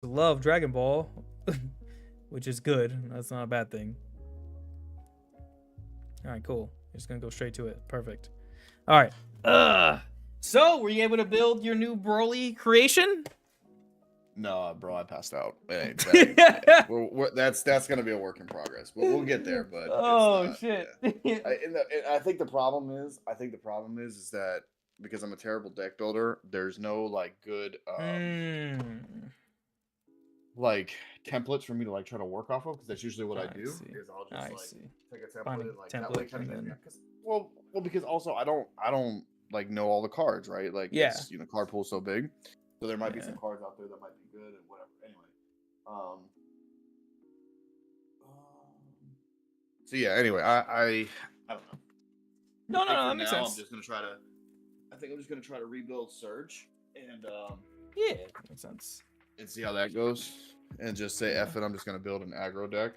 love Dragon Ball, which is good. That's not a bad thing. All right, cool. Just gonna go straight to it. Perfect. All right. So, were you able to build your new Broly creation? No, bro, I passed out. That's gonna be a work in progress, but we'll get there. But shit! Yeah. I think the problem is that because I'm a terrible deck builder, there's no like good like templates for me to like try to work off of, because that's usually what I do. Is I'll just take a template and like that way kind of well because also I don't like know all the cards, right? Like it's, card pool's so big. So there might be some cards out there that might be good and whatever. Anyway, so yeah. Anyway, I don't know. No, that makes sense. I'm just gonna try to. I think I'm just gonna try to rebuild Surge and yeah, makes sense. And see how that goes, and just say F it. I'm just gonna build an aggro deck.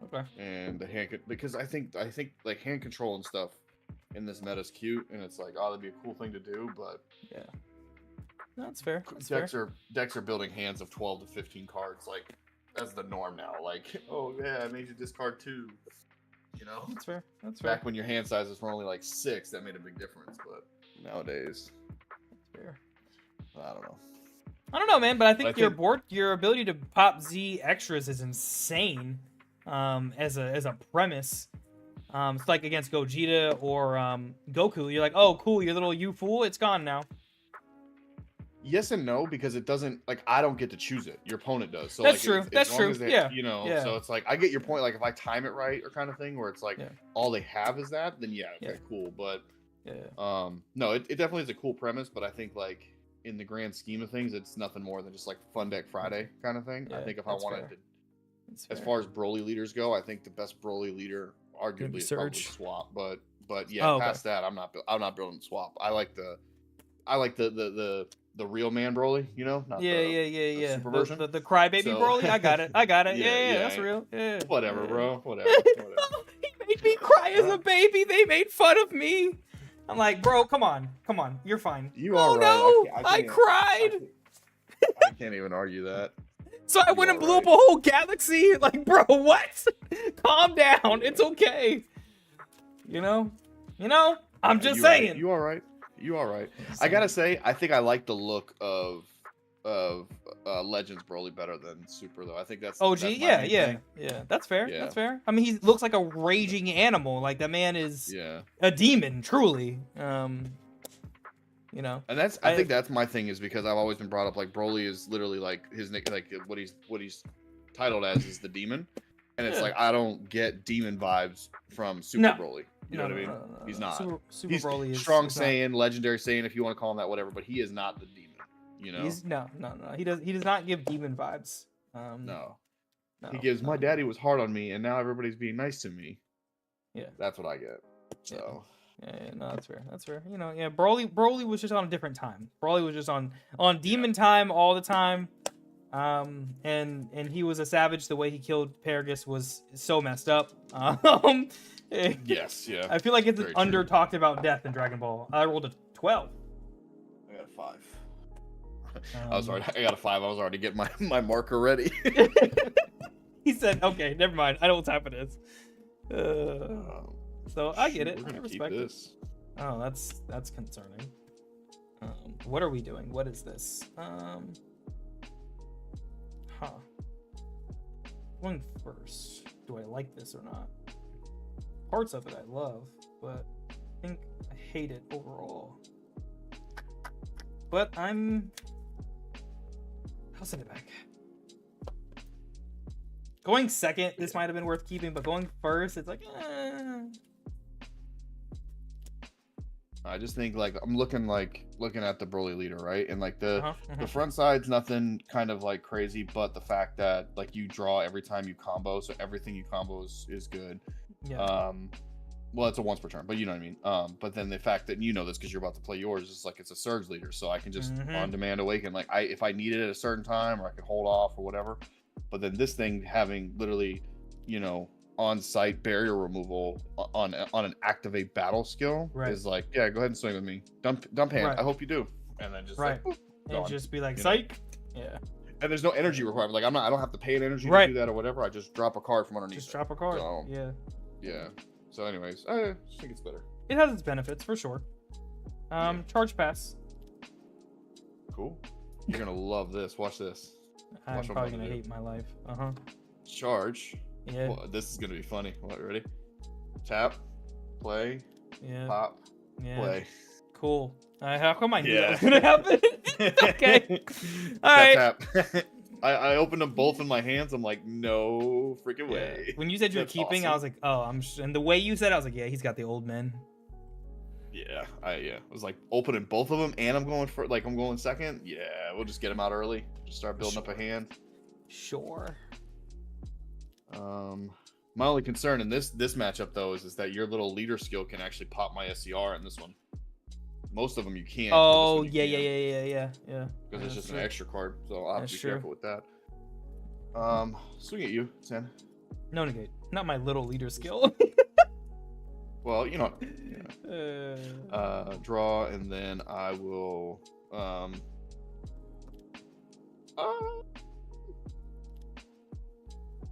Okay. And the hand because I think like hand control and stuff in this meta is cute, and it's like, oh, that'd be a cool thing to do, but yeah. No, that's fair. Decks are building hands of 12 to 15 cards. Like, that's the norm now. Like, oh yeah, I made you discard 2. That's fair. That's fair. Back when your hand sizes were only like 6, that made a big difference. But nowadays, that's fair. I don't know. I don't know, man. But I think your ability to pop Z extras is insane. As a premise. It's like against Gogeta or Goku. You're like, oh, cool, your little you fool. It's gone now. Yes and no, because it doesn't, like, I don't get to choose it. Your opponent does. So that's like, true. That's true. Yeah. So it's like, I get your point. Like, if I time it right or kind of thing, where it's like all they have is that, then okay, cool. But no, it definitely is a cool premise. But I think like in the grand scheme of things, it's nothing more than just like Fun Deck Friday kind of thing. I think if I wanted to, as far as Broly leaders go, I think the best Broly leader arguably is probably Swap. But yeah, past that, I'm not building Swap. I like the real man Broly, not the super version. The crybaby Broly. I got it. Yeah, that's real. Yeah. Whatever, bro. Whatever. He made me cry as a baby. They made fun of me. I'm like, bro, come on. You're fine. You are right. No, I cried. I can't even argue that. So I went and blew up a whole galaxy. Like, bro, what? Calm down. It's okay. I'm just saying. You all right? You all right? I gotta say, I think I like the look of Legends Broly better than Super, though. I think that's OG. Yeah. That's fair. Yeah. That's fair. I mean, he looks like a raging animal. Like, that man is a demon, truly. And I think that's my thing, is because I've always been brought up like Broly is literally like his nick, like what he's titled as is the demon, and it's like I don't get demon vibes from Super Broly. You know what I mean? No. He's not. Super Broly is strong Saiyan, legendary Saiyan, if you want to call him that, whatever. But he is not the demon. He's no. He does not give demon vibes. No. He gives my daddy was hard on me, and now everybody's being nice to me. Yeah, that's what I get. So. Yeah, no, that's fair. That's fair. Broly was just on a different time. Broly was just on demon time all the time. And he was a savage. The way he killed Paragus was so messed up. Yes, yeah. I feel like it's an under talked about death in Dragon Ball. I rolled a 12. I got a 5. I got a 5. I was already getting my marker ready. He said, "Okay, never mind. I know what time it is." So I get it. I respect it. Oh, that's concerning. What are we doing? What is this? Going first. Do I like this or not? Parts of it I love, but I think I hate it overall. But I'll send it back. Going second, this might have been worth keeping, but going first, it's like, I just think like I'm looking at the Broly leader, right? And like the front side's nothing kind of like crazy, but the fact that like you draw every time you combo, so everything you combo is good. Yeah. Well, it's a once per turn, but you know what I mean. But then the fact that this because you're about to play yours is like it's a surge leader, so I can just on demand awaken. Like if I need it at a certain time, or I can hold off or whatever. But then this thing having literally, on-site barrier removal on an activate battle skill is like, yeah, go ahead and swing with me. Dump hand. I hope you do. And then just and just be like, psych. Yeah. And there's no energy requirement. Like I don't have to pay an energy to do that or whatever. I just drop a card from underneath. Just drop a card. So, yeah. Yeah. So, anyways, I just think it's better. It has its benefits for sure. Charge pass. Cool. You're gonna love this. Watch this. I'm probably gonna hate my life. Charge. Yeah. Well, this is gonna be funny. What? Ready? Tap. Play. Yeah. Pop. Yeah. Play. Cool. How come I knew that was gonna happen? Okay. All right. Tap. I opened them both in my hands. I'm like, no freaking way. When you said you were keeping, awesome. I was like, oh, and the way you said it, I was like, yeah, he's got the old men. Yeah, I was like opening both of them, and I'm going second. Yeah, we'll just get him out early. Just start building up a hand. Sure. My only concern in this matchup though is that your little leader skill can actually pop my SCR in this one. Most of them you can't. Oh yeah. Because it's just an extra card, so I'll have to be careful with that. Swing at you, 10. No negate. Not my little leader skill. Well, you know. Draw, and then I will. Don't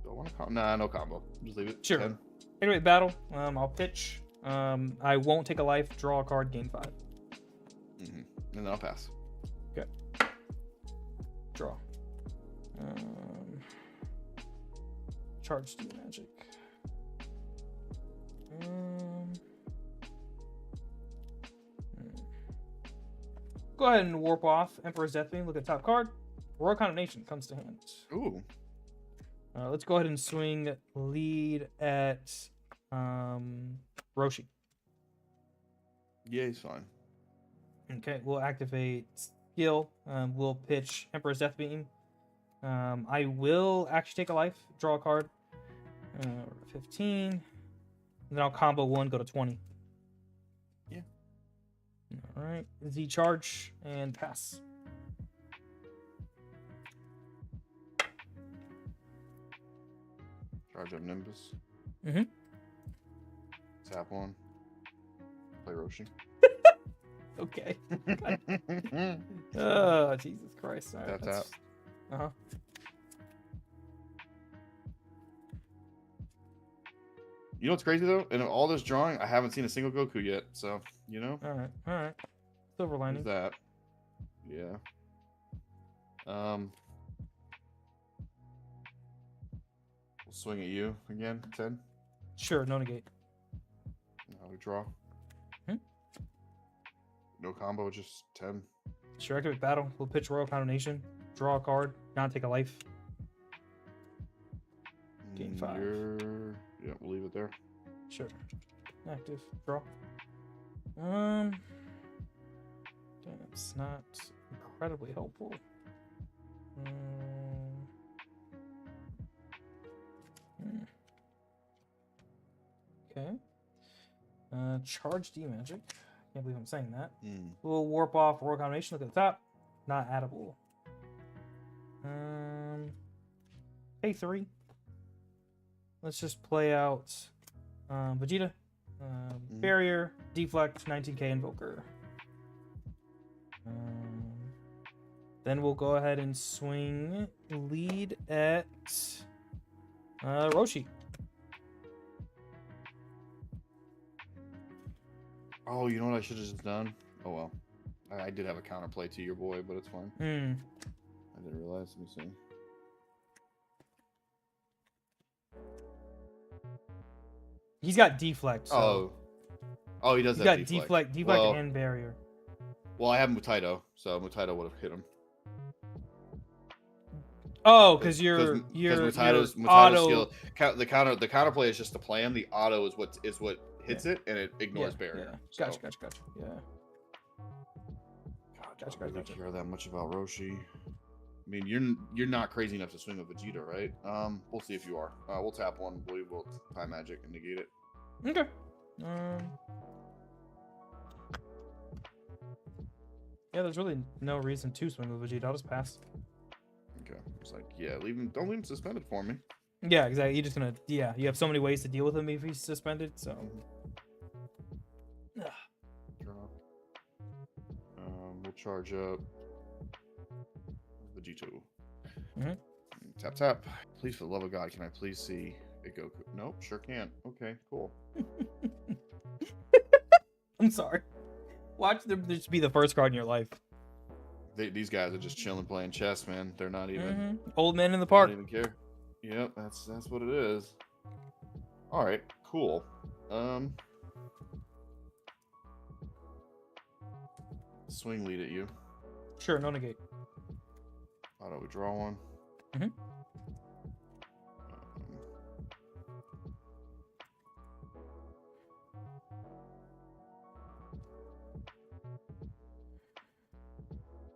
want to combo. Nah, no combo. Just leave it. Sure. 10. Anyway, battle. I'll pitch. I won't take a life. Draw a card. Gain 5. And then I'll pass. Okay. Draw. Charge to magic. Go ahead and warp off Emperor's Deathbeam. Look at top card. Royal Condemnation comes to hand. Ooh. Let's go ahead and swing lead at Roshi. Yeah, he's fine. Okay, we'll activate skill. We'll pitch Emperor's Deathbeam. I will actually take a life, draw a card. 15. And then I'll combo 1, go to 20. Yeah. All right. Z charge and pass. Charge up Nimbus. Mm-hmm. Tap 1. Play Roshi. Okay. Oh, Jesus Christ. All right, tap. Uh-huh. You know what's crazy though? In all this drawing, I haven't seen a single Goku yet. So, you know. All right. Silver lining. That. Yeah. We'll swing at you again. 10. Sure. No negate. Now we draw. No combo, just 10. Sure. Activate battle. We'll pitch Royal Condemnation. Draw a card. Not take a life. Gain 5. Yeah, we'll leave it there. Sure. Active. Draw. That's not incredibly helpful. Okay. Charge D magic. Can't believe I'm saying that. We'll warp off Royal Combination. Look at the top. Not addable. Pay 3. Let's just play out Vegeta. Barrier, Deflect, 19k Invoker. Then we'll go ahead and swing lead at Roshi. Oh, you know what I should have just done? Oh well. I did have a counterplay to your boy, but it's fine. I didn't realize. Let me see. He's got deflect. So. Oh, he does He's have got deflect. Deflect and barrier. Well, I have Mutaito, so Mutaito would have hit him. Oh, because your Mutaito's auto skill. The counterplay is just the plan. The auto is what hits it, and it ignores barrier. Yeah. Gotcha. Yeah. God, I don't really care that much about Roshi. I mean, you're not crazy enough to swing a Vegeta, right? We'll see if you are. We'll tap 1. We'll time magic and negate it. Okay. Yeah, there's really no reason to swing with Vegeta. I'll just pass. Okay. It's like, yeah, don't leave him suspended for me. Yeah, exactly. You're just gonna, you have so many ways to deal with him if he's suspended, so. Drop. We'll charge up Vegito. Tap tap. Please, for the love of God, can I please see a Goku? Nope, sure can't. Okay, cool. I'm sorry. Watch them just be the first card in your life. These guys are just chilling playing chess, man. They're not even old men in the park. They don't even care. Yep, that's what it is. All right, cool. Swing lead at you. Sure, no negate. Auto, we draw one.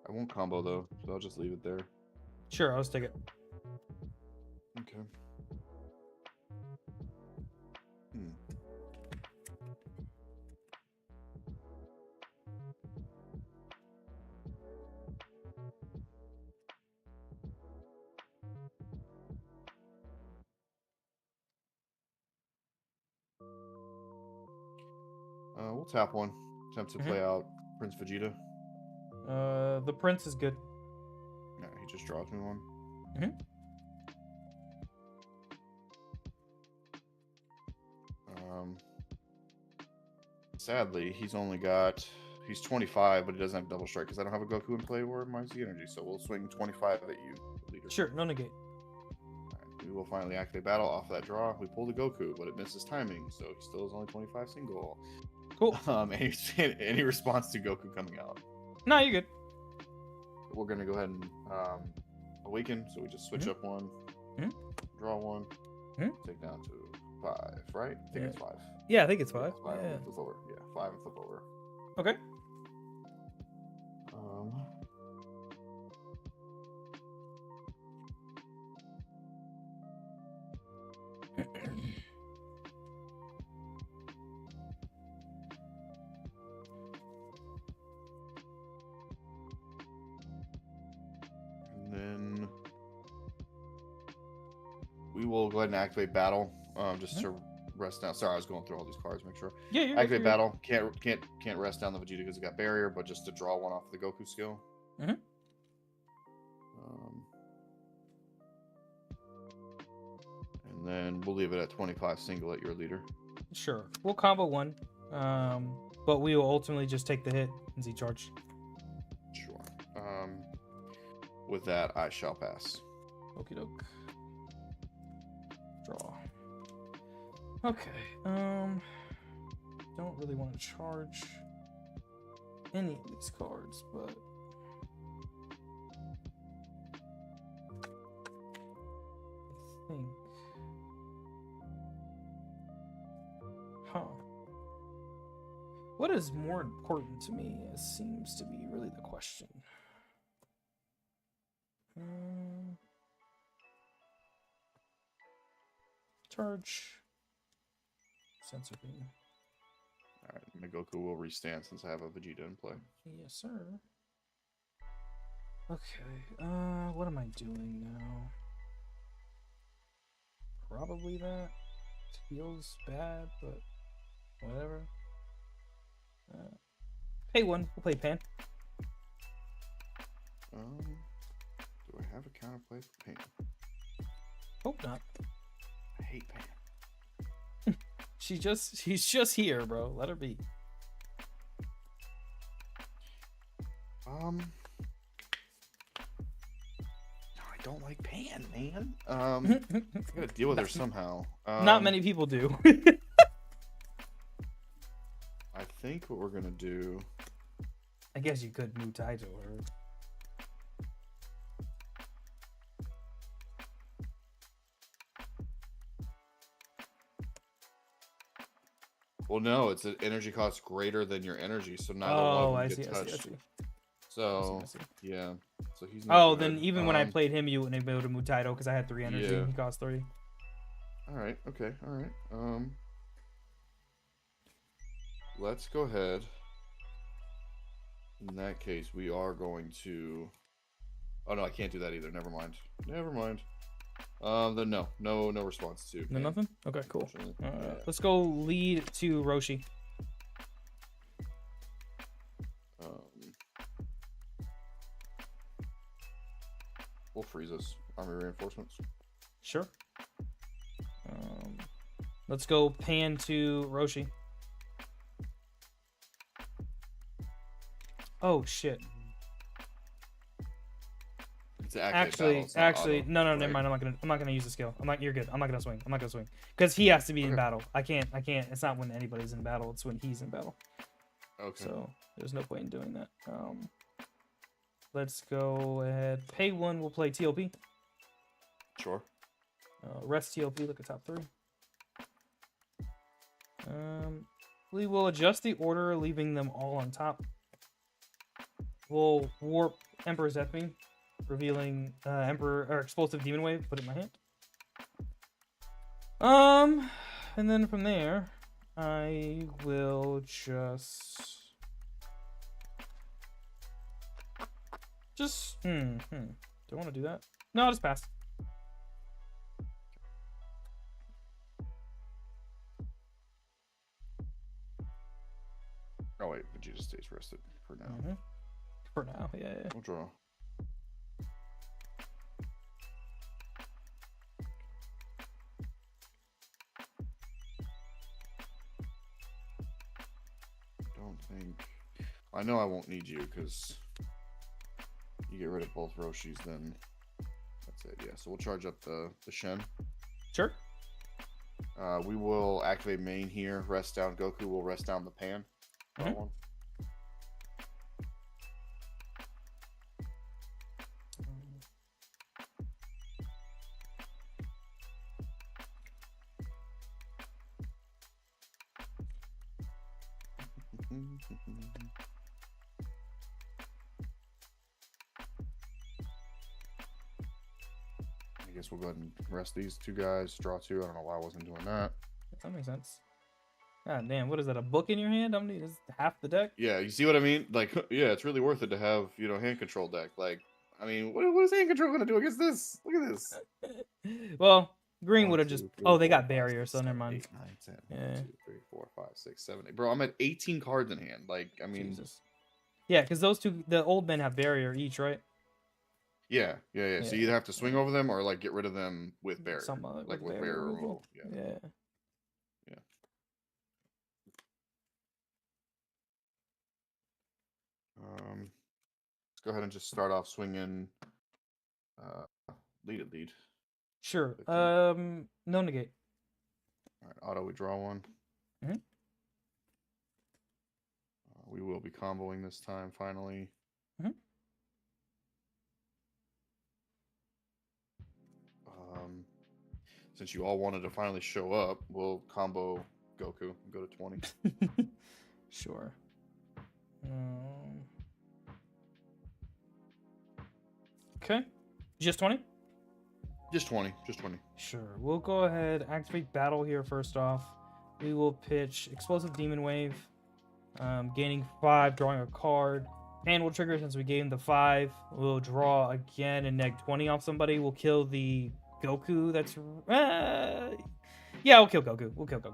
I won't combo though, so I'll just leave it there. Sure, I'll just take it. Okay. We'll tap one. Attempt to play out Prince Vegeta. The Prince is good. Yeah, he just draws me one. Sadly, he's 25, but he doesn't have double strike because I don't have a Goku in play or my Z energy. So we'll swing 25 at you, leader. Sure, no negate. We will finally activate battle off that draw. We pulled a Goku, but it misses timing, so he still is only 25 single. Cool. Any response to Goku coming out? No, you're good. We're gonna go ahead and awaken. So we just switch up one, draw one, take down to 5. Right? I think it's 5. Yeah, I think it's 5. Yeah, 5 and flip over. Yeah, 5 and flip over. Okay. And then we will go ahead and activate battle, just to rest down. Sorry, I was going through all these cards. Make sure. Yeah, you're activate battle. Can't rest down the Vegeta because it got barrier, but just to draw one off the Goku skill. And then we'll leave it at 25 single at your leader. Sure, we'll combo one, but we will ultimately just take the hit and Z charge. Sure. With that, I shall pass. Okie doke. Draw. Okay. Don't really want to charge any of these cards, but I think. What is more important to me seems to be really the question. Charge. Sensor beam. Alright, Goku will restand since I have a Vegeta in play. Yes, sir. Okay, what am I doing now? Probably that. Feels bad, but whatever. Pay one. We'll play Pan. Do I have a counterplay for Pan? Hope not. I hate Pan. She's just here, bro. Let her be. No, I don't like Pan, man. I gotta deal with her somehow. Not many people do. I think what we're gonna do. I guess you could move title her. Well, no, it's an energy cost greater than your energy, so neither one of them get touched. So I see. Yeah, so he's. Oh, then even when I played him, you wouldn't be able to move title because I had 3 energy. Yeah. And he cost 3. All right. Okay. All right. Let's go ahead. In that case, we are going to. Oh no, I can't do that either. Never mind. Never mind. Then no response to. No, nothing. Okay, cool. Yeah. Let's go lead to Roshi. We'll freeze us. army reinforcements. Sure. Let's go pan to Roshi. Oh shit. It's Actually, auto, no, right? never mind. I'm not gonna use the skill. You're good. I'm not gonna swing. Because he has to be in battle. I can't. It's not when anybody's in battle. It's when he's in battle. Okay. So there's no point in doing that. Let's go ahead. Pay 1. We'll play TOP. Sure. Rest TOP. Look at top 3. We will adjust the order, leaving them all on top. We'll warp Emperor's Epi, revealing Emperor or Explosive Demon Wave. Put it in my hand. And then from there, I will just do I want to do that? No, I'll just pass. Oh wait, Vegeta stays rested for now. For now, yeah. We'll draw. Don't think. I know I won't need you because you get rid of both Roshis. Then that's it. Yeah. So we'll charge up the Shen. Sure. We will activate main here. Rest down Goku. We'll rest down the Pan. One. I guess we'll go ahead and rest these 2 guys. Draw 2. I don't know why I wasn't doing that. That makes sense. God damn, what is that? A book in your hand? I'm needing half the deck. Yeah, you see what I mean? Like, yeah, it's really worth it to have, hand control deck. Like, I mean, what is hand control gonna do against this? Look at this. Well, green would have 1, 2, just. 3, Oh, they 4, got 5, barrier, 6, so 7, never mind. 8, 9, 10. Yeah. 1, 2, 3, 4, 5, 6, 7, 8. Bro, I'm at 18 cards in hand. Like, I mean, Jesus. Yeah, because those two, the old men have barrier each, right? yeah. So you either have to swing over them or like get rid of them with barrier, Some other, like with barrier removal. Yeah. Let's go ahead and just start off swinging. Lead. Sure. 15. No negate. All right, auto. We draw 1. We will be comboing this time finally. Since you all wanted to finally show up, we'll combo Goku and go to 20. Sure. Okay. Just 20? Just 20. Sure. We'll go ahead, activate battle here first off. We will pitch Explosive Demon Wave, gaining 5, drawing a card. Pan will trigger since we gave him the 5. We'll draw again and neg 20 off somebody. We'll kill the Goku. That's yeah, we'll kill Goku.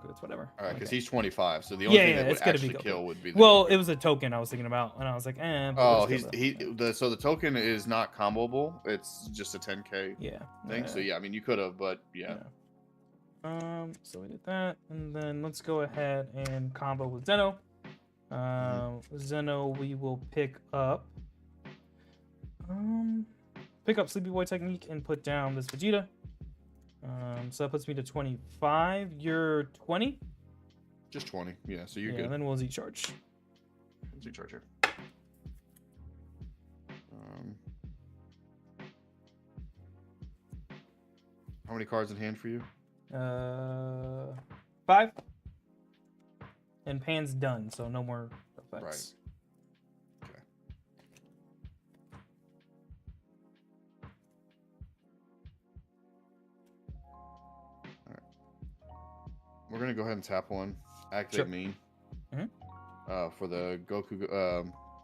It's whatever. All right, because he's 25, so the only thing that would actually kill would be the Well, Goku. it was a token I was thinking about, and I was like, oh, so the token is not comboable. It's just a 10k thing. So yeah, I mean you could have, but yeah. So we did that, and then let's go ahead and combo with Zeno. Zeno, we will pick up Sleepy Boy Technique and put down this Vegeta. So that puts me to 25. You're 20? Just 20. Yeah, so you're good. And then we'll Z-charge. Z-charge here. How many cards in hand for you? 5. And Pan's done, so no more effects. Right. Okay. All right. We're gonna go ahead and tap 1. Activate main. For the Goku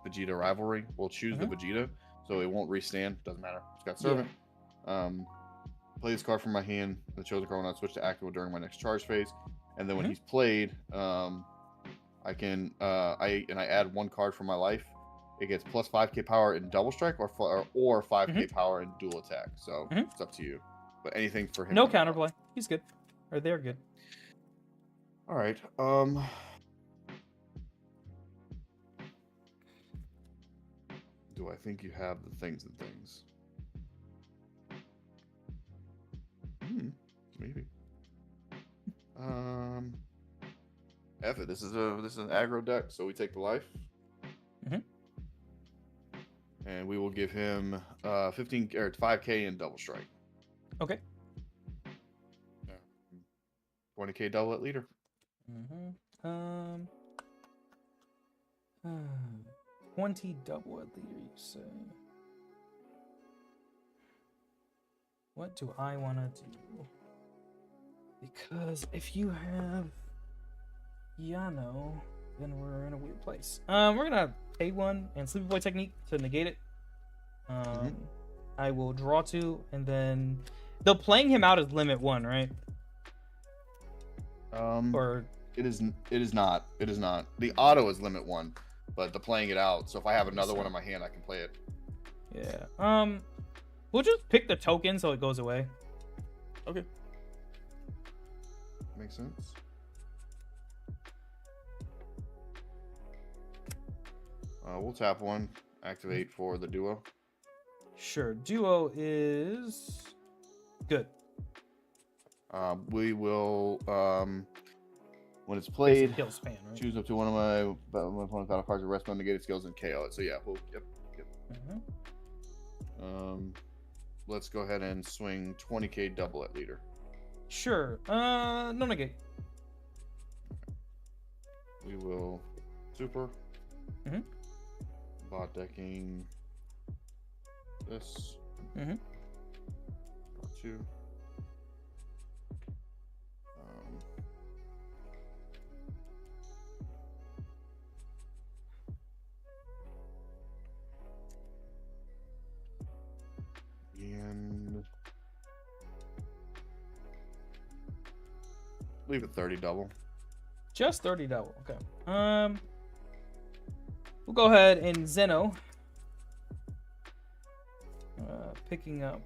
Vegeta rivalry, we'll choose the Vegeta, so it won't restand. Doesn't matter. It's got Servant. Play this card from my hand. The chosen card will not switch to active during my next charge phase. And then when he's played, I can I add 1 card from my life, it gets plus 5k power in double strike or 5k power in dual attack. So it's up to you. But anything for him. No counterplay. He's good. Or they're good. All right. Do I think you have the things and things? Maybe. F it. This is an aggro deck, so we take the life. And we will give him 15 or 5k in double strike. Okay. 20k double at leader. 20 double at leader, you say? What do I want to do? Because if you have Yano, then we're in a weird place. We're gonna pay one and Sleepy Boy technique to negate it. I will draw 2, and then they'll playing him out as limit 1, right? Or it is not. It is not. The auto is limit 1, but the playing it out. So if I have another one in my hand, I can play it. Yeah. We'll just pick the token so it goes away. Okay. Makes sense. We'll tap 1, activate for the duo. Sure. Duo is good. We will, when it's played, kill span, right? Choose up to one of my opponent's battle cards with rest on negated skills and KO it. So yeah, we'll yep. Let's go ahead and swing 20k double at leader. Sure. No negate. We will super. Bot decking this. Draw 2. And leave it 30 double. Just 30 double. Okay. We'll go ahead and Zeno. Picking up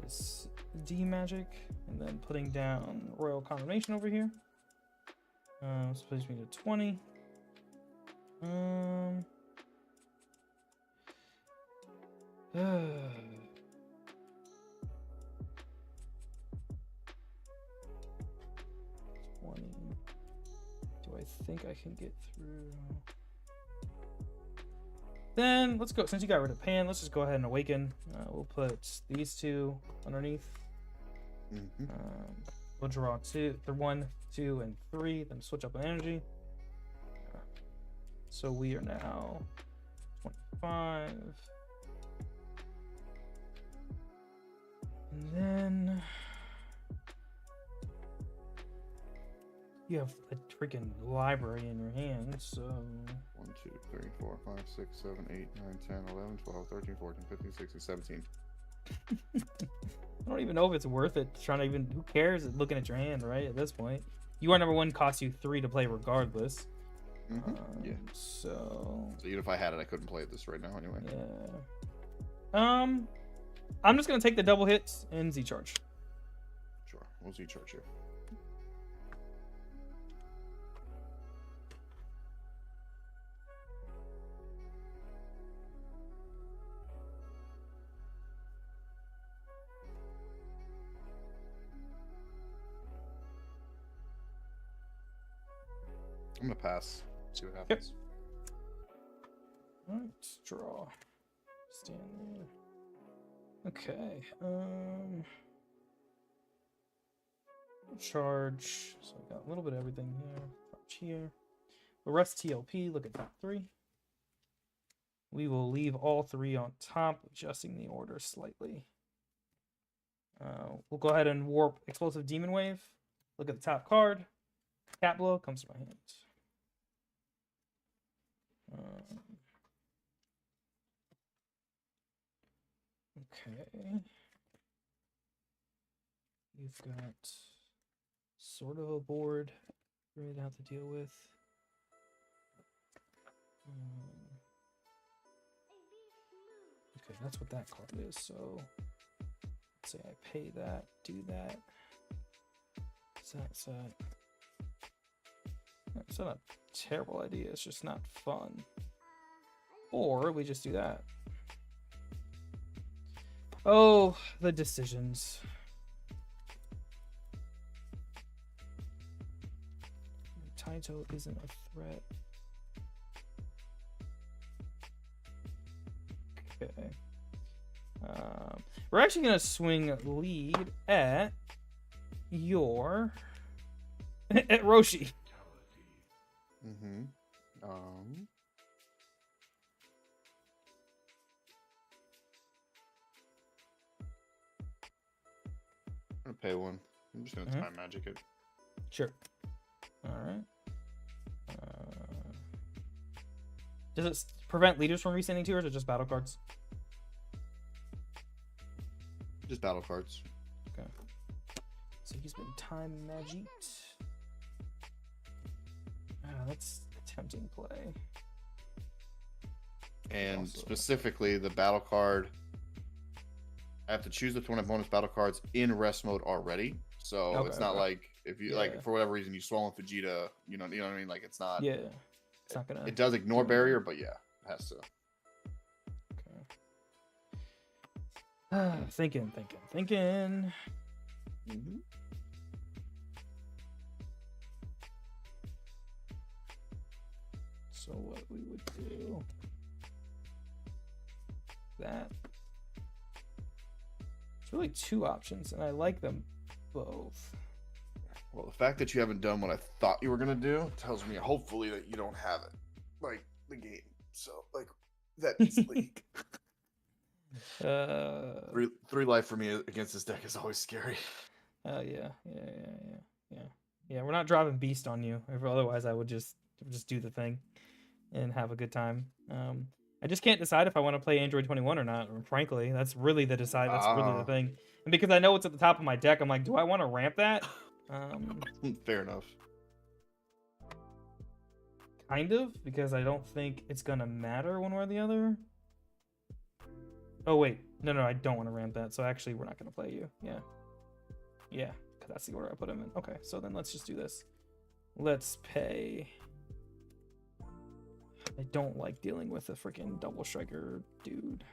this D magic and then putting down Royal Condemnation over here. This puts me to 20. 20. Do I think I can get through? Then let's go. Since you got rid of Pan, let's just go ahead and awaken. We'll put these 2 underneath. We'll draw 1, 2, and 3. Then switch up an energy. So we are now 25. And then you have a freaking library in your hands, so 1, 2, 3, 4, 5, 6, 7, 8, 9, 10, 11, 12, 13, 14, 15, 16, 17. I don't even know if it's worth it trying to even. Who cares looking at your hand, right? At this point, you are number 1, costs you 3 to play regardless. Yeah. So even if I had it, I couldn't play this right now anyway. Yeah. I'm just gonna take the double hits and Z charge. Sure, we'll Z charge here. I'm gonna pass. See what happens. Yep. All right, draw. Stand there. Okay. Charge. So we got a little bit of everything here. Charge here. The rest TLP. Look at top 3. We will leave all 3 on top, adjusting the order slightly. We'll go ahead and warp Explosive Demon Wave. Look at the top card. Cat Blow comes to my hand. Okay. You've got sort of a board We're gonna have to deal with. Okay, that's what that card is. So, let's say I pay that, do that. That's not a terrible idea. It's just not fun. Or we just do that. Oh, the decisions. Taito isn't a threat. Okay. We're actually gonna swing lead at your at Roshi. Mm-hmm. I'm gonna pay one. I'm just gonna time magic it. Sure. All right. Does it prevent leaders from resending to, or is it just battle cards? Just battle cards. Okay. So he's been time magic. That's a tempting play. And also, specifically, the battle card. I have to choose between my bonus battle cards in rest mode already. So it's not like if you like for whatever reason you swallow Vegeta, you know what I mean. Like it's not. Yeah. It's not gonna. It does ignore barrier, but yeah, it has to. Okay. Thinking. Mm-hmm. So what we would do? That. It's really two options, and I like them both. Well, the fact that you haven't done what I thought you were gonna do tells me hopefully that you don't have it, like the game. So like that easily. Three life for me against this deck is always scary. Yeah. We're not dropping Beast on you. Otherwise, I would just do the thing and have a good time. I just can't decide if I want to play Android 21 or not. Frankly, that's really the decide. That's really the thing. And because I know it's at the top of my deck, I'm like, do I want to ramp that? Fair enough. Kind of, because I don't think it's gonna matter one way or the other. Oh wait, no, I don't want to ramp that. So actually, we're not gonna play you. Yeah, because that's the order I put him in. Okay, so then let's just do this. Let's pay. I don't like dealing with a freaking double striker dude.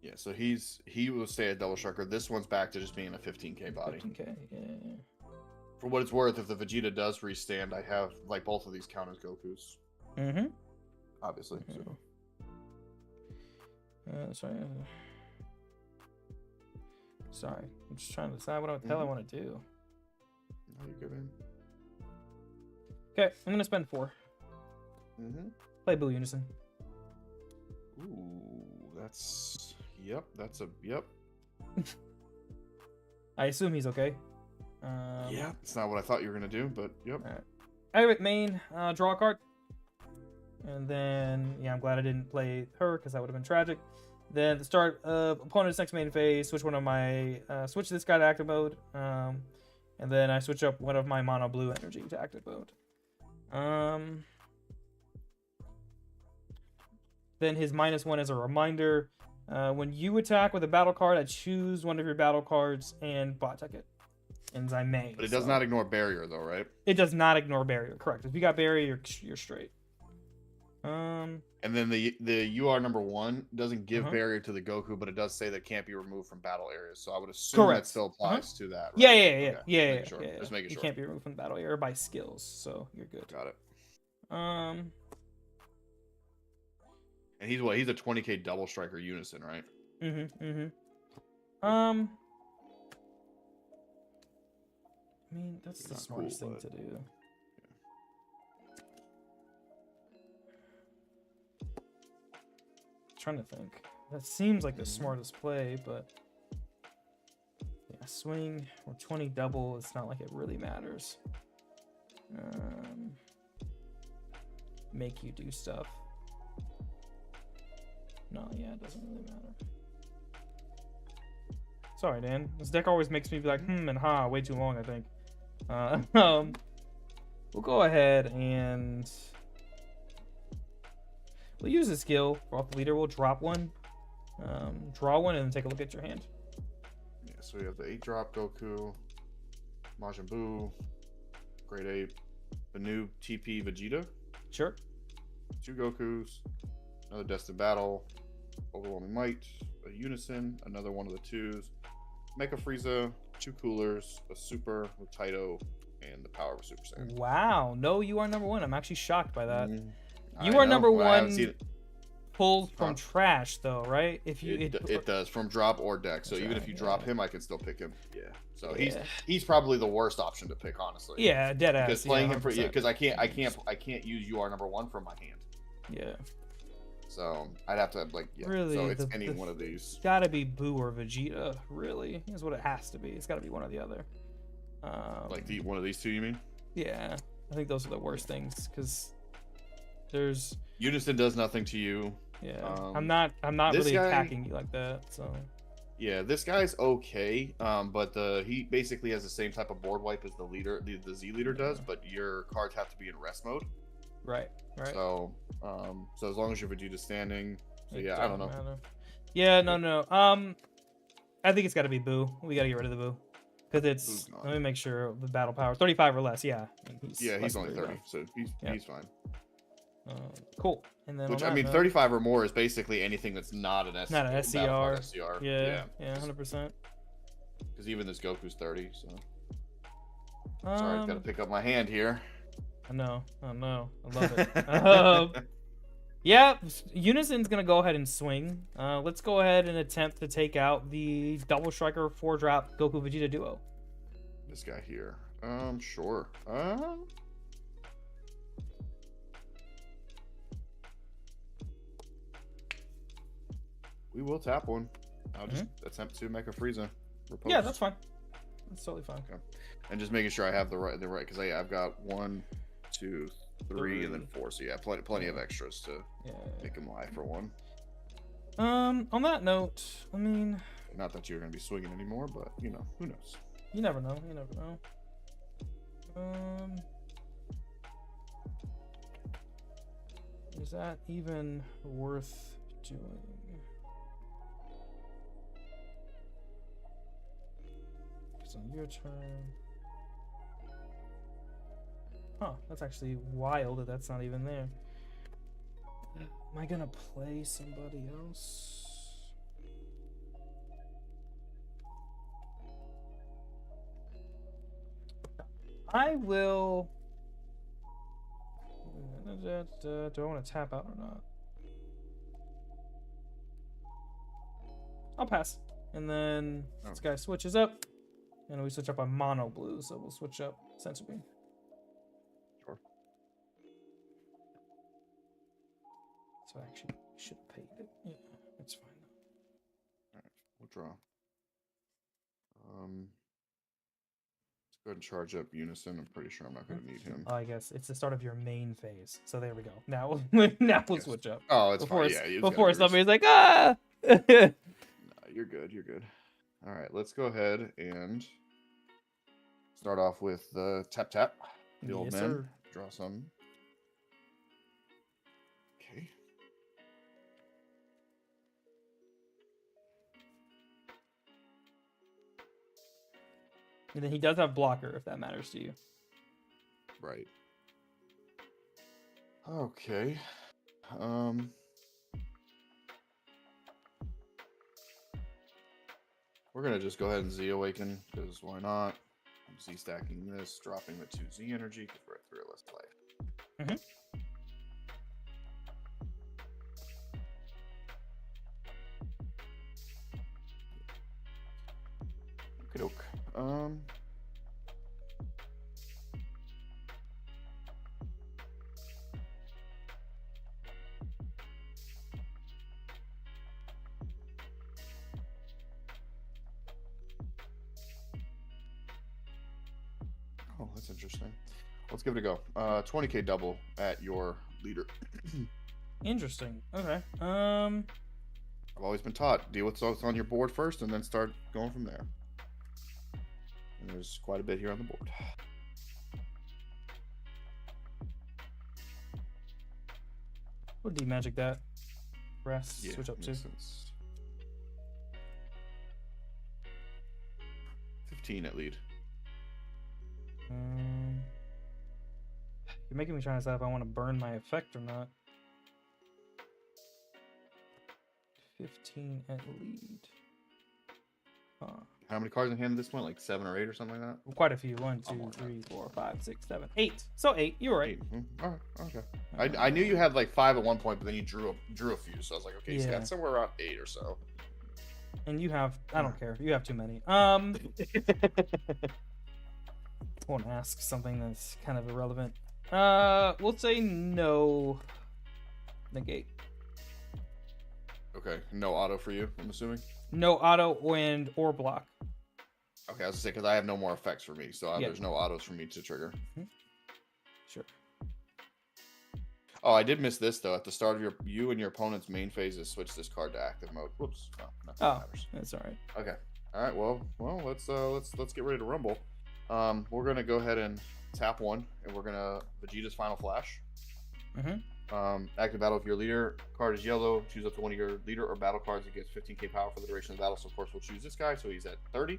Yeah, so he will stay at double striker. This one's back to just being a 15k body. 15k, yeah. For what it's worth, if the Vegeta does restand, I have like both of these count as Goku's. Mm-hmm. Obviously. Mm-hmm. So. Sorry, I'm just trying to decide what the hell I want to do. No, you're good, man. Okay, I'm gonna spend 4. Play Blue Unison. Ooh, that's yep. I assume he's okay. Yeah, it's not what I thought you were gonna do, but yep. All right. Activate main, draw a card, and then I'm glad I didn't play her because that would have been tragic. Then at the start of opponent's next main phase, switch one of my switch this guy to active mode, and then I switch up one of my mono blue energy to active mode. Then his -1 as a reminder. When you attack with a battle card, I choose one of your battle cards and bot tech it. And I may. But it does not ignore barrier, though, right? It does not ignore barrier. Correct. If you got barrier, you're straight. And then the UR #1 doesn't give barrier to the Goku, but it does say that it can't be removed from battle areas. So I would assume that still applies to that. Right? Yeah. Just making sure. You can't be removed from the battle area by skills, so you're good. Got it. And he's what? He's a 20k double striker unison, right? I mean, that's the smartest thing to do. Trying to think. That seems like the smartest play, but yeah, swing or 20 double. It's not like it really matters. Make you do stuff. No, yeah, it doesn't really matter. Sorry, Dan. This deck always makes me be like, and ha, way too long, I think. We'll go ahead and we'll use a skill off the leader. We'll drop one, draw one, and then take a look at your hand. Yeah, so we have the 8-drop Goku, Majin Buu, Great Ape, the new TP Vegeta. Sure. 2 Gokus, another Destined Battle, Overwhelming Might, a Unison, another one of the 2s, Mecha Frieza, 2 Coolers, a Super with Taito, and the power of a Super Saiyan. Wow. No, you are number 1. I'm actually shocked by that. You I are know, number but I haven't 1 seen it. pulled from trash, though, right? If you It does from drop or deck. So even if you drop him, I can still pick him. Yeah. So he's probably the worst option to pick, honestly. Yeah, dead ass. Because playing him for because I can't use UR1 from my hand. Yeah. So I'd have to Really, so it's any one of these. Gotta be Boo or Vegeta. Really, is what it has to be. It's gotta be one or the other. One of these 2, you mean? Yeah, I think those are the worst things because there's Unison does nothing to you. Yeah, I'm not really attacking you like that. So yeah, this guy's okay, but he basically has the same type of board wipe as the leader, the Z leader does, but your cards have to be in rest mode. Right. So, so as long as your Vegeta's standing, so yeah, I don't know. Matter. Yeah, no. I think it's got to be Boo. We got to get rid of the Boo because it's. Let me make sure the battle power 35 or less. Yeah. He's only 30, so he's fine. Cool. And then which I mean, 35 or more is basically anything that's not an not an SCR. Yeah, 100%. Because even this Goku's 30. So sorry, I've got to pick up my hand here. I know. I love it. Yeah, Unison's gonna go ahead and swing. Let's go ahead and attempt to take out the Double Striker 4-drop Goku Vegeta duo. This guy here. Sure. We will tap one. I'll just attempt to make a Frieza. Repose. Yeah, that's fine. That's totally fine. Okay. And just making sure I have the right, because I've got 1, 2, 3, and then 4. So yeah, plenty of extras to make him live for 1. On that note, I mean, not that you're gonna be swinging anymore, but you know, who knows? You never know. Is that even worth doing? It's on your turn. Huh, that's actually wild that that's not even there. Am I gonna play somebody else? I will. Do I want to tap out or not? I'll pass. And then this guy switches up. And we switch up on mono blue, so we'll switch up sensor beam. Sure. So I actually should have paid it. Yeah, that's fine. Alright, we'll draw. Let's go ahead and charge up Unison. I'm pretty sure I'm not going to need him. Oh, I guess it's the start of your main phase. So there we go. Now we'll switch up. Oh, it's fine. Yeah, before somebody's like, ah! No, you're good. You're good. All right, let's go ahead and start off with the tap. The old man. Sir. Draw some. Okay. And then he does have blocker, if that matters to you. Right. Okay. We're gonna just go ahead and Z Awaken, because why not? I'm Z stacking this, dropping the 2 Z energy, because we're at 3 or less life. Okey-doke. Oh, that's interesting. Let's give it a go. 20k double at your leader. Interesting. Okay. I've always been taught, deal with what's on your board first and then start going from there. And there's quite a bit here on the board. We'll demagic that. Rest. Yeah, Switch up to. makes sense. 15 at lead. You're making me try to decide if I want to burn my effect or not. 15 at lead. Huh. How many cards in hand at this point? Like 7 or 8 or something like that? Quite a few. 1, 2, 3, 4, 5, 6, 7, 8. So 8. You were right. 8. All right. Okay. I knew you had like 5 at one point, but then you drew a few. So I was like, okay, he's got somewhere around 8 or so. And you have, I don't care. You have too many. Won't ask something that's kind of irrelevant. We'll say no. Negate. Okay. No auto for you, I'm assuming? No auto or block. Okay, I was gonna say because I have no more effects for me, so there's no autos for me to trigger. Sure. Oh, I did miss this though. At the start of you and your opponent's main phases, switch this card to active mode. Whoops. No, matters. That's all right. Okay. All right. Well, let's get ready to rumble. We're gonna go ahead and tap 1, and we're gonna Vegeta's Final Flash. Active battle. If your leader card is yellow, choose up to one of your leader or battle cards that gets 15k power for the duration of the battle. So of course we'll choose this guy, so he's at 30.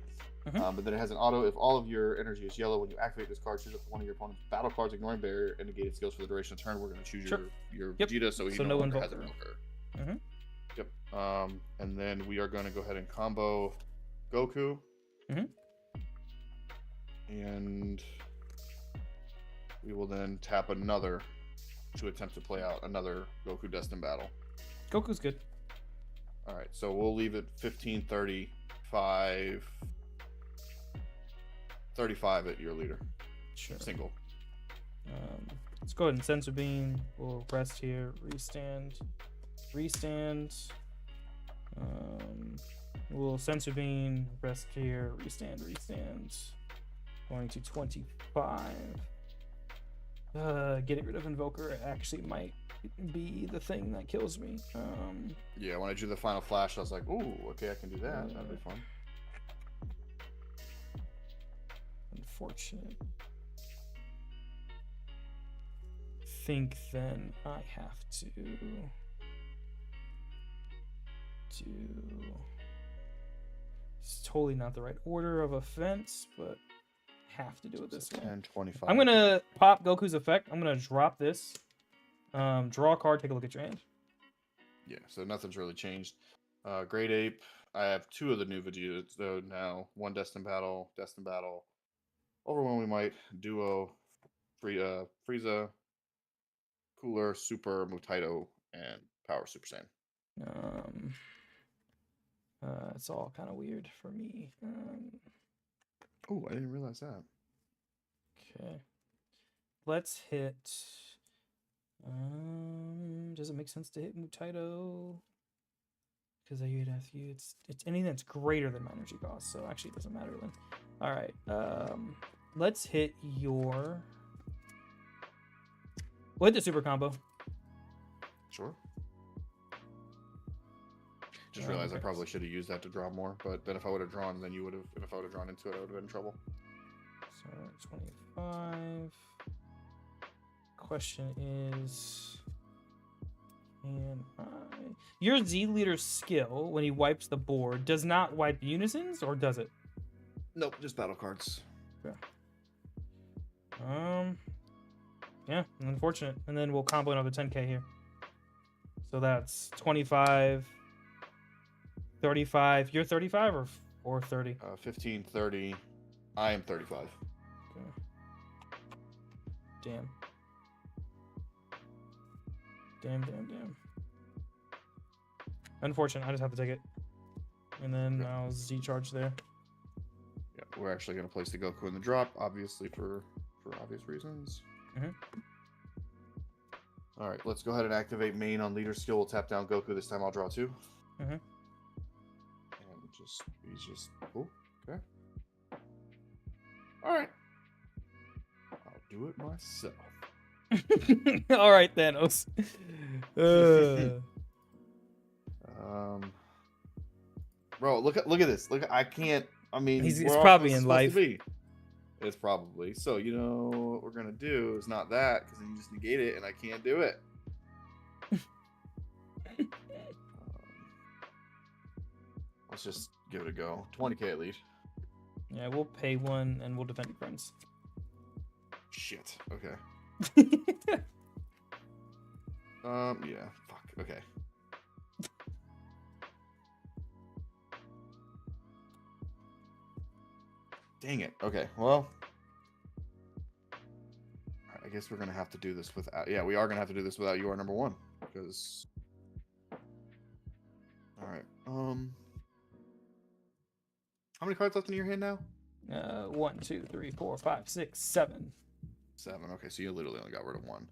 But then it has an auto. If all of your energy is yellow, when you activate this card, choose up to one of your opponent's battle cards, ignoring barrier and negated skills for the duration of the turn. We're going to choose your Vegeta, so he no longer has an invoker. Yep. And then we are going to go ahead and combo Goku. And we will then tap another to attempt to play out another Goku Destined battle. Goku's good. All right, so we'll leave it 15, 35, 35 at your leader. Sure. Single. Let's go ahead and Sensu Bean. We'll rest here. Restand. We'll Sensu Bean. Rest here. Restand. Going to 25. Getting rid of Invoker actually might be the thing that kills me. Yeah, when I drew the Final Flash, I was like, ooh, okay, I can do that. That'd be fun. Unfortunate. Think then I have to do. It's totally not the right order of offense, but have to do it this way. 10, 25. I'm gonna pop Goku's effect. I'm gonna drop this. Draw a card. Take a look at your hand. Yeah, so nothing's really changed. Great Ape. I have 2 of the new Vegetas though now. 1 Destined Battle. Overwhelming Might, Duo, Frieza, Cooler, Super, Mutaito, and Power Super Saiyan. It's all kind of weird for me. Oh, I didn't realize that. Okay. Let's hit. Does it make sense to hit Mutaito? Because it's anything that's greater than my energy cost, so actually it doesn't matter then. All right. Let's hit your. We'll hit the super combo. Sure. Just realized I probably should have used that to draw more, but then if I would have drawn, then you would have. If I would have drawn into it, I would have been in trouble. So 25. Question is, your Z leader's skill when he wipes the board does not wipe unisons, or does it? Nope, just battle cards. Okay. Yeah, unfortunate. And then we'll combo another 10k here. So that's 25, 35. You're 35 or 30? 15, 30. I am 35. Okay. Damn. Unfortunate. I just have to take it. And then I'll Z charge there. Yeah, we're actually going to place the Goku in the drop, obviously for obvious reasons. All right, let's go ahead and activate main on leader skill. We'll tap down Goku. This time I'll draw 2. And he's just cool. Okay. All right. I'll do it myself. All right, Thanos. Bro, look at this. I can't. I mean, he's probably in life. It's probably. So you know what we're gonna do is not that, because then you just negate it, and I can't do it. let's just give it a go. 20k at least. Yeah, we'll pay one and we'll defend friends. Shit. Okay. Yeah. Fuck. Okay. Dang it. Okay. Well, I guess we're gonna have to do this without. Yeah, we are gonna have to do this without you are number one because. All right. How many cards left in your hand now? 1, 2, 3, 4, 5, 6, 7. 7. Okay, so you literally only got rid of 1.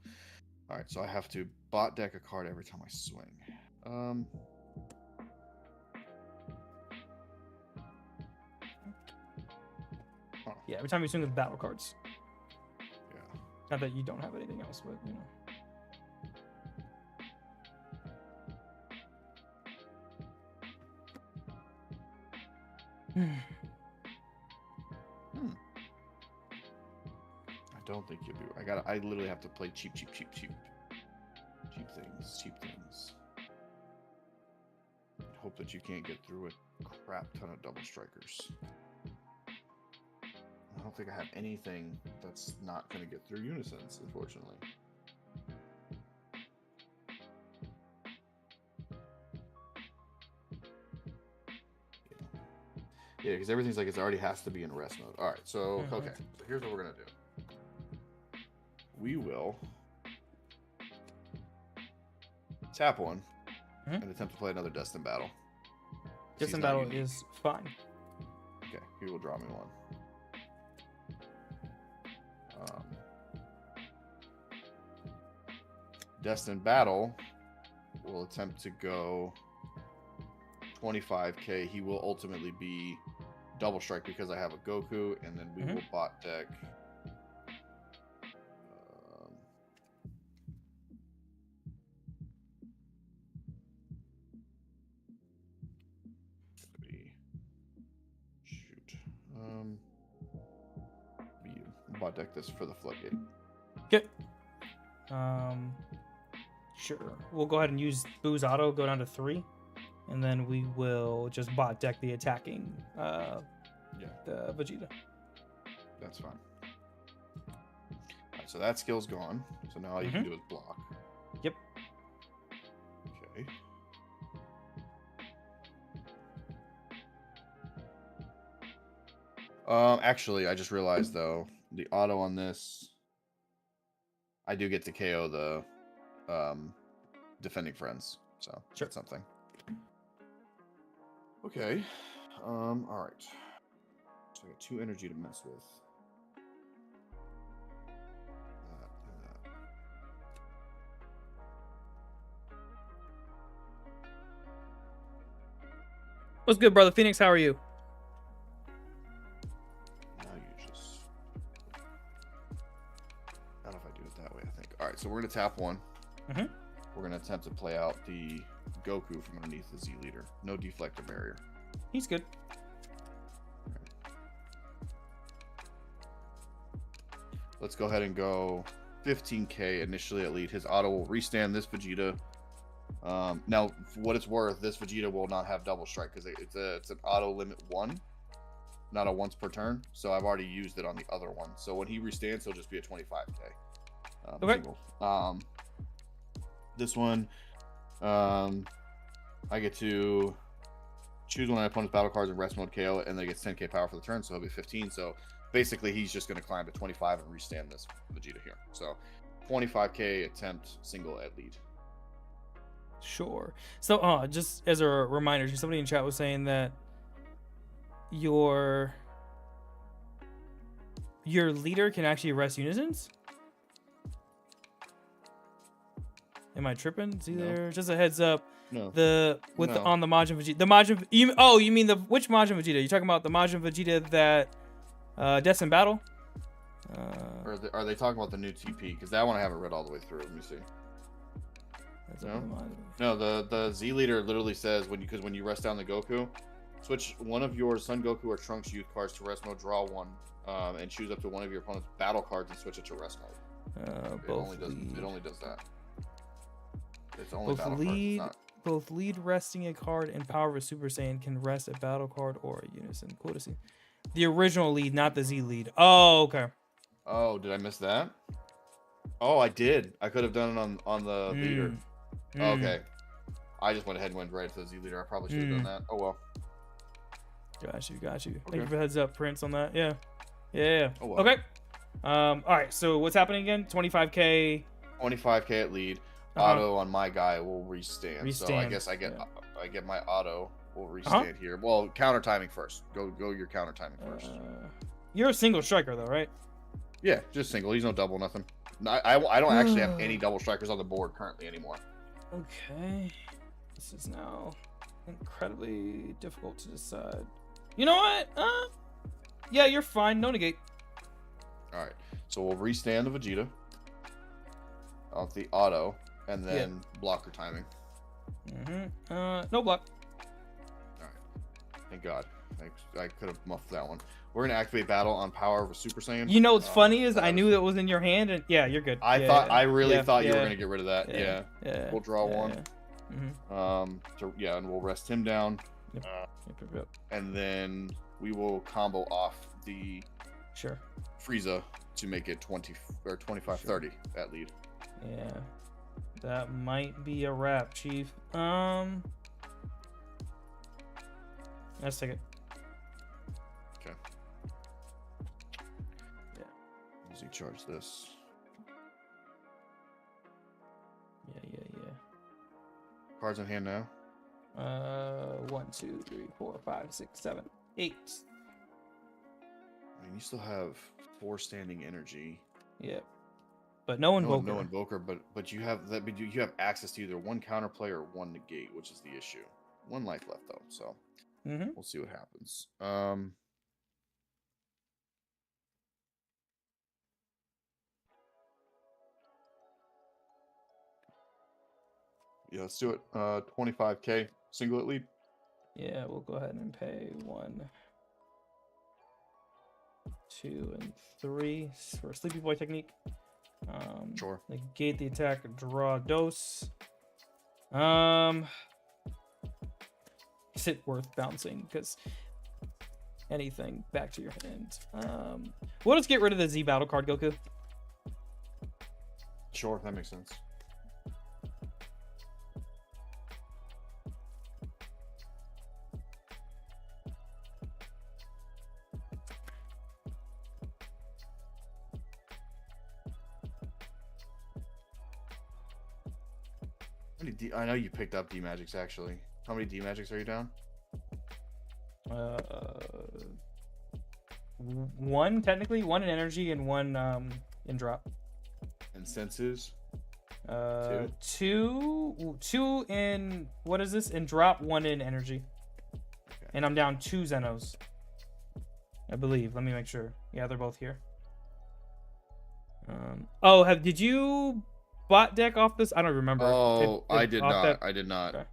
All right, so I have to bot deck a card every time I swing. Yeah, every time you swing with battle cards. Yeah. Not that you don't have anything else, but you know. I don't think you'll be. I literally have to play cheap things. Hope that you can't get through a crap ton of double strikers. I don't think I have anything that's not going to get through unisons, unfortunately. Yeah, because everything's like it already has to be in rest mode. All right, so okay, so here's what we're gonna do. We will tap one and attempt to play another Destined Battle. Destined Battle is fine. Okay, he will draw me one. Destined Battle will attempt to go 25k. He will ultimately be double strike because I have a Goku, and then we will bot deck. Bot deck this for the floodgate. Okay. Sure. We'll go ahead and use Boo's auto, go down to 3, and then we will just bot deck the attacking the Vegeta. That's fine. Alright, so that skill's gone. So now all you can do is block. Yep. Okay. Actually, I just realized though, the auto on this, I do get to KO the defending friends. So that's something. Okay. All right. So I got 2 energy to mess with. What's good, brother Phoenix? How are you? Alright, so we're going to tap 1. We're going to attempt to play out the Goku from underneath the Z leader. No deflector barrier. He's good. Okay. Let's go ahead and go 15k initially at lead. His auto will restand this Vegeta. Now, for what it's worth, this Vegeta will not have double strike because it's an auto limit 1, not a once per turn. So I've already used it on the other one. So when he restands, he'll just be a 25k. Okay. Single. This one, I get to choose one of my opponent's battle cards in rest mode, KO it, and then it gets 10k power for the turn, so he'll be 15. So basically, he's just going to climb to 25 and restand this Vegeta here. So 25k attempt single at lead. Sure. So, just as a reminder, somebody in chat was saying that your leader can actually rest unisons. Am I tripping? See there? Just a heads up. No. On the Majin Vegeta. The Majin. You mean which Majin Vegeta? You talking about the Majin Vegeta that Destined Battle? Are they talking about the new TP? Because that one I haven't read all the way through. Let me see. No, the Z leader literally says when you rest down the Goku, switch one of your Son Goku or Trunks youth cards to rest mode, draw one, and choose up to one of your opponent's battle cards and switch it to rest mode. It only does that. It's only battle cards. both lead resting a card and power of a Super Saiyan can rest a battle card or a unison. Cool to see. The original lead, not the Z lead. Oh, okay. Oh, did I miss that? Oh, I did. I could have done it on the leader. Okay. I just went ahead and went right to the Z leader. I probably should have done that. Oh, well. Got you. Okay. Thank you for the heads up, Prince, on that. Yeah. Oh, well. Okay. All right. So what's happening again? 25K. 25K at lead. Auto on my guy will restand. So I guess I get my auto will restand here. Well, counter timing first. Go your counter timing first. You're a single striker though, right? Yeah, just single. He's no double, nothing. I don't actually have any double strikers on the board currently anymore. Okay. This is now incredibly difficult to decide. You know what? Yeah, you're fine. No negate. All right. So we'll restand the Vegeta off the auto and then blocker timing. No block. All right. Thank God. I could have muffed that one. We're gonna activate battle on power of a Super Saiyan. You know what's funny is I knew that was in your hand, and yeah, you're good. I really thought you were gonna get rid of that. Yeah. We'll draw one. And we'll rest him down. Yep. And then we will combo off the Frieza to make it 20 or 25-30 at lead. Yeah. That might be a wrap, Chief. Let's take it. Okay. Yeah. Easy charge this. Yeah. Cards in hand now. 1, 2, 3, 4, 5, 6, 7, 8. I mean, you still have 4 standing energy. Yep. But no invoker. No invoker, but you have that. But you have access to either one counterplay or one negate, which is the issue. 1 life left though, so we'll see what happens. Yeah, let's do it. 25K single at lead. Yeah, we'll go ahead and pay 1, 2, and 3 for Sleepy Boy technique. Sure. Negate the attack, draw dose. Is it worth bouncing? Because anything back to your hand. We'll just get rid of the Z battle card, Goku. Sure, that makes sense. I know you picked up D Magics actually. How many D Magics are you down? 1 technically, 1 in energy and 1 in drop. And senses? 2 in what is this? In drop, 1 in energy. Okay. And I'm down 2 Zenos. I believe. Let me make sure. Yeah, they're both here. Did you bot deck off this? I don't remember. I did not. I did not. Okay.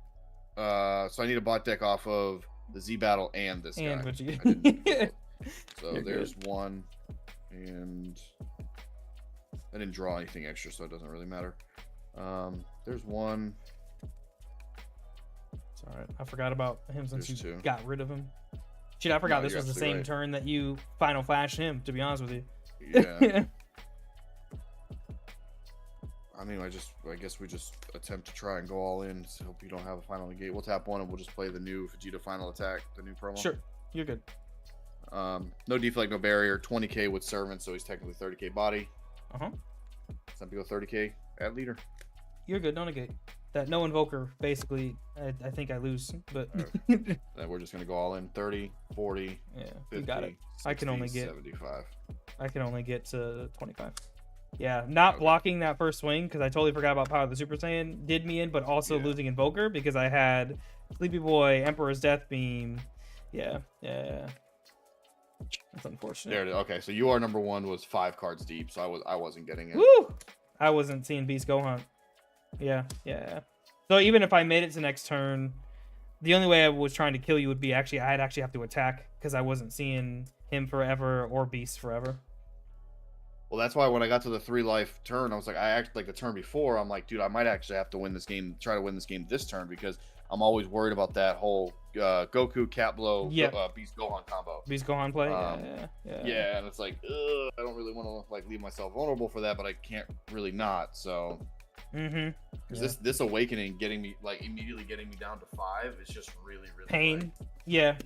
So I need a bot deck off of the Z battle and this guy. So there's good. 1, and I didn't draw anything extra, so it doesn't really matter. There's 1. It's all right. I forgot about him since you 2. Got rid of him. Shit, I forgot this was the same turn that you final flashed him. To be honest with you. Yeah. I mean, I guess we just attempt to try and go all in. So hope you don't have a final negate. We'll tap 1 and we'll just play the new Vegeta final attack, the new promo. Sure, you're good. No deflect, no barrier. 20K with servant, so he's technically 30K body. Some people 30K at leader. You're good. No negate. That no invoker, basically, I think I lose, but then we're just gonna go all in. 30, 40. Yeah, 50, you got it. 60, I can only get 75. I can only get to 25. Yeah, not blocking that first swing because I totally forgot about Power of the Super Saiyan did me in, but also losing Invoker because I had Sleepy Boy, Emperor's Death Beam. Yeah. That's unfortunate. There it is. Okay, so you are number 1 was 5 cards deep, so I wasn't getting it. Woo! I wasn't seeing Beast Go Hunt. Yeah. So even if I made it to next turn, the only way I was trying to kill you would be I'd actually have to attack because I wasn't seeing him forever or Beast forever. Well, that's why when I got to the 3-life turn, I was like, I actually like the turn before. I'm like, dude, I might actually have to win this game, try to win this game this turn because I'm always worried about that whole Goku Cat Blow Beast Gohan combo. Beast Gohan play. Yeah, and it's like, I don't really want to like leave myself vulnerable for that, but I can't really not. So, because this awakening getting me like immediately getting me down to 5 is just really pain. Like,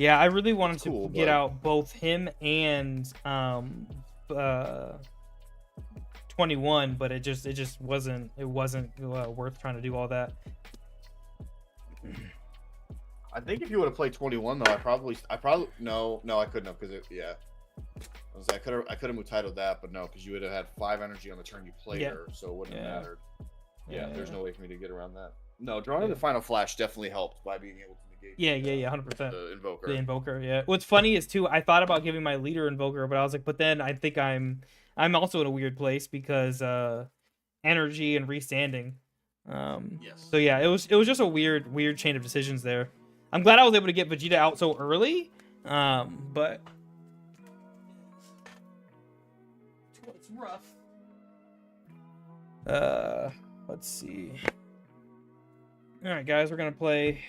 yeah. I really wanted to get out both him and 21, but it just wasn't worth trying to do all that. I think if you would have played 21 though, I probably no I couldn't have because I could have Mutaido'd that, but no, because you would have had 5 energy on the turn you played her, so it wouldn't have mattered. There's no way for me to get around that. No, drawing the final flash definitely helped by being able to negate. 100%. The invoker. Yeah. What's funny is too, I thought about giving my leader invoker, but I was like, but then I think I'm also in a weird place because energy and restanding. So yeah, it was just a weird chain of decisions there. I'm glad I was able to get Vegeta out so early, but it's rough. Let's see. All right, guys, we're gonna play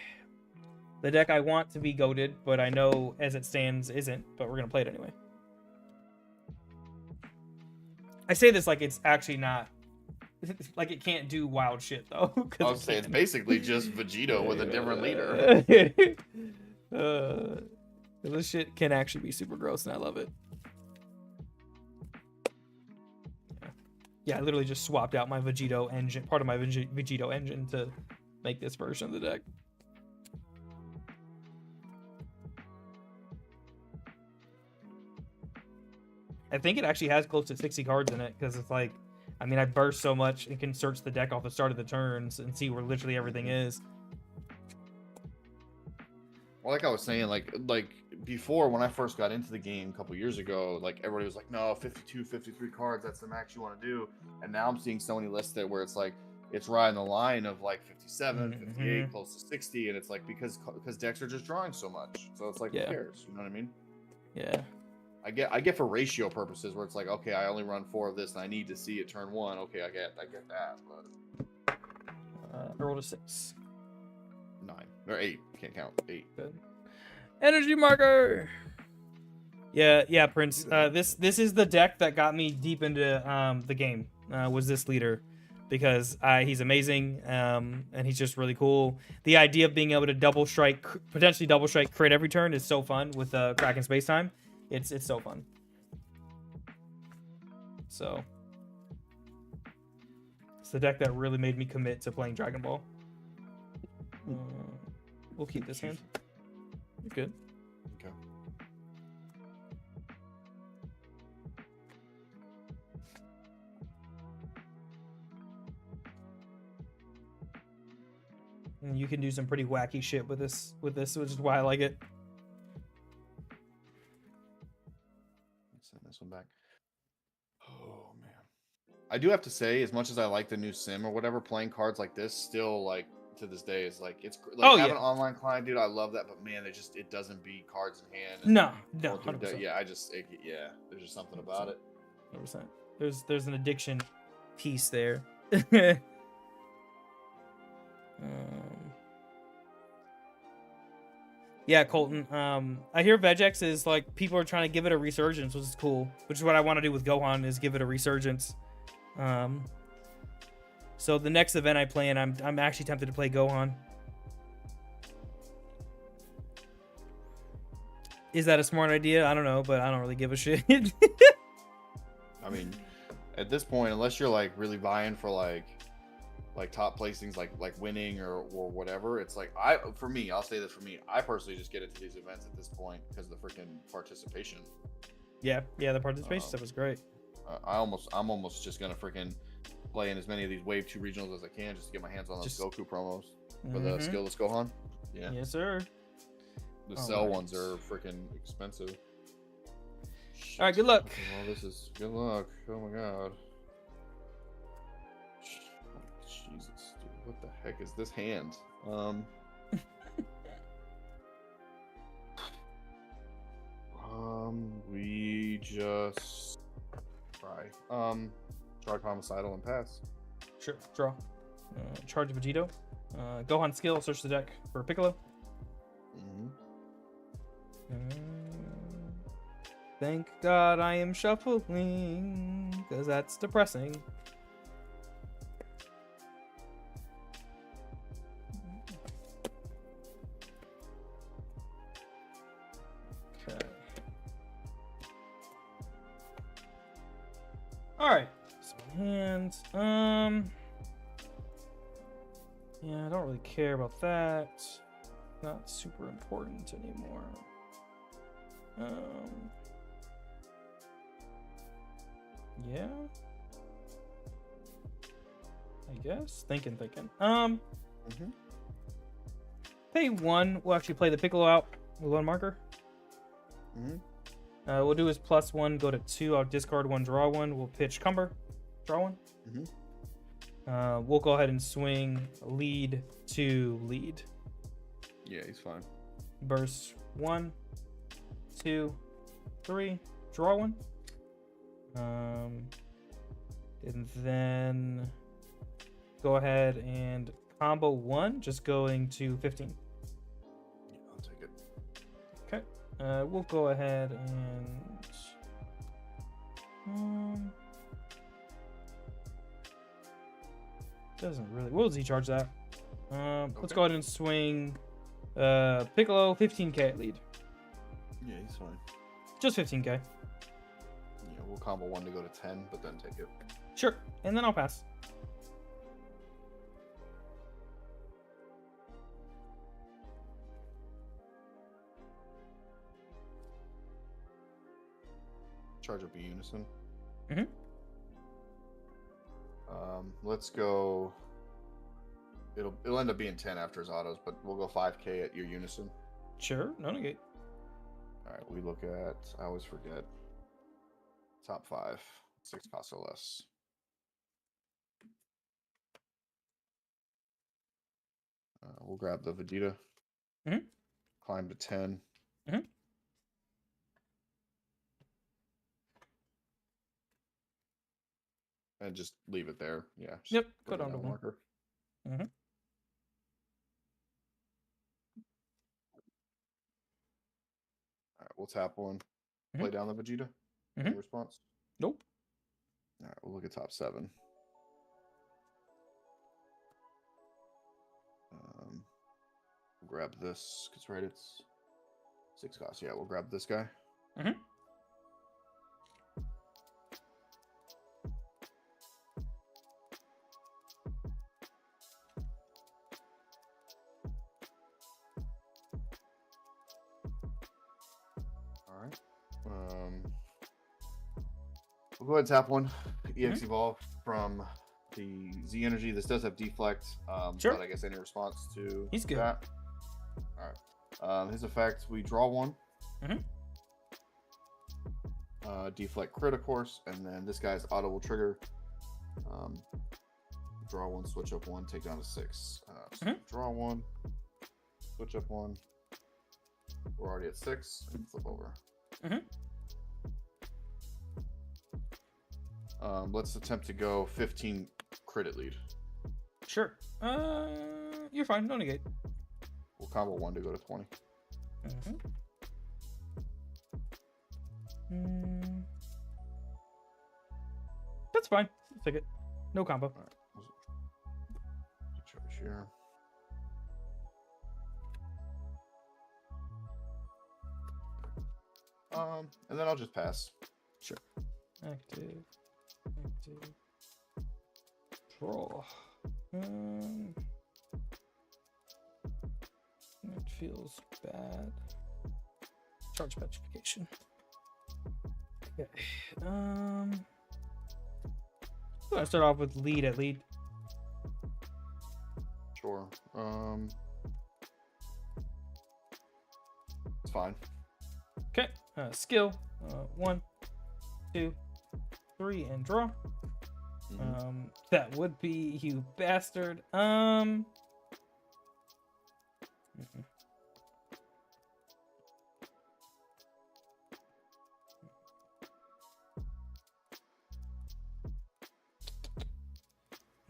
the deck I want to be goated, but I know as it stands isn't. But we're gonna play it anyway. I say this like it's actually not, like it can't do wild shit though. I would say it's basically just Vegito with a different leader. This shit can actually be super gross, and I love it. Yeah, I literally just swapped out my Vegito engine, part of my Vegito engine, to make this version of the deck. I think it actually has close to 60 cards in it, because it's like, I mean, I burst so much and can search the deck off the start of the turns and see where literally everything is. Well, like I was saying, like before when I first got into the game a couple years ago, like everybody was like, no, 52, 53 cards, that's the max you want to do. And now I'm seeing so many lists there where it's like, it's riding the line of like 57, 58, close to 60. And it's like, because decks are just drawing so much. So it's like, who cares? You know what I mean? Yeah. I get for ratio purposes where it's like, okay, I only run 4 of this and I need to see it turn 1. Okay, I get that. But I rolled a 6. 9 or 8. Can't count. 8. Good. Energy marker. Yeah, Prince. This is the deck that got me deep into the game. Was this leader, because he's amazing, and he's just really cool. The idea of being able to potentially double strike crit every turn is so fun with Kraken Space Time. It's so fun. So it's the deck that really made me commit to playing Dragon Ball. We'll keep this hand. You're good. Okay. And you can do some pretty wacky shit with this, which is why I like it. Send this one back. Oh man, I do have to say, as much as I like the new sim or whatever, playing cards like this still, like, to this day is like, it's like having an online client, dude. I love that, but man, it doesn't beat cards in hand. No, 100%. Yeah, there's just something about it. 100%. There's an addiction piece there. Yeah, Colton. I hear Vegex is like, people are trying to give it a resurgence, which is cool. Which is what I want to do with Gohan, is give it a resurgence. So the next event I play in, I'm actually tempted to play Gohan. Is that a smart idea? I don't know, but I don't really give a shit. I mean, at this point, unless you're like really vying for like top placings, like winning or whatever, it's like, I'll say this for me, I personally just get into these events at this point because of the freaking participation. Yeah, the participation stuff is great. I'm almost just gonna freaking play in as many of these Wave 2 regionals as I can just to get my hands on those Goku promos for the Skillless Gohan. Yeah. Yes, sir. The cell ones are freaking expensive. All right, good luck. Well, this is good luck. Oh my god. Jesus, dude, what the heck is this hand? We just try. Charge homicidal and pass. Sure. Draw. Charge Vegito. Gohan skill. Search the deck for Piccolo. Thank God I am shuffling, because that's depressing. Okay. Alright. So hands. Yeah, I don't really care about that. Not super important anymore. Yeah. I guess. Thinking. Pay 1. We'll actually play the Piccolo out with 1 marker. We'll do his +1, go to 2. I'll discard 1, draw 1. We'll pitch Cumber, draw 1. We'll go ahead and swing lead to lead. Yeah, he's fine. Burst 1, 2, 3, draw 1. And then go ahead and combo 1, just going to 15. Yeah, I'll take it. Okay. We'll go ahead and doesn't really. We'll Z-charge that. Let's go ahead and swing Piccolo 15k at lead. Yeah, he's fine. Just 15k. Yeah, we'll combo 1 to go to 10, but then take it. Sure, and then I'll pass. Charge up a unison. Let's go. It'll end up being 10 after his autos, but we'll go 5k at your unison. Sure, no negate. All right, we look at. I always forget. Top 5, 6 cost or less. We'll grab the Vegeta. Climb to 10. And just leave it there. Yeah. Yep. Go down to 1 marker. All right, we'll tap 1. Play down the Vegeta. Any response? Nope. All right, we'll look at top 7. We'll grab this because right, it's 6 costs. Yeah, we'll grab this guy. We'll go ahead and tap 1. EX Evolve from the Z Energy. This does have deflect, sure. But I guess any response to He's good. that. All right. His effect, we draw 1. Deflect crit, of course, and then this guy's auto will trigger. Draw 1, switch up 1, take down to 6. So draw 1, switch up 1. We're already at 6, and flip over. Let's attempt to go 15 credit lead. Sure. You're fine. No negate. We'll combo 1 to go to 20. That's fine. I'll take it. No combo. All right. Charge here. And then I'll just pass. Sure. Active. Draw. It feels bad. Charge petrification. Okay. I'm gonna start off with lead at lead. Sure. It's fine. Okay. Skill. 1, 2, 3, and draw. That would be you bastard.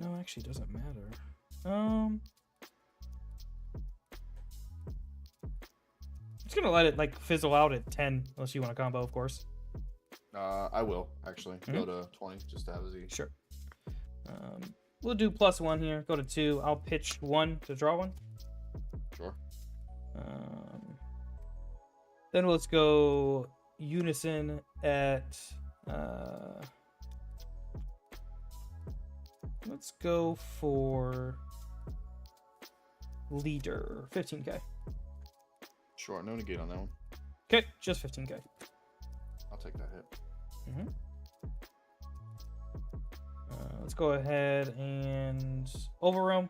No, actually, it doesn't matter. Just gonna let it like fizzle out at 10, unless you want a combo, of course. I will actually go to 20 just to have Z. Sure. We'll do +1 here. Go to 2. I'll pitch 1 to draw 1. Sure. Then let's go Unison at. Let's go for leader 15k. Sure. No negate on that one. Okay, just 15k. I'll take that hit. Let's go ahead and overwhelm.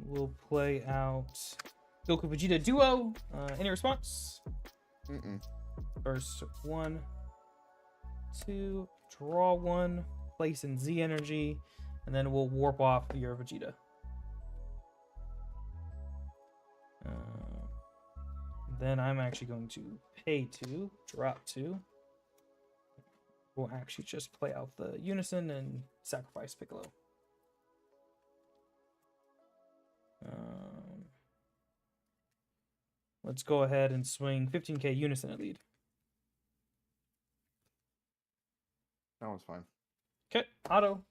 We'll play out Goku Vegeta duo. Any response? First 1, 2, draw 1, place in Z energy, and then we'll warp off your Vegeta. Then I'm actually going to pay 2, drop 2. We'll actually just play out the Unison and sacrifice Piccolo. Let's go ahead and swing 15k Unison at lead. That one's fine. Okay, auto.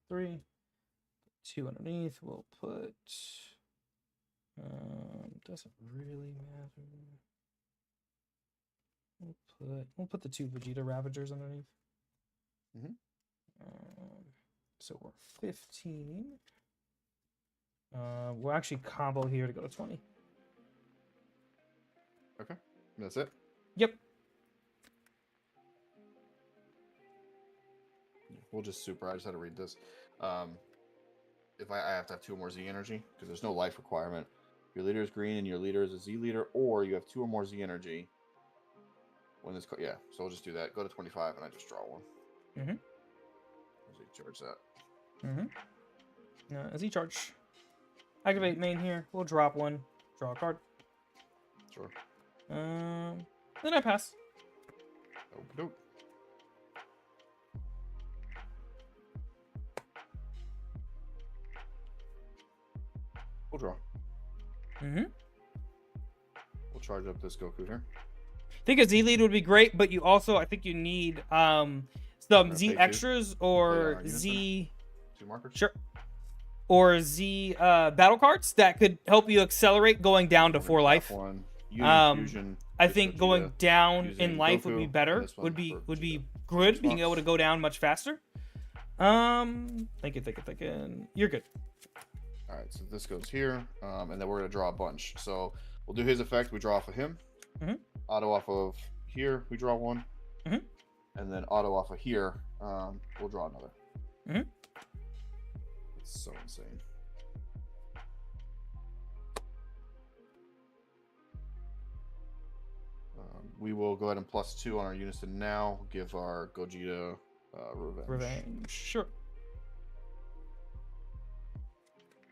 3, 2 underneath. We'll put. Doesn't really matter. We'll put the 2 Vegeta Ravagers underneath. So we're 15. We'll actually combo here to go to 20. Okay, that's it. Yep. We'll just super. I just had to read this. If I have to have 2 more Z energy because there's no life requirement. Your leader is green and your leader is a Z leader, or you have 2 or more Z energy. When this, yeah. So we'll just do that. Go to 25 and I just draw 1. Charge that. As he charge. Activate main here. We'll drop 1. Draw a card. Sure. Then I pass. Nope. We'll draw. We'll charge up this Goku here. I think a Z lead would be great, but you also, I think you need some Z extras or Z. 2 markers? Sure. Or Z battle cards that could help you accelerate going down to 4 life. Fusion, I think going down in life Goku, would be better. Would be good. Being able to go down much faster. Thinking. You're good. All right, so this goes here, and then we're gonna draw a bunch. So we'll do his effect. We draw off of him. Auto off of here. We draw 1. And then auto off of here. We'll draw another. It's so insane. We will go ahead and +2 on our Unison now. Give our Gogeta revenge. Sure.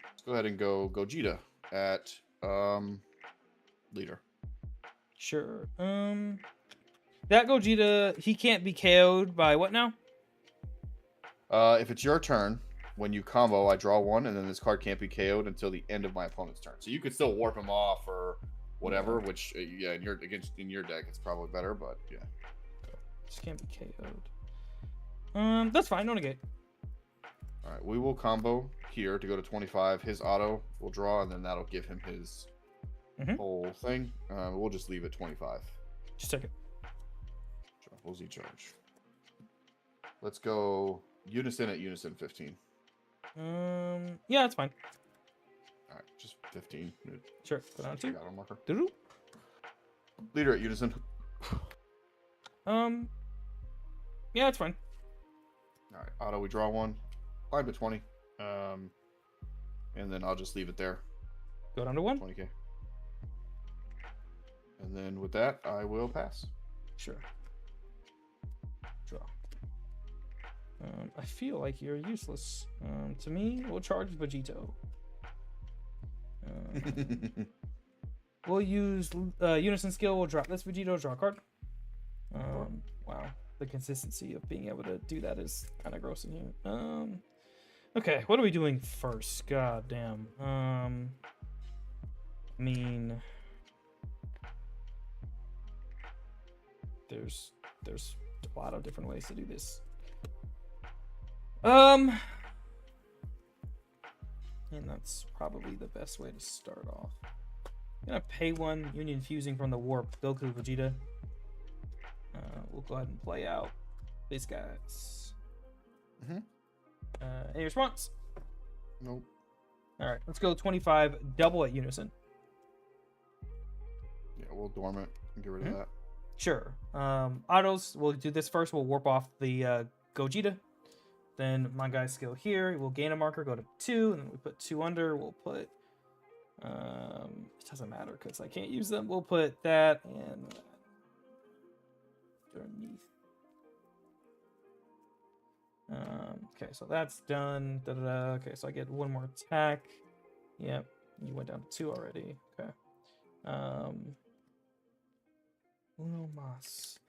Let's go ahead and go Gogeta at leader. Sure. That Gogeta, he can't be KO'd by what now? If it's your turn, when you combo, I draw 1, and then this card can't be KO'd until the end of my opponent's turn. So you could still warp him off or whatever, which in your deck it's probably better, but yeah. Just can't be KO'd. That's fine. No negate. All right, we will combo here to go to 25. His auto will draw, and then that'll give him his whole thing. We'll just leave it 25. Just take it. We'll Z charge. Let's go Unison at Unison 15. Yeah, that's fine. All right, just 15. Sure. Put on 2. Got a marker. Doo-doo. Leader at Unison. Yeah, that's fine. All right, auto. We draw 1. Climb to 20. And then I'll just leave it there. Go down to 1. 20k. And then with that, I will pass. Sure. Draw. I feel like you're useless. To me, we'll charge Vegito. We'll use Unison skill. We'll drop this Vegito, draw a card. Wow. the consistency of being able to do that is kind of gross in here. Okay, what are we doing first? God damn. I mean, there's a lot of different ways to do this. And that's probably the best way to start off. I'm gonna pay 1 Union Fusing from the Warp Goku Vegeta. We'll go ahead and play out these guys. Any response? Nope. All right, let's go 25 double at Unison. Yeah, we'll dormant and get rid of that. Sure. Autos, we'll do this first. We'll warp off the Gogeta. Then my guys go here. We'll gain a marker, go to 2, and then we put 2 under. We'll put it doesn't matter because I can't use them. We'll put that and underneath. Okay, so that's done. Okay, so I get 1 more attack. Yep, you went down to 2 already. Okay. Uno mas.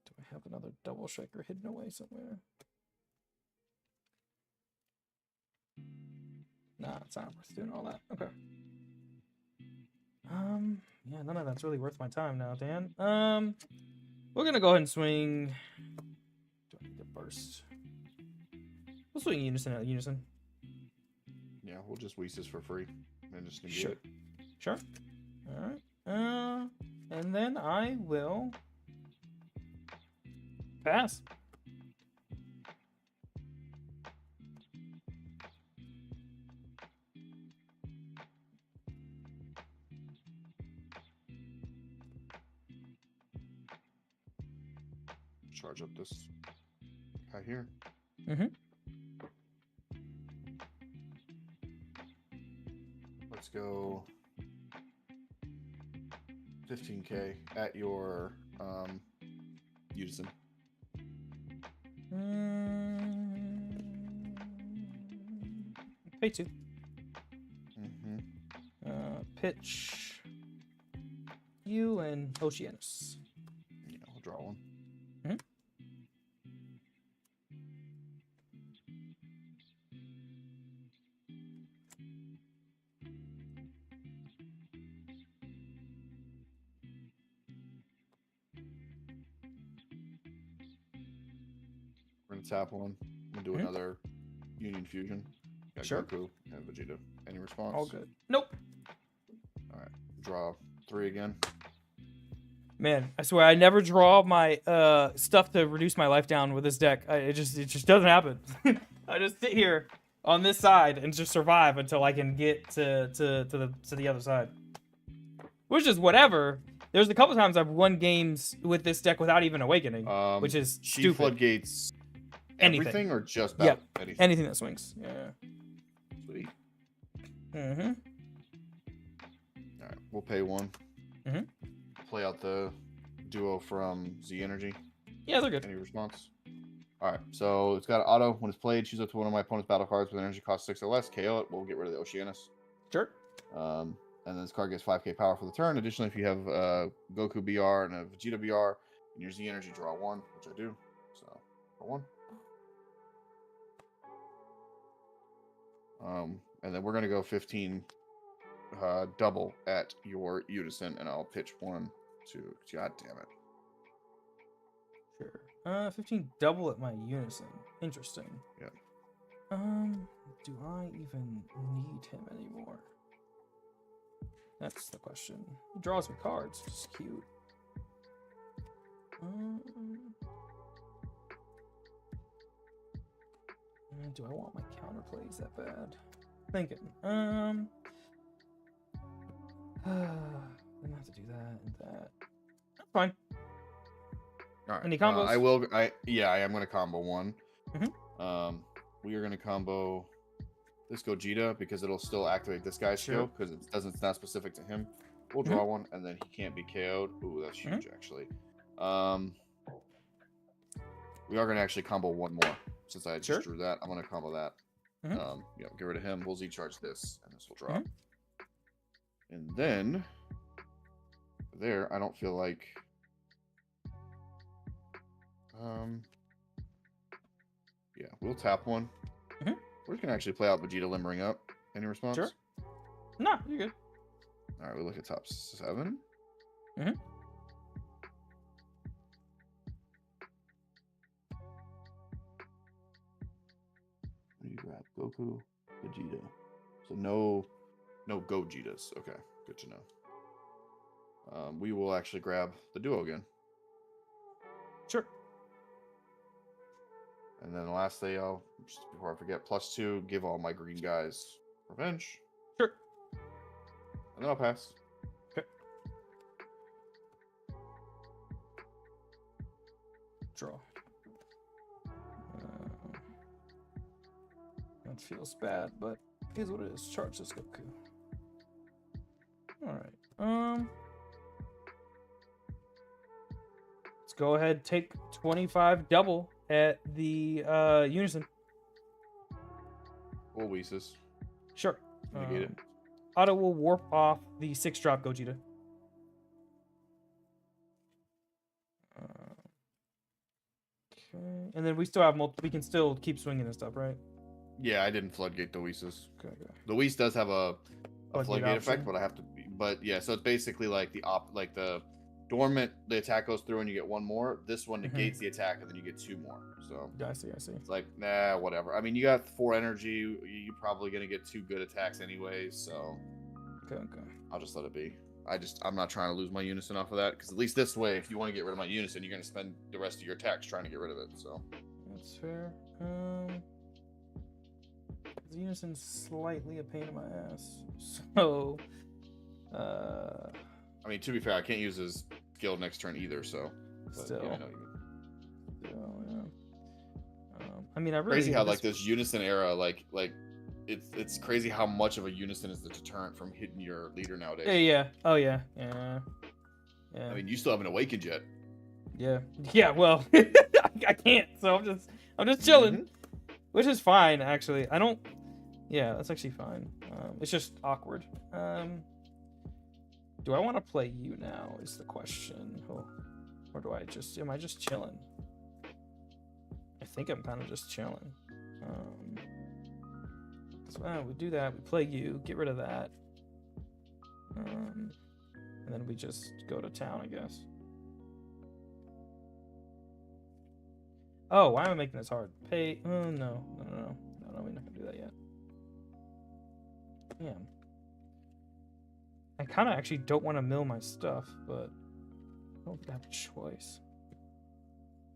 Do I have another double striker hidden away somewhere? Nah, it's not worth doing all that. Okay. Yeah, none of that's really worth my time now, Dan. We're gonna go ahead and swing. Do I need to burst? We'll swing Unison at Unison. Yeah, we'll just waste this for free and just negate Sure. it. Sure. All right. And then I will pass. Charge up this guy here. Let's go 15k at your Unison. Pay 2. Pitch you and Oceanus. Yeah, we'll draw 1. We're gonna tap 1 and do another Union Fusion. Got Sure. Goku and Vegeta. Any response? All good. Nope. All right. Draw 3 again. Man, I swear I never draw my stuff to reduce my life down with this deck. It just doesn't happen. I just sit here on this side and just survive until I can get to the other side. Which is whatever. There's a couple times I've won games with this deck without even awakening, which is She stupid. floodgates everything or just yeah, anything? anything that swings. Yeah. Sweet. Mm-hmm. All right, we'll pay 1. Play out the duo from Z Energy. Yeah, they're good. Any response? All right, so it's got auto. When it's played, choose up to one of my opponent's battle cards with energy cost 6 or less. KO it. We'll get rid of the Oceanus. Sure. And then this card gets 5k power for the turn. Additionally, if you have Goku BR and a Vegeta BR, and your Z Energy, draw 1, which I do. So, draw 1. And then we're gonna go 15 double at your Unison, and I'll pitch 1 to. God damn it. Sure. 15 double at my Unison. Interesting. Yeah. Do I even need him anymore? That's the question. He draws me cards, which is cute. Do I want my counterplays that bad? Thinking. I'm gonna have to do that and that. That's fine. All right. Any combos? I am gonna combo 1. We are gonna combo this Gogeta because it'll still activate this guy's skill because it's not specific to him. We'll draw 1 and then he can't be KO'd. Ooh, that's huge actually. We are gonna actually combo 1 more since I just drew that. I'm gonna combo that. Get rid of him. We'll Z charge this and this will drop. And then there, I don't feel like Yeah, we'll tap one. We can actually play out Vegeta limbering up. Any response? Sure. No, you're good. All right, we look at top 7. You grab Goku, Vegeta. So no Gogetas. Okay, good to know. We will actually grab the duo again. Sure. And then lastly, just before I forget, +2, give all my green guys revenge. Sure. And then I'll pass. Okay. Draw. That feels bad, but here's what it is. Charge this Goku. Alright. Let's go ahead, take 25 double at the Unison. Full Weesis. Sure. Negate it. Auto will warp off the 6-drop Gogeta. Okay. And then we still have we can still keep swinging and stuff, right? Yeah, I didn't floodgate the Weesis. Okay. The Weez does have a Floodgate floodgate effect, but I have to. But yeah, so it's basically like the dormant. The attack goes through and you get one more. This one negates the attack and then you get 2 more. So Yeah, I see. it's like nah, whatever. I mean, you got 4 energy. You're probably gonna get 2 good attacks anyways. So Okay. I'll just let it be. I'm not trying to lose my Unison off of that because at least this way, if you want to get rid of my Unison, you're gonna spend the rest of your attacks trying to get rid of it. So that's fair. The Unison's slightly a pain in my ass. So, I mean, to be fair, I can't use his skill next turn either. So, but, still, yeah, I know you mean. yeah. I mean, I really Crazy how like this Unison era, like it's crazy how much of a Unison is the deterrent from hitting your leader nowadays. Yeah. Oh yeah. I mean, you still haven't awakened yet. Yeah. Well, I can't. So I'm just chilling, which is fine actually. I don't. Yeah, that's actually fine. It's just awkward. Do I want to play you now? Is the question. Or do I just? Am I just chilling? I think I'm kind of just chilling. So we do that. We play you. Get rid of that. And then we just go to town, I guess. Oh, why am I making this hard? Pay. Oh no, we're not gonna do that yet. Damn. I kind of actually don't want to mill my stuff, but I don't think I have a choice.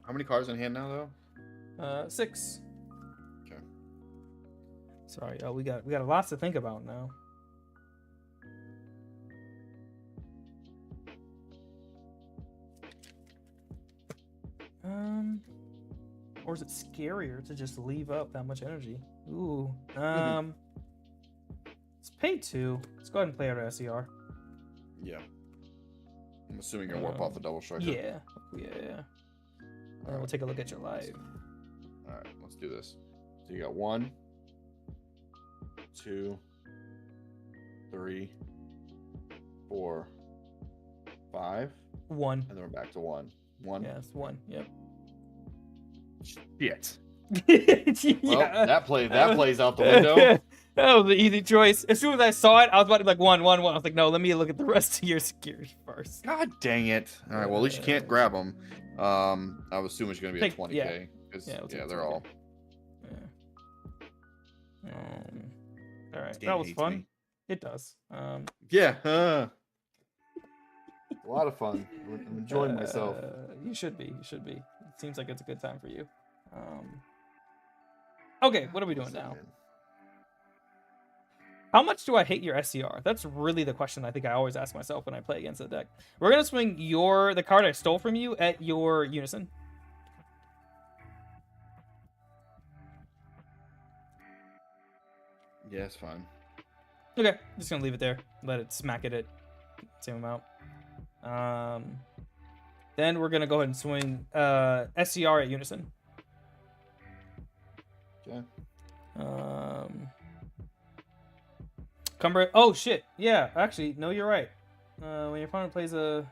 How many cards in hand now, though? 6. Okay. Sorry, we got lots to think about now. Or is it scarier to just leave up that much energy? Ooh. Let's pay 2. Let's go ahead and play our SER. Yeah. I'm assuming you're gonna warp off the double striker. Yeah. And we'll take a look at your live. All right, let's do this. So you got 1, 2, 3, 4, 5. 1. And then we're back to 1. 1. Yeah, it's 1. Yep. Shit. Yeah. Well, that plays out the window. That was an easy choice. As soon as I saw it, I was about to be like 1. I was like, no, let me look at the rest of your security first. God dang it! All right, well at least you can't grab them. I would assume it's gonna be a 20k. Yeah, they're all. Yeah. All right, that was fun. It does. Yeah. A lot of fun. I'm enjoying myself. You should be. It seems like it's a good time for you. Okay, what are we doing now? How much do I hate your SCR? That's really the question I think I always ask myself when I play against the deck. We're gonna swing the card I stole from you at your Unison. Yeah, it's fine. Okay, just gonna leave it there. Let it smack it at same amount. Then we're gonna go ahead and swing SCR at Unison. Okay. Cumber. Oh shit. Yeah, actually, no, you're right. When your opponent plays a,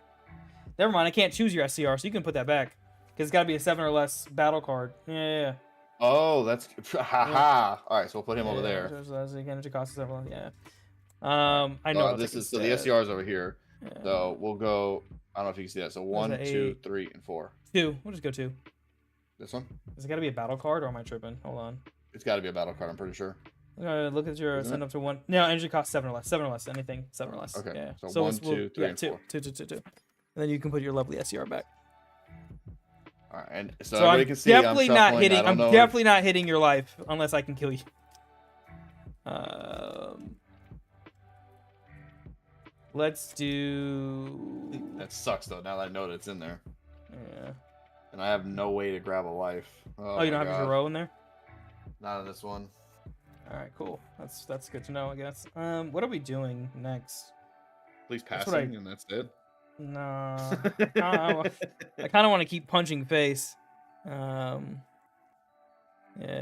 never mind. I can't choose your SCR, so you can put that back. Because it's got to be a 7 or less battle card. Yeah. Oh, that's haha. All right, so we'll put him over there. Energy cost 7 or less. Yeah. I So know. this is so the SCR is over here. Yeah. So we'll go. I don't know if you can see that. So 1, 2, 3, and 4. 2. We'll just go 2. This one? Has it got to be a battle card, or am I tripping? Hold on. It's got to be a battle card. I'm pretty sure. Look at your send up to 1. No, energy cost 7 or less. 7 or less. Anything 7 or less. Okay. Yeah. So 1, 2, 3, and 2. 4. 2. And then you can put your lovely SCR back. All right, and so everybody can see definitely not shuffling. hitting. I'm definitely not hitting your life unless I can kill you. Let's do. That sucks though. Now that I know that it's in there. Yeah. And I have no way to grab a life. Oh, you don't have your row in there? Not in this one. All right, cool. That's good to know, I guess. What are we doing next? Please passing, and that's it. No, I kind of want to keep punching face. Yeah.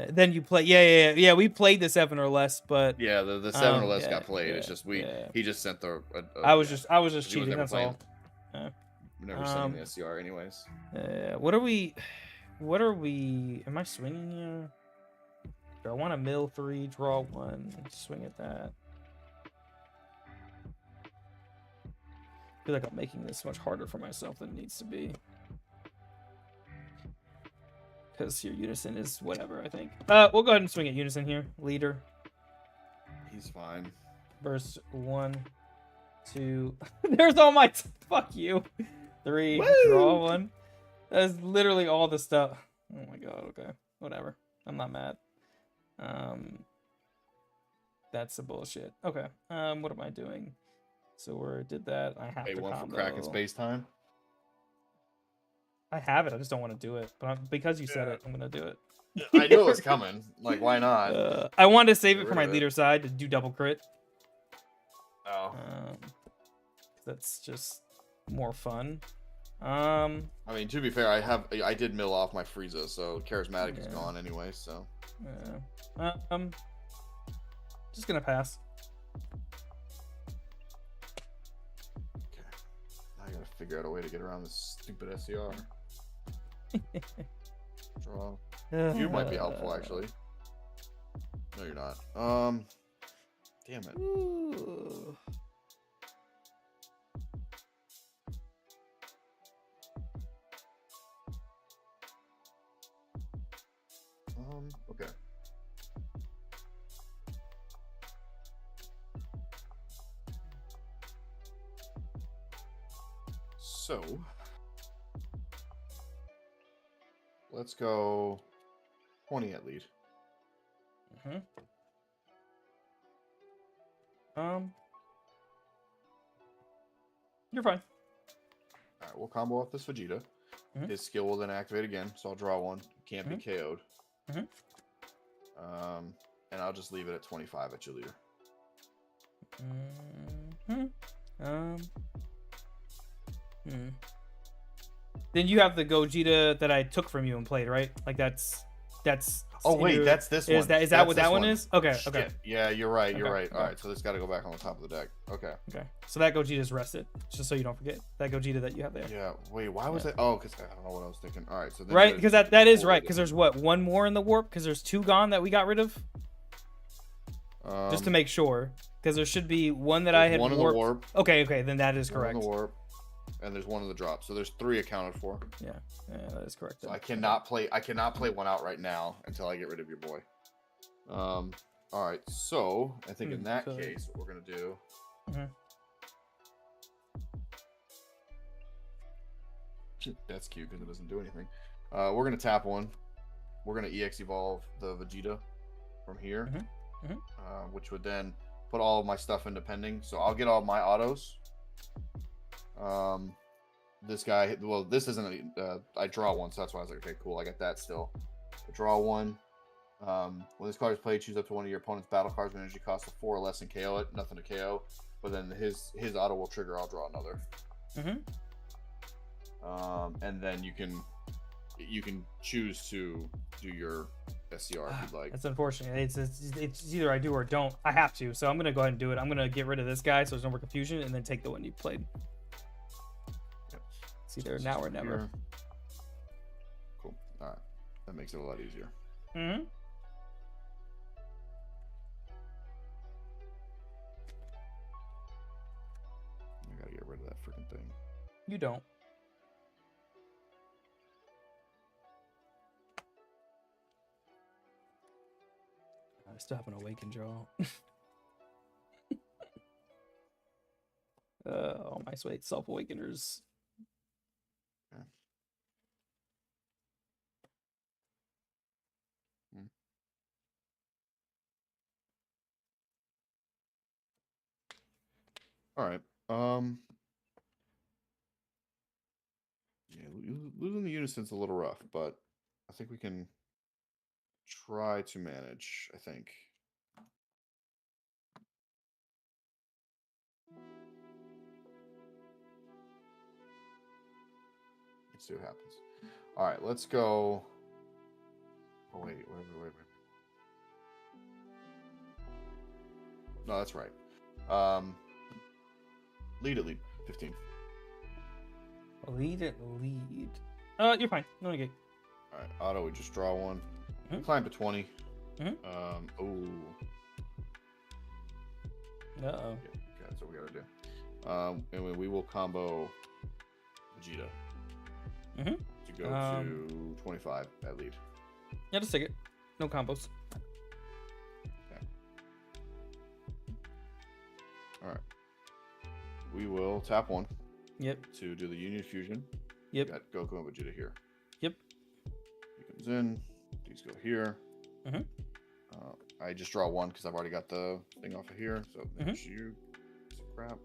Then you play. Yeah. We played the 7 or less, but yeah, the 7 or less got played. It's just he just sent the. I was just cheating. That's all. We're never sending the SCR anyways. What are we? Am I swinging here? Do I want to mill 3, draw 1, swing at that? I feel like I'm making this much harder for myself than it needs to be. Because your unison is whatever, I think. We'll go ahead and swing at unison here. Leader. He's fine. Burst 1, 2. There's all my. Fuck you. 3. Woo! Draw 1. That's literally all the stuff. Oh my god. Okay. Whatever. I'm not mad. That's the bullshit. Okay. What am I doing? So we did that. I have to one combo. For Kraken space time. I have it. I just don't want to do it. But because you said it, I'm gonna do it. I knew it was coming. Like, why not? I wanted to save it for my leader side to do double crit. Oh. That's just more fun. I mean, to be fair, I did mill off my Frieza, so charismatic is gone anyway. So. Just gonna pass. Okay. Now I gotta figure out a way to get around this stupid SCR. Draw. You might be helpful, actually. No, you're not. Damn it. Ooh. Okay. So, let's go 20 at lead. You're fine. All right, we'll combo off this Vegeta. His skill will then activate again, so I'll draw 1. Can't be KO'd. And I'll just leave it at 25 at your leader. Then you have the Gogeta that I took from you and played, right? Like that's. Oh wait, that's this one. Is that what that one is? Okay. Shit. Okay. Yeah, you're right. You're right. All right, so this got to go back on the top of the deck. Okay. Okay. So that Gogeta's rested, just so you don't forget that Gogeta that you have there. Yeah. Wait, why was that? Oh, because I don't know what I was thinking. All right, so then right, because that is right. Because there's what, 1 more in the warp? Because there's 2 gone that we got rid of. Just to make sure, because there should be 1 that I had warped. 1 in the warp. Okay, then that is correct. 1 in the warp, and there's 1 in the drop. So there's 3 accounted for. Yeah, that is correct. So I cannot play 1 out right now until I get rid of your boy. All right, so I think in that case, what we're gonna do. That's cute because it doesn't do anything. We're gonna tap 1. We're gonna EX evolve the Vegeta from here, which would then put all of my stuff into pending. So I'll get all my autos. This guy, well, this isn't. I draw 1, so that's why I was like, okay, cool. I got that still. I draw 1. When this card is played, choose up to 1 of your opponent's battle cards with energy cost of 4 or less and KO it. Nothing to KO, but then his auto will trigger. I'll draw another. And then you can choose to do your SCR if you'd like. That's unfortunate. It's either I do or don't. I have to, so I'm gonna go ahead and do it. I'm gonna get rid of this guy so there's no more confusion, and then take the one you played. Yep. It's either now or never. That makes it a lot easier. Mm-hmm. I gotta get rid of that freaking thing. You don't. I still have an awaken draw. Oh my sweet self-awakeners. Okay. All right. Yeah, losing the unison's a little rough, but I think we can try to manage, I think. Let's see what happens. All right, let's go. Oh, wait. No, that's right. Lead. 15. Lead. You're fine. No negate. All right, auto, we just draw one. Mm-hmm. Climb to 20. Mm-hmm. Oh. Uh-oh. Okay, that's what we gotta do. And we will combo Vegeta. Mm-hmm. To go to 25 at lead. Yeah, just take it. No combos. Okay. All right. We will tap one. Yep. To do the Union Fusion. Yep. We got Goku and Vegeta here. Yep. He comes in. These go here. Mm-hmm. I just draw one because I've already got the thing off of here. So there's you. Crap.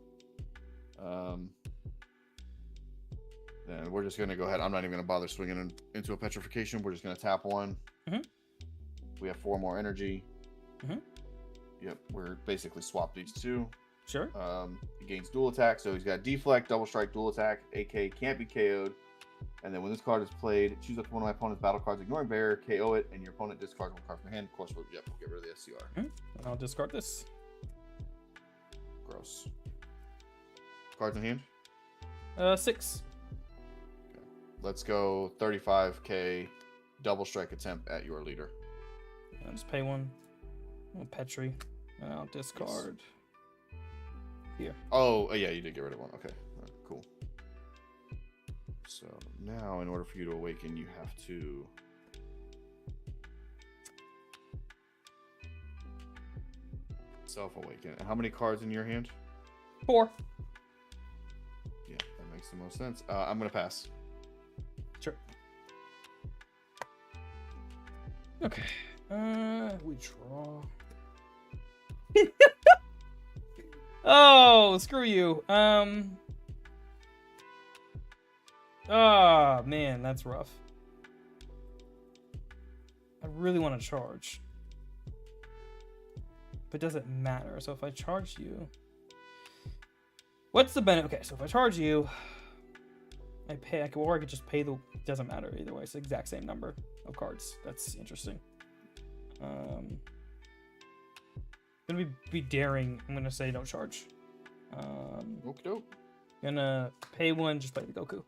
Then we're just gonna go ahead. I'm not even gonna bother swinging into a petrification. We're just gonna tap one. Mm-hmm. We have 4 more energy. Mm-hmm. Yep. We're basically swap these two. Sure. He gains dual attack, so he's got deflect, double strike, dual attack. AK can't be KO'd. And then when this card is played, choose up to one of my opponent's battle cards, ignoring barrier, KO it, and your opponent discards one card from hand. Of course, we'll get rid of the SCR. Mm-hmm. I'll discard this. Gross. Cards in hand? 6. Okay. Let's go 35k double strike attempt at your leader. I'll just pay one. I'll Petri. And I'll discard. Yes. Here. Oh, yeah, you did get rid of one. Okay, right, cool. So now, in order for you to awaken, you have to self-awaken. How many cards in your hand? 4. Yeah, that makes the most sense. I'm gonna pass. Sure. Okay. We draw. Oh, screw you. Oh, man, that's rough. I really want to charge. But does it matter? So if I charge you... What's the benefit? Okay, so if I charge you... I could just pay the... It doesn't matter either way. It's the exact same number of cards. That's interesting. Gonna be daring. I'm gonna say don't charge. Okey-doke. Gonna pay one, just play the Goku.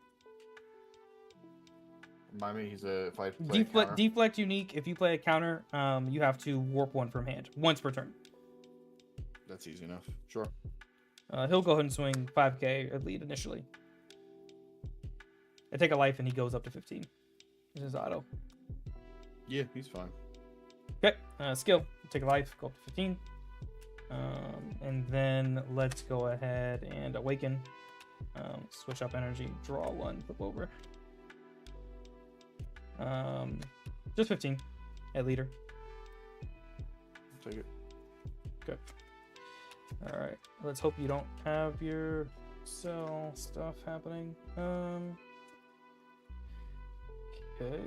Remind me, if I play deflect unique. If you play a counter, you have to warp one from hand once per turn. That's easy enough. Sure. He'll go ahead and swing 5k at lead initially. I take a life and he goes up to 15. This is auto. Yeah, he's fine. Okay, skill. Take a life, go up to 15. And then let's go ahead and awaken. Switch up energy, draw one, flip over. Just 15 at leader. Take it. Good. All right. Let's hope you don't have your cell stuff happening. Okay.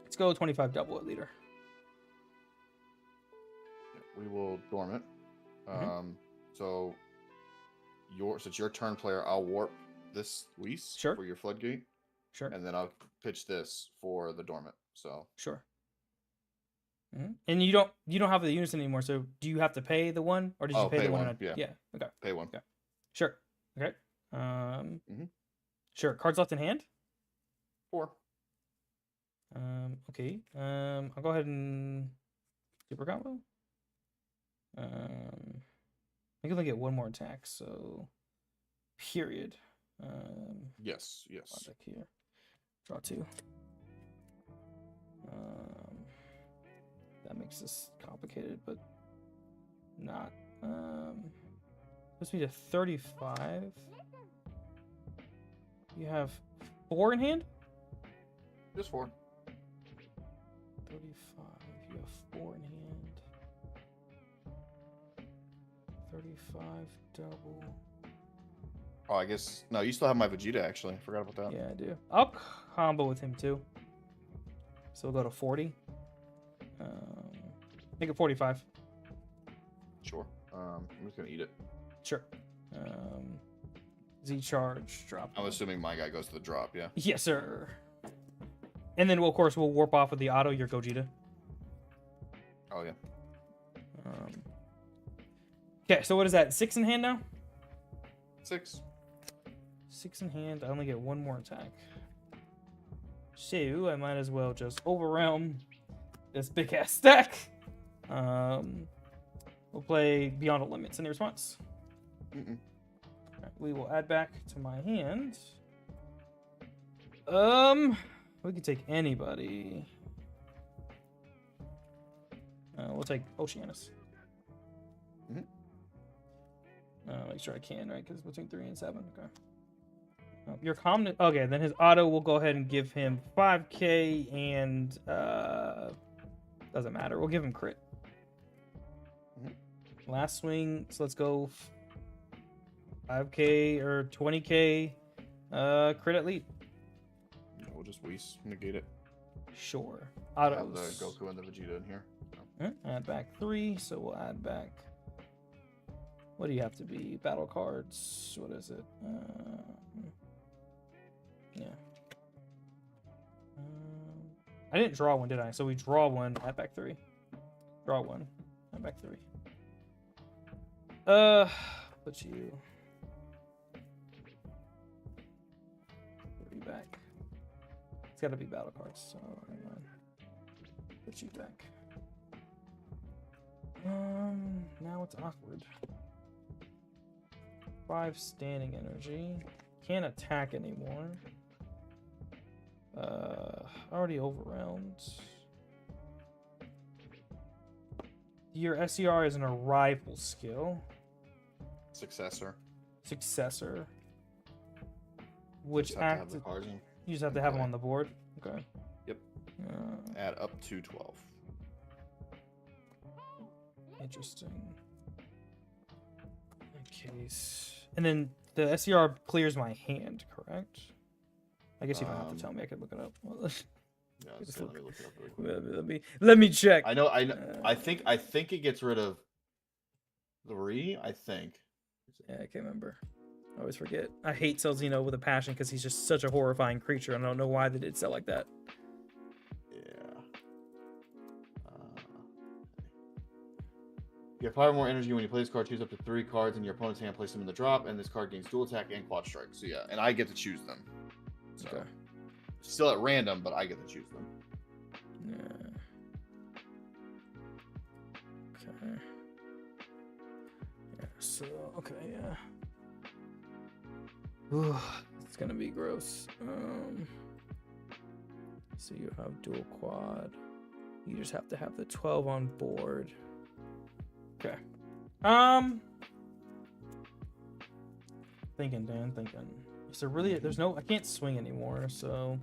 Let's go 25 double at leader. We will dormant. So since your turn player, I'll warp this Whis for your floodgate. Sure. And then I'll pitch this for the dormant. So sure. And you don't have the unison anymore. So do you have to pay the one, or did you pay the one? Yeah. Okay. Pay one. Okay. Sure. Okay. Mm-hmm. Sure. Cards left in hand. 4. Okay. I'll go ahead and super combo. I can only get one more attack, so period. Yes. Yes. Deck here. Draw 2. That makes this complicated, but not. Puts me to 35. You have 4 in hand? Just 4. 35. You have 4 in hand. 35 double. Oh, I guess no. You still have my Vegeta. Actually, I forgot about that. Yeah, I do. I'll combo with him too. So we'll go to 40. Make it 45. Sure. I'm just gonna eat it. Sure. Z charge drop. I'm assuming my guy goes to the drop. Yeah. Yes, sir. And then, of course, we'll warp off with the auto your Gogeta. Oh yeah. Okay, so what is that? 6 in hand now? 6. 6 in hand. I only get 1 more attack. So I might as well just overwhelm this big ass stack. We'll play Beyond the Limits. Any response? Mm-mm. Right, we will add back to my hand. We can take anybody. We'll take Oceanus. Mm-hmm. Make sure I can, right? Because between 3 and 7. Okay. Your common. Okay, then his auto will go ahead and give him 5k and doesn't matter. We'll give him crit. Mm-hmm. Last swing. So let's go 5k or 20k crit at lead. We'll just negate it. Sure. Have Autos. the Goku and the Vegeta in here. Add back 3, so we'll add back. What do you have to be? Battle cards. What is it? Yeah. I didn't draw one, did I? So we draw 1, add back 3. Draw 1, add back 3. Put you 3 back. It's got to be battle cards, so hang on. Put you back. Now it's awkward. 5 standing energy. Can't attack anymore. Already overwhelmed. Your SCR is an arrival skill. Successor. Which acts. You just have to have them on the board. Okay. Yep. Add up to 12. Interesting. In case. And then the SCR clears my hand, correct? I guess you don't have to tell me. I could look it up. Yeah, let me look it up really quick. Let me check. I know. I think it gets rid of 3. I think. Yeah, I can't remember. I always forget. I hate Celzino with a passion because he's just such a horrifying creature. I don't know why they did sell like that. Yeah. You have 5 more energy when you play this card. Choose up to 3 cards in your opponent's hand. Place them in the drop, and this card gains dual attack and quad strike. So yeah, and I get to choose them. So, okay. Still at random, but I get to choose them. Yeah. Okay. Yeah. So okay. Yeah. Ooh, it's gonna be gross. So you have dual quad. You just have to have the 12 on board. Okay. Thinking, Dan. Thinking. Is there really? There's no. I can't swing anymore. So,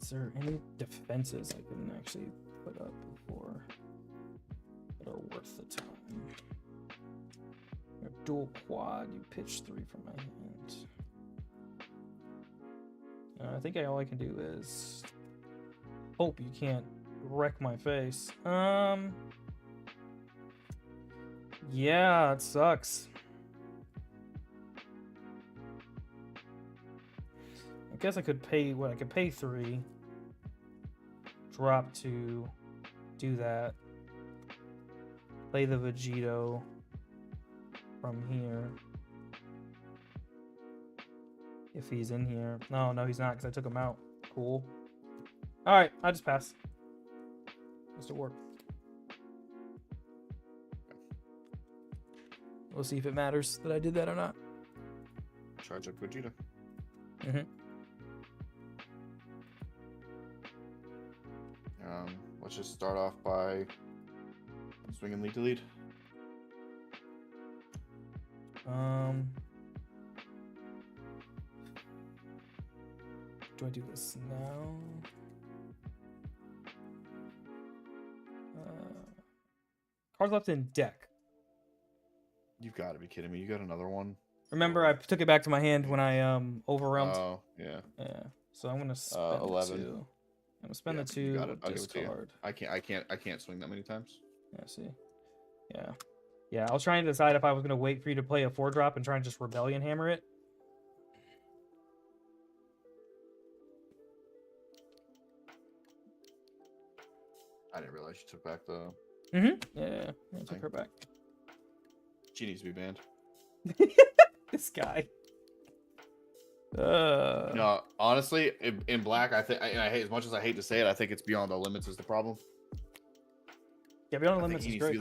is there any defenses I can actually put up before that are worth the time? Your dual quad. You pitch 3 from my hand. I think all I can do is hope you can't wreck my face. Yeah, it sucks. I guess I could pay what I could pay 3. Drop 2. Do that. Play the Vegito from here. If he's in here. No, he's not because I took him out. Cool. All right, I just pass. Must it work? We'll see if it matters that I did that or not. Charge up Gogeta. Mm-hmm. Let's just start off by swinging lead to lead. Do I do this now? Cards left in deck. You've got to be kidding me. You got another one? Remember, I took it back to my hand when I overwhelmed. Oh, yeah. Yeah. So I'm gonna spend 11. the 2. I'm gonna spend the 2. You got it. I'll discard. give it to you. I can't swing that many times. Yeah. See. Yeah. Yeah. I was trying to decide if I was gonna wait for you to play a 4-drop and try and just rebellion hammer it. I didn't realize you took back the. Yeah. I took her back. She needs to be banned. This guy. No, honestly, in black, I think, and I hate, as much as I hate to say it, I think it's beyond the limits is the problem. Yeah, beyond the limits is great.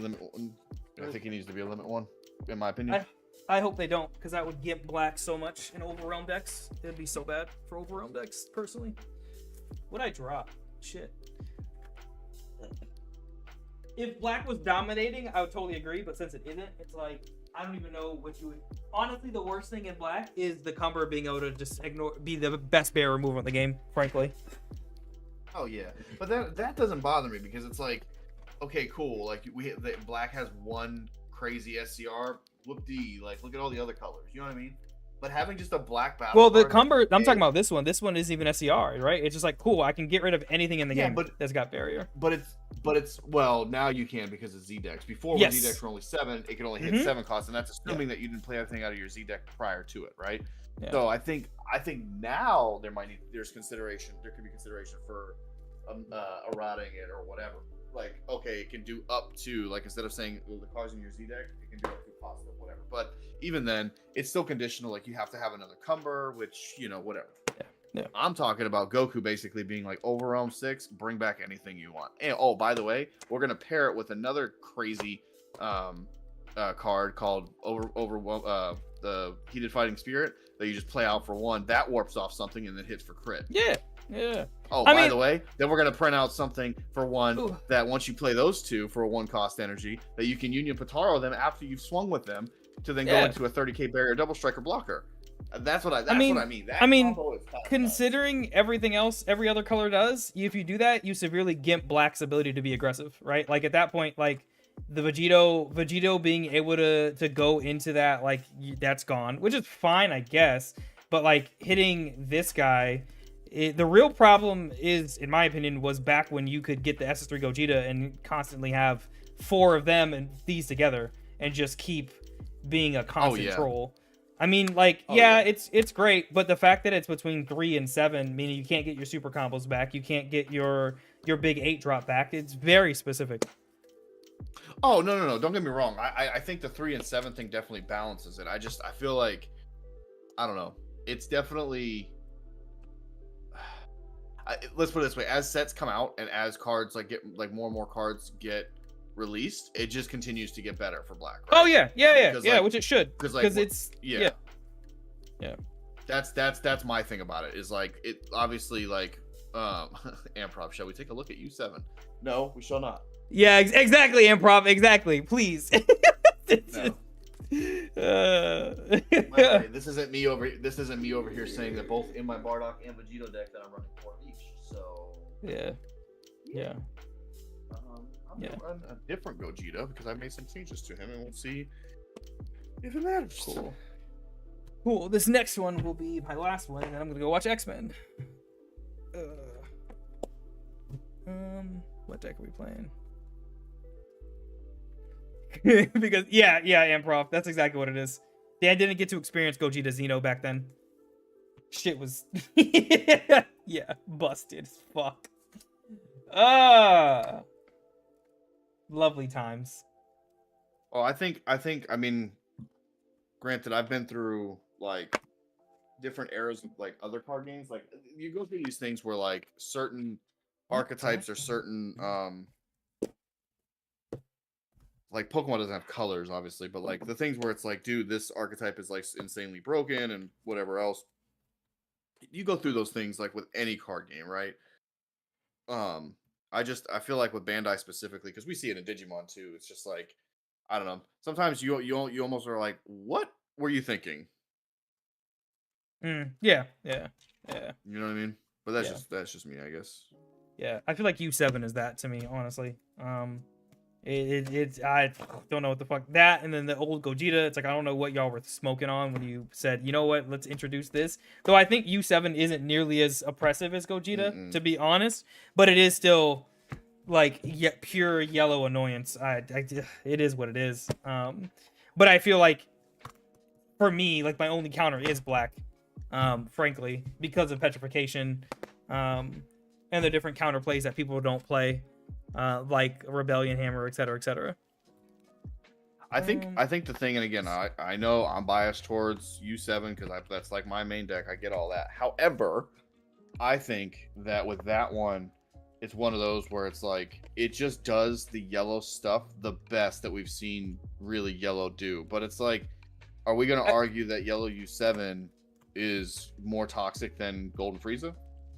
I think he needs to be a limit 1, in my opinion. I hope they don't, because that would get black so much in overwhelm decks. It'd be so bad for overwhelm decks, personally. What'd I drop? Shit. If black was dominating, I would totally agree, but since it isn't, it's like, I don't even know what you would... Honestly, the worst thing in black is the Cumber being able to just be the best bear removal in the game, frankly. Oh, yeah. But that doesn't bother me, because it's like, okay, cool. Like, black has one crazy SCR. Whoop-dee. Like, look at all the other colors. You know what I mean? But having just a black battle. Well, the Cumber, I'm talking about this one. This one isn't even SCR, right? It's just like, cool, I can get rid of anything in the game that's got barrier. But it's well, now you can because of Z-Decks. Before, when Z-Decks were only 7, it could only hit 7 costs, and that's assuming that you didn't play everything out of your Z-Deck prior to it, right? Yeah. So I think now there's consideration. There could be consideration for errating it or whatever. Like, okay, it can do up to, like, instead of saying the cards in your Z-Deck, it can do up to cost of whatever. But even then, it's still conditional. Like, you have to have another Cumber, which, whatever. Yeah. I'm talking about Goku basically being like, Overwhelm 6, bring back anything you want. And, oh, by the way, we're going to pair it with another crazy card called the Heated Fighting Spirit that you just play out for 1. That warps off something and then hits for crit. Yeah. Yeah. Oh, by the way, then we're going to print out something for 1 that once you play those 2 for a 1-cost energy, that you can Union Potaro them after you've swung with them to then go into a 30k barrier double striker blocker. That's what I mean. Considering everything else every other color does, if you do that, you severely gimp black's ability to be aggressive, right? Like, at that point, like, the Vegito being able to go into that, like, that's gone, which is fine, I guess. But, like, hitting this guy... the real problem is, in my opinion, was back when you could get the SS3 Gogeta and constantly have 4 of them and these together and just keep being a constant troll. I mean, like, it's great, but the fact that it's between 3 and 7, meaning you can't get your super combos back, you can't get your big 8 drop back, it's very specific. Oh, no. Don't get me wrong. I think the 3 and 7 thing definitely balances it. I feel like, I don't know. It's definitely... let's put it this way: as sets come out and as cards get more and more cards get released, it just continues to get better for black. Right? Oh yeah, which it should, because it's yeah. That's my thing about it. Is like it obviously like Amprov. Shall we take a look at U7? No, we shall not. Yeah, exactly, Amprov. Exactly, please. No. This isn't me over here saying that both in my Bardock and Vegito deck that I'm running 4 of each. So yeah. I'm gonna run a different Gogeta because I made some changes to him, and we'll see if it matters. Cool. This next one will be my last one, and then I'm gonna go watch X-Men. What deck are we playing? Because Improv, that's exactly what it is. I didn't get to experience Gogeta Xeno back then. Shit was busted as fuck. Lovely times. Oh, I mean, granted, I've been through like different eras of like other card games, like you go through these things where like certain archetypes or certain like Pokemon doesn't have colors, obviously, but like the things where it's like, dude, this archetype is like insanely broken and whatever else. You go through those things like with any card game, right? Um, I feel like with Bandai specifically, because we see it in Digimon too. It's just like I don't know. Sometimes you almost are like, what were you thinking? Yeah, yeah, yeah. You know what I mean? But that's just me, I guess. Yeah, I feel like U7 is that to me, honestly. I don't know what the fuck that, and then the old Gogeta. It's like I don't know what y'all were smoking on when you said, you know what, let's introduce this. Though I think U7 isn't nearly as oppressive as Gogeta, to be honest, but it is still like pure yellow annoyance. It is what it is. But I feel like for me, like my only counter is black. Frankly, because of petrification, and the different counterplays that people don't play. Like Rebellion Hammer, etc., etc. I think the thing, and again, I know I'm biased towards U7 because that's like my main deck. I get all that. However, I think that with that one, it's one of those where it's like it just does the yellow stuff the best that we've seen really yellow do. But it's like, are we going to argue that yellow U7 is more toxic than Golden Frieza?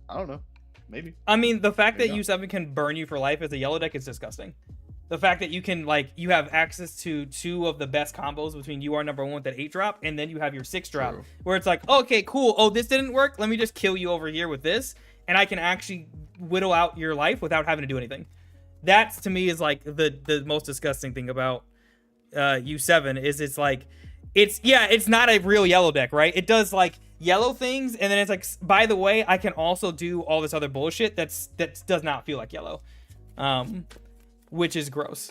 I don't know. Maybe. I mean, the fact that U7 can burn you for life as a yellow deck is disgusting. The fact that you can, like, you have access to 2 of the best combos between you are number 1 with that 8-drop, and then you have your 6-drop, where it's like, okay, cool. Oh, this didn't work. Let me just kill you over here with this, and I can actually whittle out your life without having to do anything. That, to me, is, like, the most disgusting thing about U7, is it's, like, it's not a real yellow deck, right? It does, like, yellow things, and then it's like, by the way, I can also do all this other bullshit that does not feel like yellow, which is gross.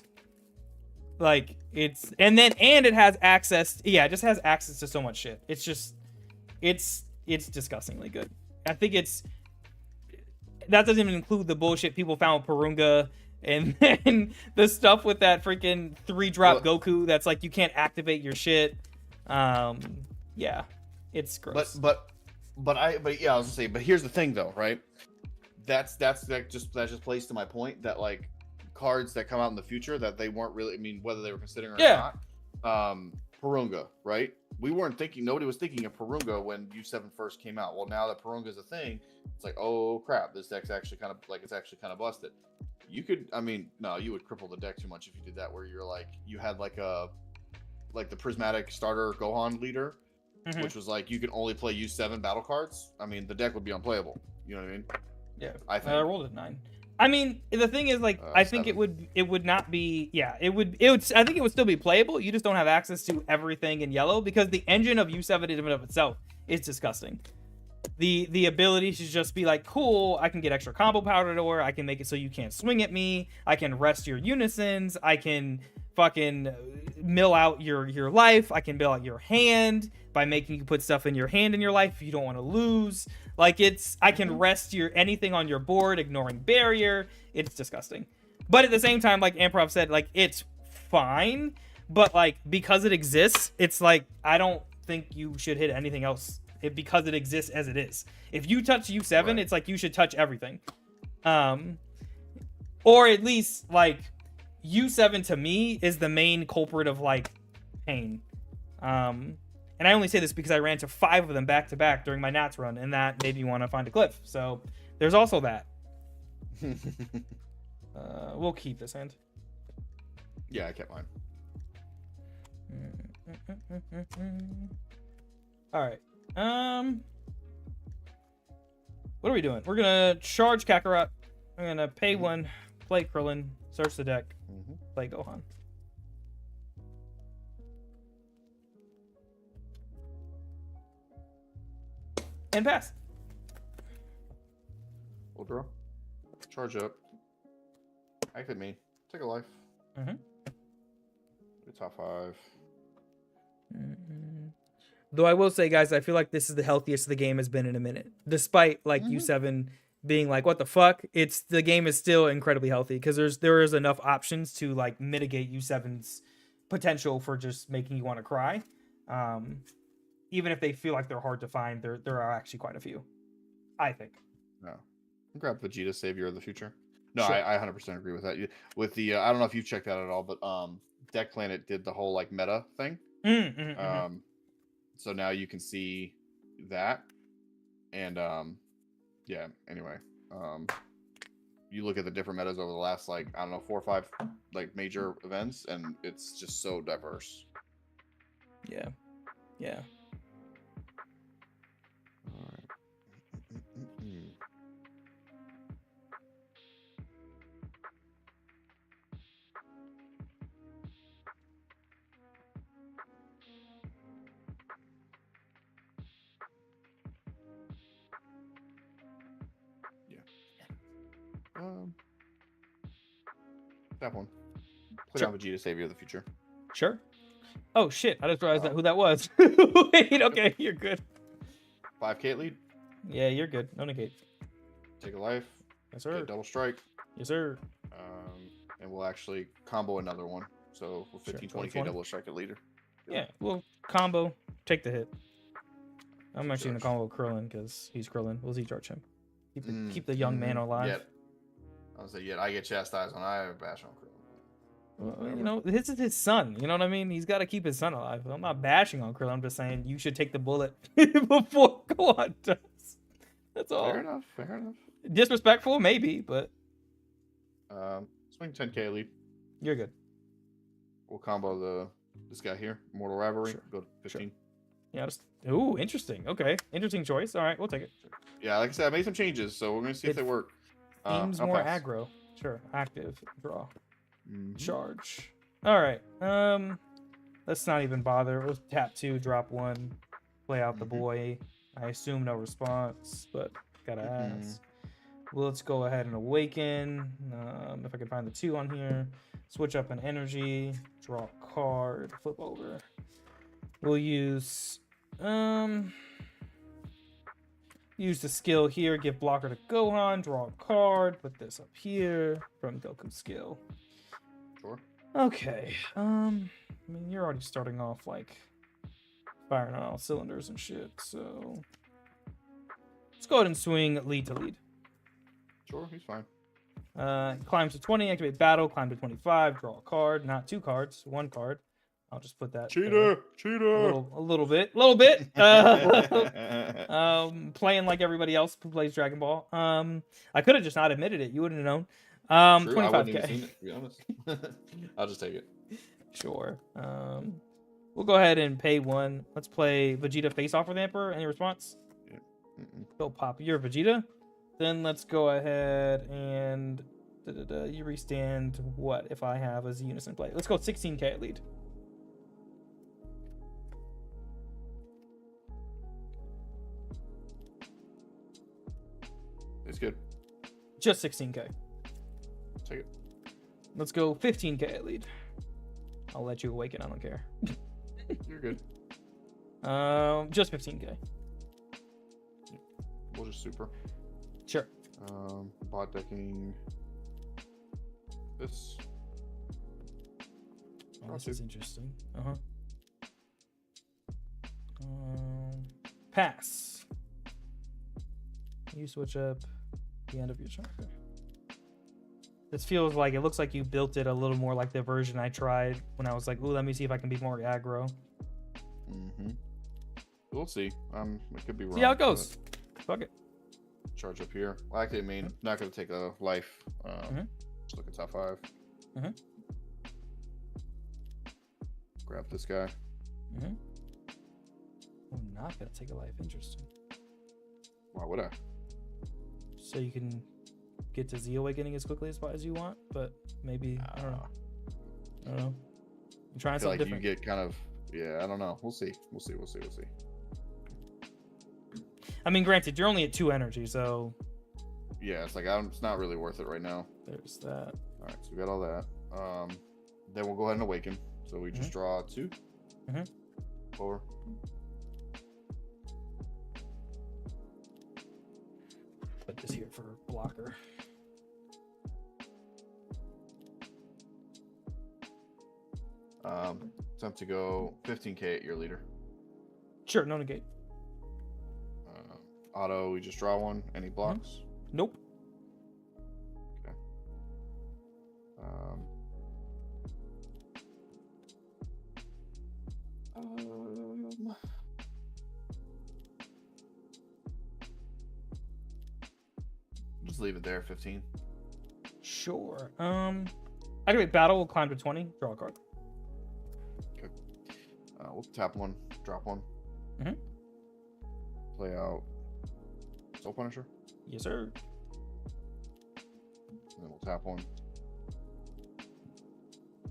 Like, it's and it has access. Yeah, it just has access to so much shit. It's just it's disgustingly good. I think that doesn't even include the bullshit people found with Purunga and then the stuff with that freaking 3-drop Goku that's like you can't activate your shit. Yeah. It's gross. But yeah, I was gonna say, but here's the thing though, right? That just plays to my point that like cards that come out in the future that they weren't really, I mean, whether they were considering or not. Purunga, right? Nobody was thinking of Purunga when U7 first came out. Well, now that Purunga is a thing, it's like, oh crap, this deck's actually kind of busted. You could, I mean, no, you would cripple the deck too much if you did that, where you're like, you had like the prismatic starter Gohan leader, which was like you can only play U7 battle cards. I mean, the deck would be unplayable. You know what I mean? Yeah, I think I rolled a 9. I mean, the thing is, like, I think 7. it would not be. Yeah, it would. I think it would still be playable. You just don't have access to everything in yellow because the engine of U7 in and of itself is disgusting. The ability to just be like, cool, I can get extra combo power to or I can make it so you can't swing at me. I can rest your unisons. I can fucking mill out your life. I can mill out your hand by making you put stuff in your hand in your life if you don't want to lose. Like, I can rest anything on your board, ignoring barrier. It's disgusting. But at the same time, like Amprov said, like, it's fine. But like, because it exists, it's like, I don't think you should hit anything else because it exists as it is. If you touch U7, right, it's like you should touch everything. Or at least like U7 to me is the main culprit of like pain. And I only say this because I ran to 5 of them back to back during my Nats run, and that made me want to find a cliff. So there's also that. We'll keep this hand. Yeah, I kept mine. All right. What are we doing? We're gonna charge Kakarot. I'm gonna pay 1, play Krillin, search the deck, play Gohan. And pass. We'll draw. Charge up. Activate me. Take a life. Do top 5. Though I will say, guys, I feel like this is the healthiest the game has been in a minute. Despite like U7 being like, what the fuck? The game is still incredibly healthy because there is enough options to like mitigate U7's potential for just making you want to cry. even if they feel like they're hard to find, there are actually quite a few, I think. No. Grab Vegeta, Savior of the Future. No, Sure. I 100% agree with that. With the I don't know if you checked that at all, but Deck Planet did the whole like meta thing. So now you can see that, and yeah. Anyway, you look at the different metas over the last like I don't know 4 or 5 like major events, and it's just so diverse. Yeah. Yeah. All right. That one. Play down Vegeta, Savior of the Future. Sure. Oh shit! I just realized who that was. Wait, okay, you're good. 5k lead. Yeah, you're good. No negate. Take a life. Yes, sir. Get double strike. Yes, sir. And we'll actually combo another one. So we're 15, 20k double strike at leader. Yeah, we'll combo. Take the hit. I'm actually gonna combo Krillin because he's Krillin. We'll Z-charge him. Keep the young man alive. Yet. I was like, yet I get chastised when I bash on Krillin. Well, you know, this is his son. You know what I mean? He's got to keep his son alive. I'm not bashing on Krillin. I'm just saying you should take the bullet before Gohan does. That's all. Fair enough. Fair enough. Disrespectful, maybe, but. Swing 10k lead. You're good. We'll combo this guy here, Mortal Rivalry. Sure. Go to 15. Sure. Yeah. Ooh, interesting. Okay, interesting choice. All right, we'll take it. Yeah, like I said, I made some changes, so we're gonna see if they work. Seems more aggro. Sure. Active. Draw. Charge. All right. Let's not even bother. We'll tap 2, drop 1, play out the boy. I assume no response, but gotta ask. Well, let's go ahead and awaken. If I can find the 2 on here, switch up an energy, draw a card, flip over. We'll use the skill here, give blocker to Gohan, draw a card, put this up here from Goku's skill. Sure. Okay. I mean, you're already starting off like firing on all cylinders and shit, so let's go ahead and swing lead to lead. Sure, he's fine. Climb to 20, activate battle, climb to 25, draw a card, not 2 cards, 1 card. I'll just put that cheater. A little bit. Playing like everybody else who plays Dragon Ball. I could have just not admitted it. You wouldn't have known. 25k. I wouldn't even seen it, to be honest. I'll just take it. Sure. We'll go ahead and pay 1. Let's play Vegeta face off with Emperor. Any response? Yeah. Go pop your Vegeta. Then let's go ahead and you restand what if I have a Z Unison play. Let's go 16k at lead. It's good. Just 16k. Take it. Let's go 15k at lead. I'll let you awaken. I don't care. You're good. Just 15k. We'll just super. Sure. Bot decking. This. Oh, this is interesting. Pass. You switch up the end of your turn. Okay. This feels like it looks like you built it a little more like the version I tried when I was like, ooh, let me see if I can be more aggro. We'll see. It could be wrong. See how it goes. Fuck it. Charge up here. Well, actually, I mean, not gonna take a life. Just look at top 5. Grab this guy. I'm not gonna take a life. Interesting. Why would I? So you can get to Z awakening as quickly as you want, but maybe I don't know. I'm trying something like different. You get kind of I don't know. We'll see. I mean, granted, you're only at 2 energy, so yeah, it's like it's not really worth it right now. There's that. All right, so we got all that. Then we'll go ahead and awaken. So we just draw 2. Over. Put this here for blocker. Time to go 15k at your leader. Sure, no negate. Auto, we just draw one. Any blocks? Nope. Okay. Just leave it there, 15. Sure. Activate battle. We'll climb to 20. Draw a card. Okay. We'll tap one, drop one. Play out Soul Punisher. Yes, sir. And then we'll tap one.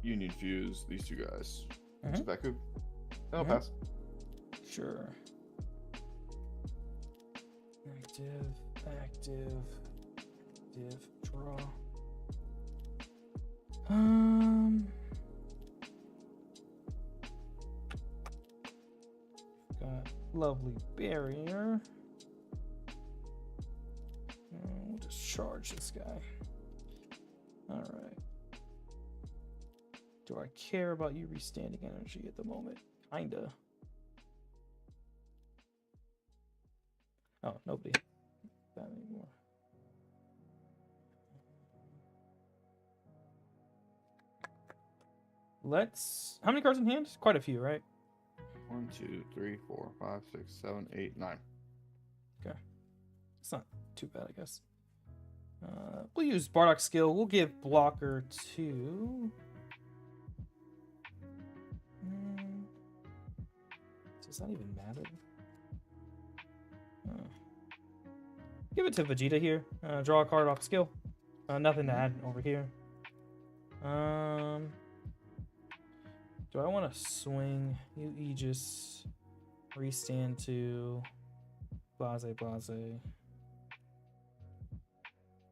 Union Fuse these two guys. Just back hoop. I'll pass. Sure. Active, draw. Got lovely barrier. We'll just charge this guy. All right. Do I care about you restanding energy at the moment? Kinda. Oh, nobody. That anymore. Let's. How many cards in hand? Quite a few, right? 1, 2, 3, 4, 5, 6, 7, 8, 9. Okay. It's not too bad, I guess. We'll use Bardock's skill. We'll give blocker 2. Does that even matter? Give it to Vegeta here. Draw a card off skill. Nothing to add over here. Do I want to swing you Aegis, restand to blase?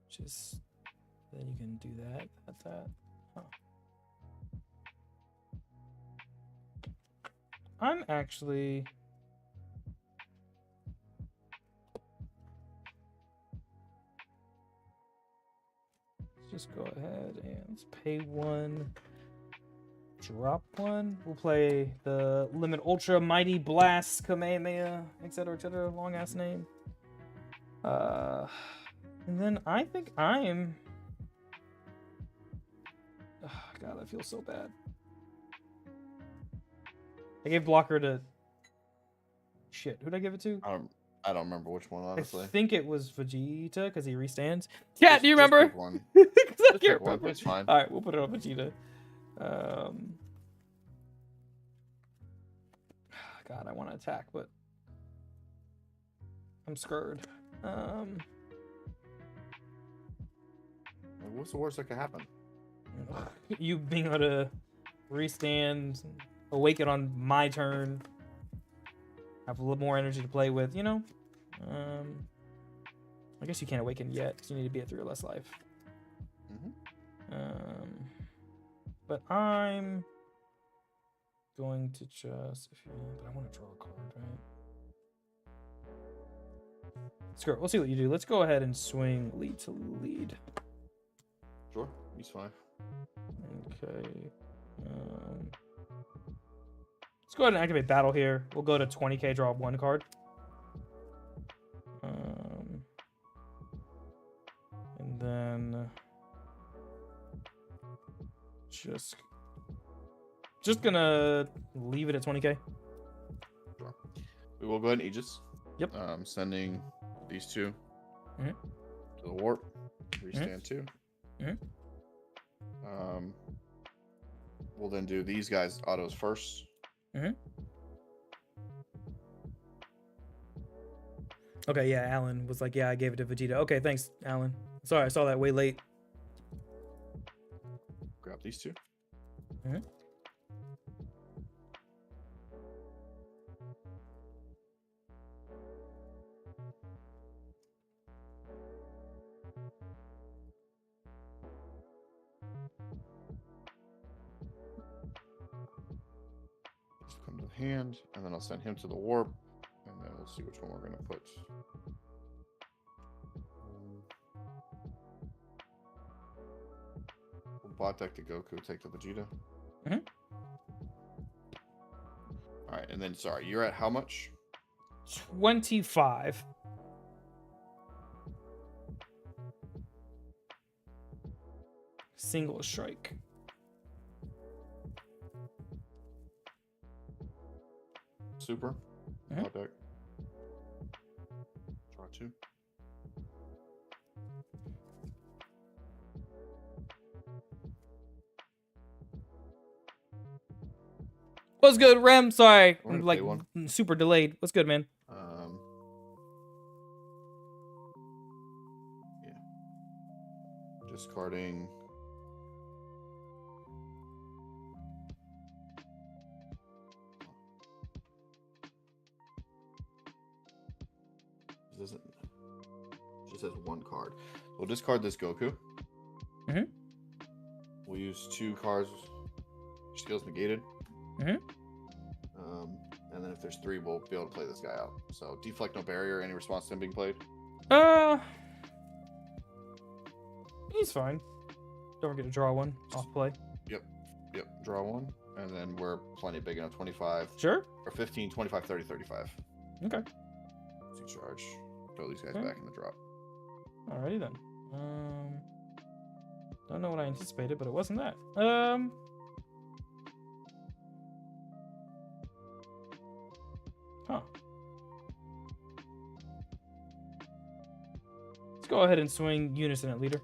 Just then you can do that. Huh. I'm actually. Let's just go ahead and let's pay 1. Drop 1. We'll play the Limit Ultra Mighty Blast Kamehameha, etc. Long ass name. And then I think I'm. Oh, God, I feel so bad. I gave blocker to. Shit, who'd I give it to? I don't remember which one, honestly. I think it was Vegeta because he restands. Yeah, do you Just remember? pick one. I can't remember. It's fine. All right, we'll put it on Vegeta. God, I want to attack, but I'm scared. What's the worst that could happen? You being able to restand, awaken on my turn, have a little more energy to play with, you know? I guess you can't awaken yet because you need to be at 3 or less life. But I'm going to just, but I want to draw a card, right? Screw it. We'll see what you do. Let's go ahead and swing lead to lead. Sure, he's fine. Okay. Let's go ahead and activate battle here. We'll go to 20k, draw 1 card. And then just gonna leave it at 20k. Sure. We will go ahead and Aegis. Yep. Sending these 2 to the warp. Restand 2. We'll then do these guys autos first. Okay, yeah, Alan was like, yeah, I gave it to Vegeta. Okay, thanks, Alan. Sorry, I saw that way late. Grab these 2. Just come to the hand, and then I'll send him to the warp, and then we'll see which one we're going to put. We'll bot deck to Goku, take the Vegeta. All right, and then sorry, you're at how much? 25. Single strike. Super. Mhm. Draw deck. Draw 2. What's good, Rem? Sorry, We're I'm gonna like play one. super delayed. What's good, man? Yeah. Discarding. This doesn't. It just has one card. We'll discard this Goku. Mhm. We'll use 2 cards. Skills negated. Mhm. And then if there's 3, we'll be able to play this guy out. So deflect no barrier. Any response to him being played? He's fine. Don't forget to draw one off play. Yep. Draw 1. And then we're plenty big enough. 25. Sure. Or 15, 25, 30, 35. Okay. Easy charge. Throw these guys Okay. back in the drop. Alrighty then. Don't know what I anticipated, but it wasn't that. Huh. Let's go ahead and swing Unison at leader.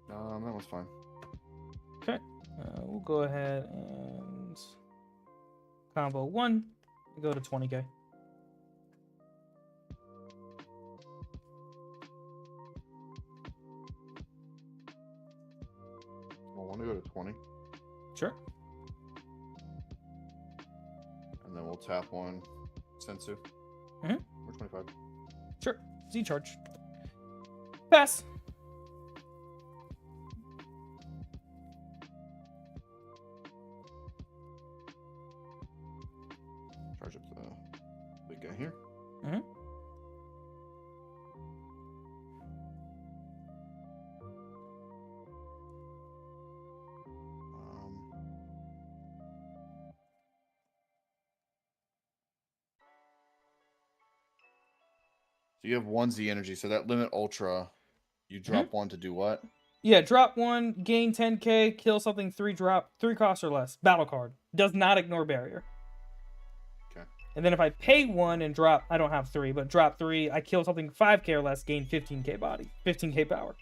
That one's fine. Okay. We'll go ahead and combo 1 and go to 20k. I want to go to 20. Sure. And then we'll tap 1 Sensu. Mhm. Or 25. Sure. Z charge. Pass. Charge up the big guy here. Mm-hmm. So you have 1 Z energy. So that limit ultra, you drop 1 to do what? Yeah, drop 1, gain 10k, kill something 3 cost or less. Battle card. Does not ignore barrier. Okay. And then if I pay 1 and drop, I don't have 3, but drop 3, I kill something 5k or less, gain 15k body, 15k power.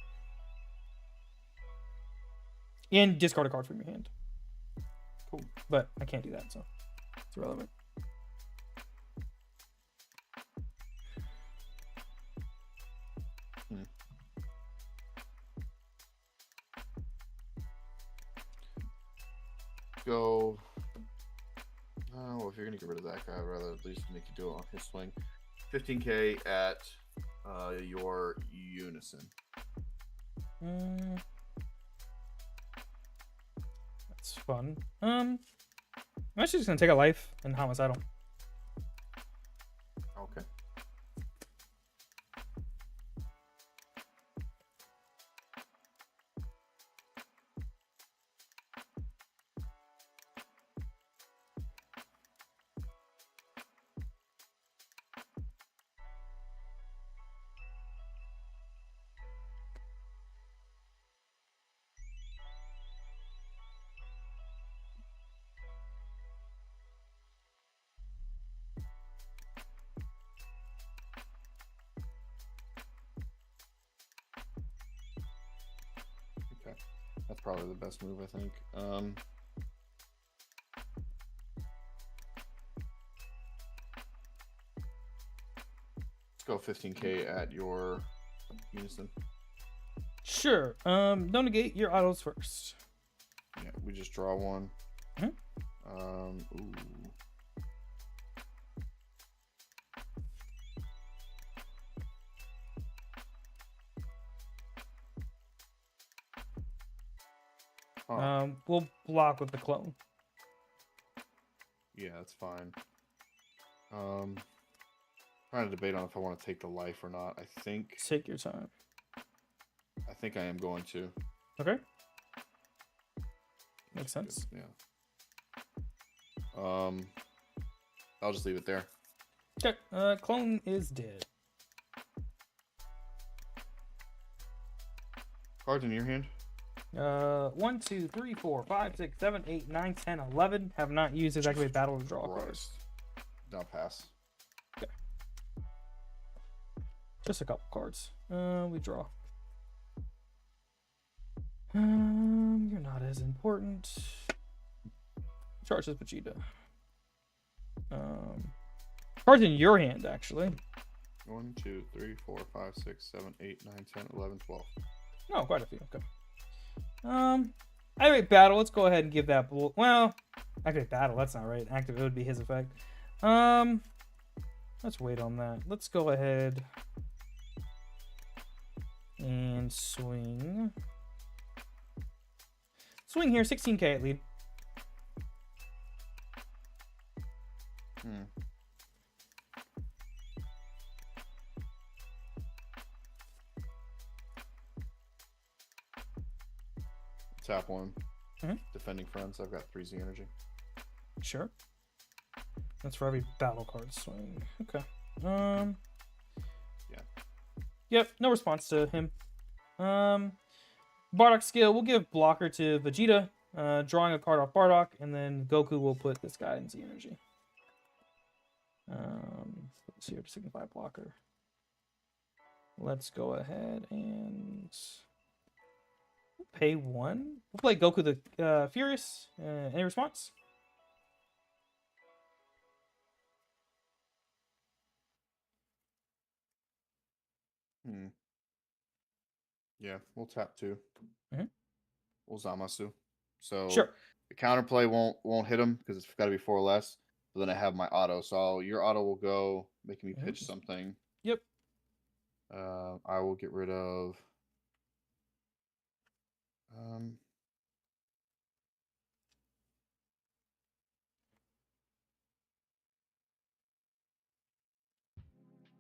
And discard a card from your hand. Cool. But I can't do that, so it's irrelevant. Go. Oh, if you're gonna get rid of that guy, I'd rather at least make you do it on his swing. 15k at your Unison. That's fun. I'm actually just gonna take a life and homicidal. Okay. That's probably the best move, I think. Let's go 15k at your Unison. Sure. Don't negate your autos first. Yeah, we just draw 1. Ooh. Huh. We'll block with the clone. Yeah, that's fine. Trying to debate on if I want to take the life or not. I think Take your time. I think I am going to. Okay. Makes sense. Yeah. I'll just leave it there. Okay. Clone is dead. Cards in your hand. 1, 2, 3, 4, 5, 6, 7, 8, 9, 10, 11. Have not used his activate battle to draw a card. Now pass. Okay. Just a couple cards. We draw. You're not as important. Charge this Vegeta. Cards in your hand, actually. 1, 2, 3, 4, 5, 6, 7, 8, 9, 10, 11, 12. Oh, quite a few. Okay. Activate battle. Let's go ahead and give that. Well, activate battle. That's not right. Active. It would be his effect. Let's wait on that. Let's go ahead and swing. Swing here. 16k at lead. Tap one. Defending fronts. I've got 3Z energy. Sure. That's for every battle card swing. Okay. Yeah. Yep. No response to him. Bardock skill. We'll give blocker to Vegeta. Drawing a card off Bardock, and then Goku will put this guy in Z energy. Let's see here to signify blocker. Let's go ahead and pay 1. We'll play Goku the Furious. Any response? Yeah, we'll tap 2. We'll Zamasu. So sure. The counterplay won't hit him because it's got to be 4 or less. But then I have my auto, so your auto will go, making me pitch something. Yep. I will get rid of.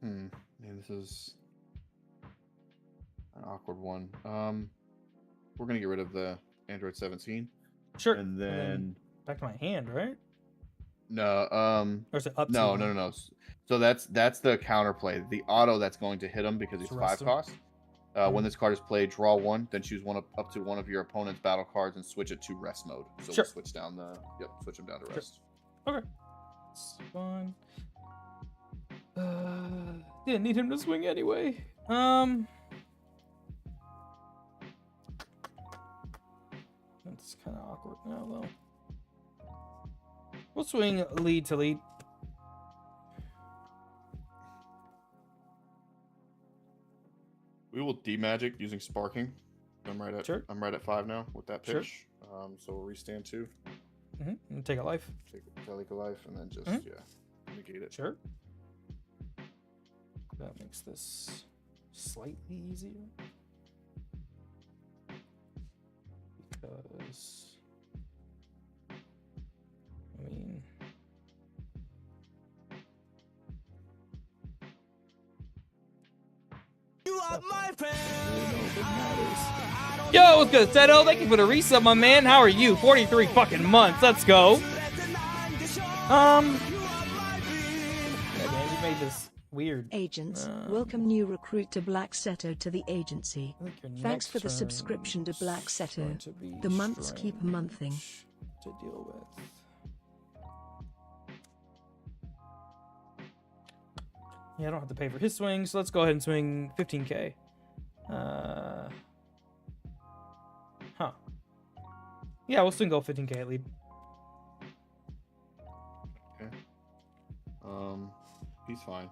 Man, this is an awkward one. We're gonna get rid of the Android 17. Sure. And then back to my hand, right? No. Or is it up? No. So that's the counterplay. The auto that's going to hit him because he's 5 cost. When this card is played, draw 1, then choose up to one of your opponent's battle cards and switch it to rest mode. So we'll switch down switch him down to rest. Okay. It's fine. Didn't need him to swing anyway. That's kind of awkward now, though. We'll swing lead to lead. We will demagic using sparking. I'm right at 5 now with that pitch. So we'll restand 2. And take a life. Take a life, and then just negate it. Sure. That makes this slightly easier. Because I mean, you are my friend. Yo, what's good, Seto? Thank you for the resub, my man. How are you? 43 fucking months. Let's go. Yeah, man, you made this weird. Agents, welcome new recruit to Black Seto to the agency. Thanks for the subscription to Black Seto. The months keep monthing. To deal with. Yeah, I don't have to pay for his swing, so let's go ahead and swing 15k. Yeah, we'll still go 15k at lead. Okay. He's fine.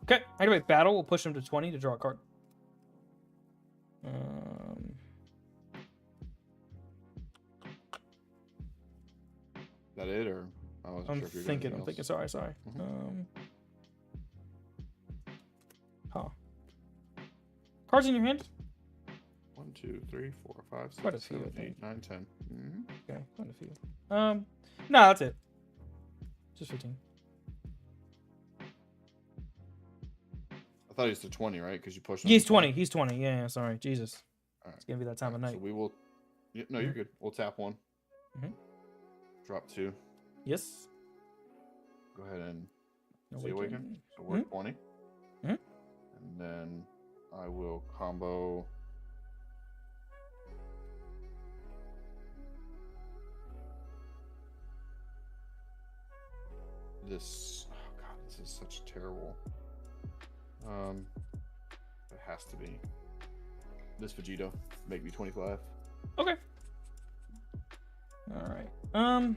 Okay, activate battle. We'll push him to 20 to draw a card. Is that it, or I wasn't I'm sure if you're thinking. doing anything else. Sorry. Cards in your hand. 1, 2, 3, 4, 5, Quite a 6, few, 7, I think. 8, 9, 10. Okay, quite a few. No, that's it. Just 15. I I thought he was to 20, right? Because you pushed him. He's 20. He's 20. Yeah, sorry. Jesus. Right. It's gonna be that time of night. So we will. Yeah, no, you're good. We'll tap 1. Drop 2. Yes. Go ahead and awaken. So we're 20. And then I will combo. This. Oh god, this is such terrible. It has to be this Vegito. Make me 25. Okay. All right. I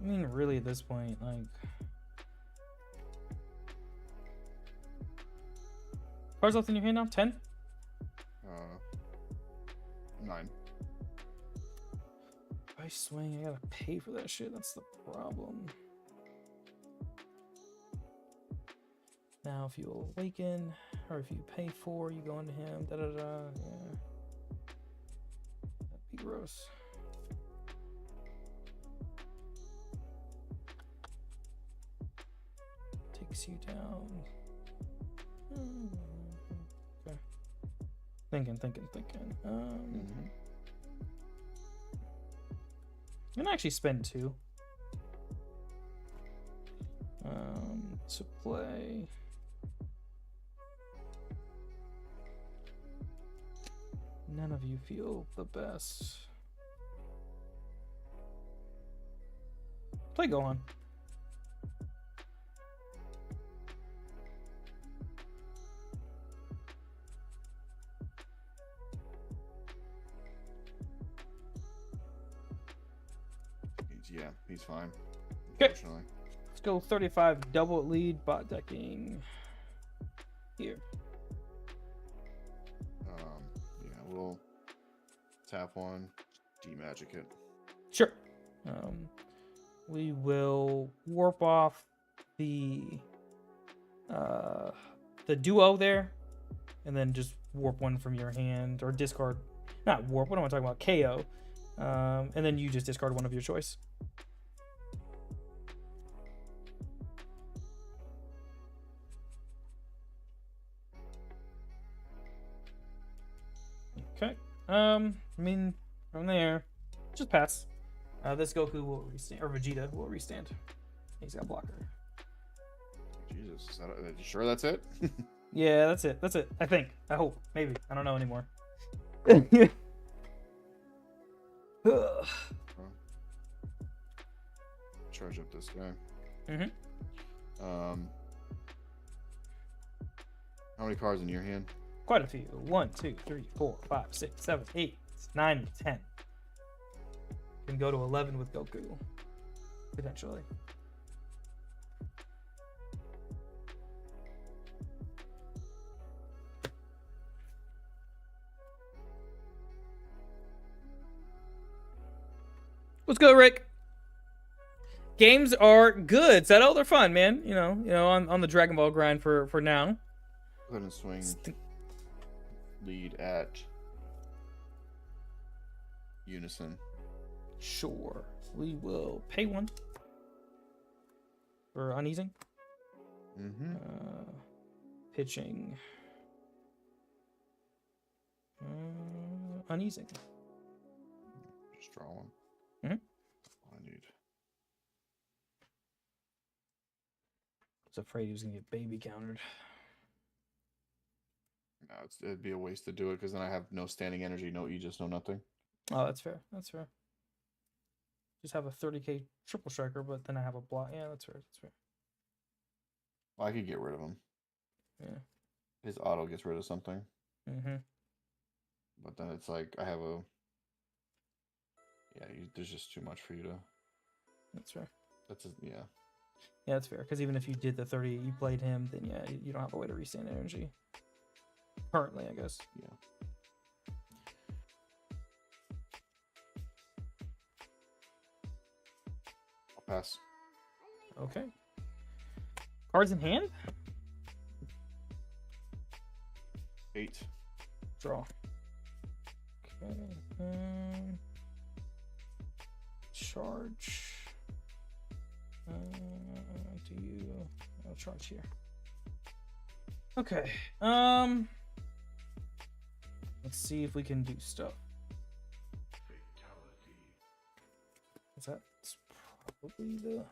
mean, really, at this point, like, cards left in your hand now? 10? 9. If I swing, I gotta pay for that shit. That's the problem. Now, if you awaken, or if you pay 4, you go into him. Da da da. Yeah. That'd be gross. Takes you down. Okay. Thinking. I'm gonna actually spend 2. To play. None of you feel the best. Play Gohan. Yeah, he's fine. Okay. Let's go 35 double lead bot decking here. Yeah, we'll tap 1, de-magic it. Sure. We will warp off the duo there, and then just warp 1 from your hand, or discard. Not warp. What am I talking about? KO. And then you just discard 1 of your choice. Okay. I mean, from there, just pass. This Goku will restand, or Vegeta will restand. He's got blocker. Jesus, are you sure that's it? Yeah, that's it. That's it. I think. I hope. Maybe. I don't know anymore. Charge up this guy. How many cards in your hand? Quite a few. 1, 2, 3, 4, 5, 6, 7, 8, 9, 10. Can go to 11 with Goku, potentially. What's good, Rick? Games are good. Settle, they're fun, man. You know, on the Dragon Ball grind for now. Go ahead and swing lead at Unison. Sure. We will pay 1 for uneasing. Pitching. Uneasing. Just draw 1. Mm-hmm. All I need. I was afraid he was gonna get baby countered. No, it'd be a waste to do it because then I have no standing energy, no Aegis, no nothing. Oh, that's fair. That's fair. Just have a 30k triple striker, but then I have a block. Yeah, that's fair. That's fair. Well, I could get rid of him. Yeah. His auto gets rid of something. But then it's like I have a. Yeah, there's just too much for you to. That's fair. Yeah. Yeah, that's fair. Because even if you did the 30, you played him, then yeah, you don't have a way to restand energy. Currently, I guess. Yeah. I'll pass. Okay. Cards in hand? 8. Draw. Okay. Charge. Do you... I'll charge here. Okay. Let's see if we can do stuff. That's probably the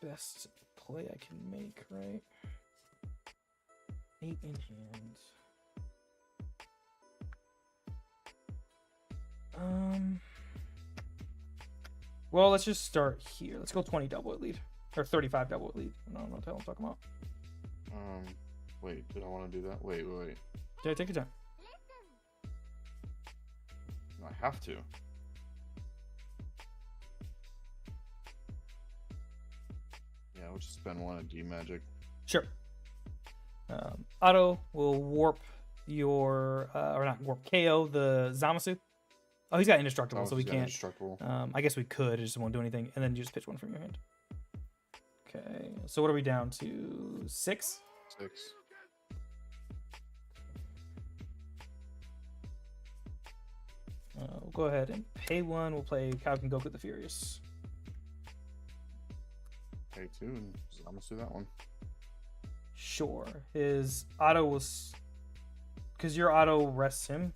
best play I can make, right? 8 in hand. Well, let's just start here. Let's go 20 double at lead. Or 35 double at lead. I don't know what the hell I'm talking about. Wait, did I want to do that? Wait. Yeah, take your time. I have to. Yeah, we'll just spend one at D Magic. Sure. Auto will warp your, or not warp, KO the Zamasu. Oh, he's got indestructible, so we can't. Indestructible. I guess we could, it just won't do anything. And then you just pitch one from your hand. Okay, so what are we down to? 6? 6. We'll go ahead and pay 1. We'll play Kaioken Goku the Furious. Pay 2 and Zamasu that one. Sure. His auto was, because your auto rests him.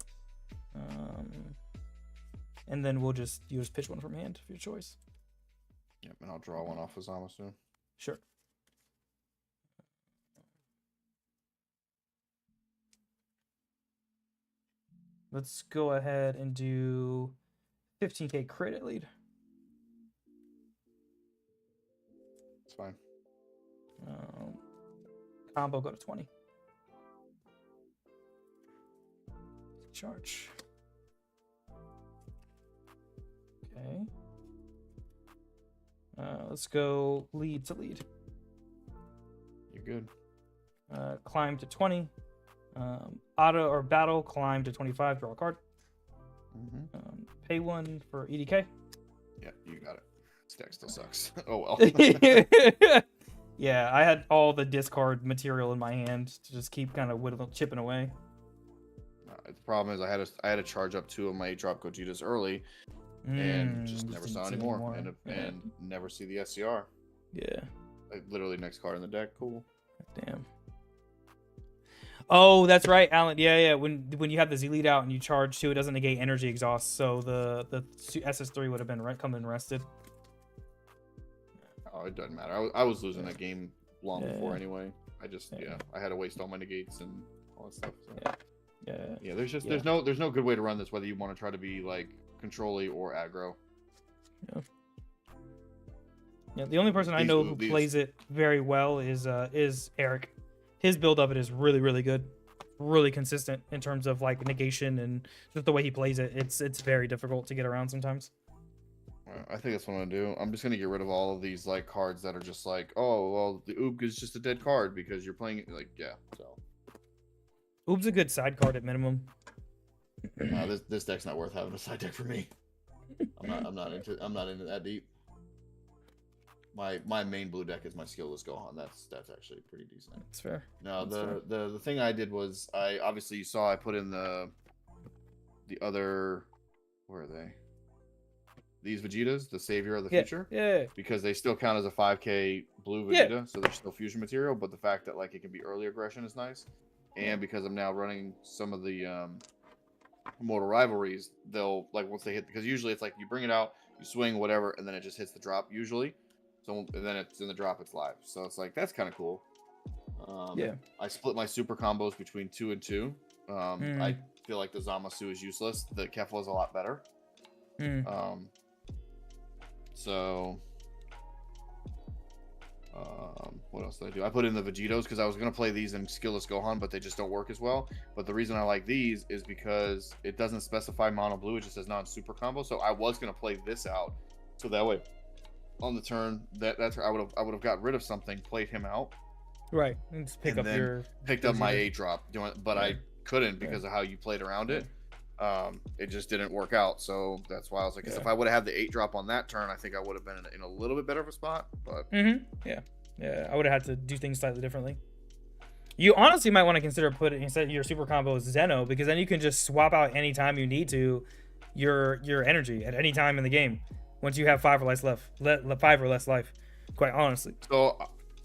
And then you just pitch one from hand for your choice. Yep, and I'll draw one off of Zamasu. Sure. Let's go ahead and do 15k crit at lead. It's fine. Combo go to 20. Charge. Okay. Let's go lead to lead. You're good. Climb to 20. Auto or battle, climb to 25, draw a card. Pay 1 for EDK. Yeah, you got it. This deck still sucks. Oh well. Yeah, I had all the discard material in my hand to just keep kind of chipping away. The problem is I had to charge up 2 of my 8-drop Gojitas early, and just never saw anymore. And never see the SCR. Yeah. Like, literally next card in the deck. Cool. Damn. Oh, that's right, Alan. Yeah. When you have the Z lead out and you charge 2, it doesn't negate energy exhaust, so the SS3 would have been come and rested. Oh, it doesn't matter. I was losing that game long before anyway. I just I had to waste all my negates and all that stuff. So. Yeah. There's no good way to run this, whether you want to try to be like control-y or aggro. Yeah. The only person I know who plays it very well is Eric. His build of it is really, really good, really consistent in terms of like negation and just the way he plays it. It's very difficult to get around sometimes. I think that's what I'm gonna do. I'm just gonna get rid of all of these like cards that are just like, oh well, the Oog is just a dead card because you're playing it like So Oog's a good side card at minimum. This deck's not worth having a side deck for me. I'm not into that deep. My main blue deck is my skillless Gohan. That's actually pretty decent. That's fair. No, the thing I did was you saw I put in the other, where are they? These Vegetas, the savior of the future. Yeah. Because they still count as a 5k blue Vegeta, so they're still fusion material. But the fact that like it can be early aggression is nice, and because I'm now running some of the Mortal Rivalries, they'll like once they hit, because usually it's like you bring it out, you swing whatever, and then it just hits the drop usually. So and then it's in the drop, it's live. So it's like that's kind of cool. I split my super combos between 2 and 2. I feel like the Zamasu is useless. The Kefla is a lot better. So what else did I do? I put in the Vegetos because I was going to play these in skillless Gohan, but they just don't work as well. But the reason I like these is because it doesn't specify mono blue, it just says non-super combo. So I was going to play this out, so that way on the turn that's I would have got rid of something, played him out, right, and just picked up my 8-drop, but I couldn't because of how you played around it. It just didn't work out, so that's why I was like, if I would have had the 8-drop on that turn, I think I would have been in a little bit better of a spot. But I would have had to do things slightly differently. You honestly might want to consider putting, instead of your super combo, is Zeno, because then you can just swap out anytime you need to your energy at any time in the game once you have 5 or less life, quite honestly. So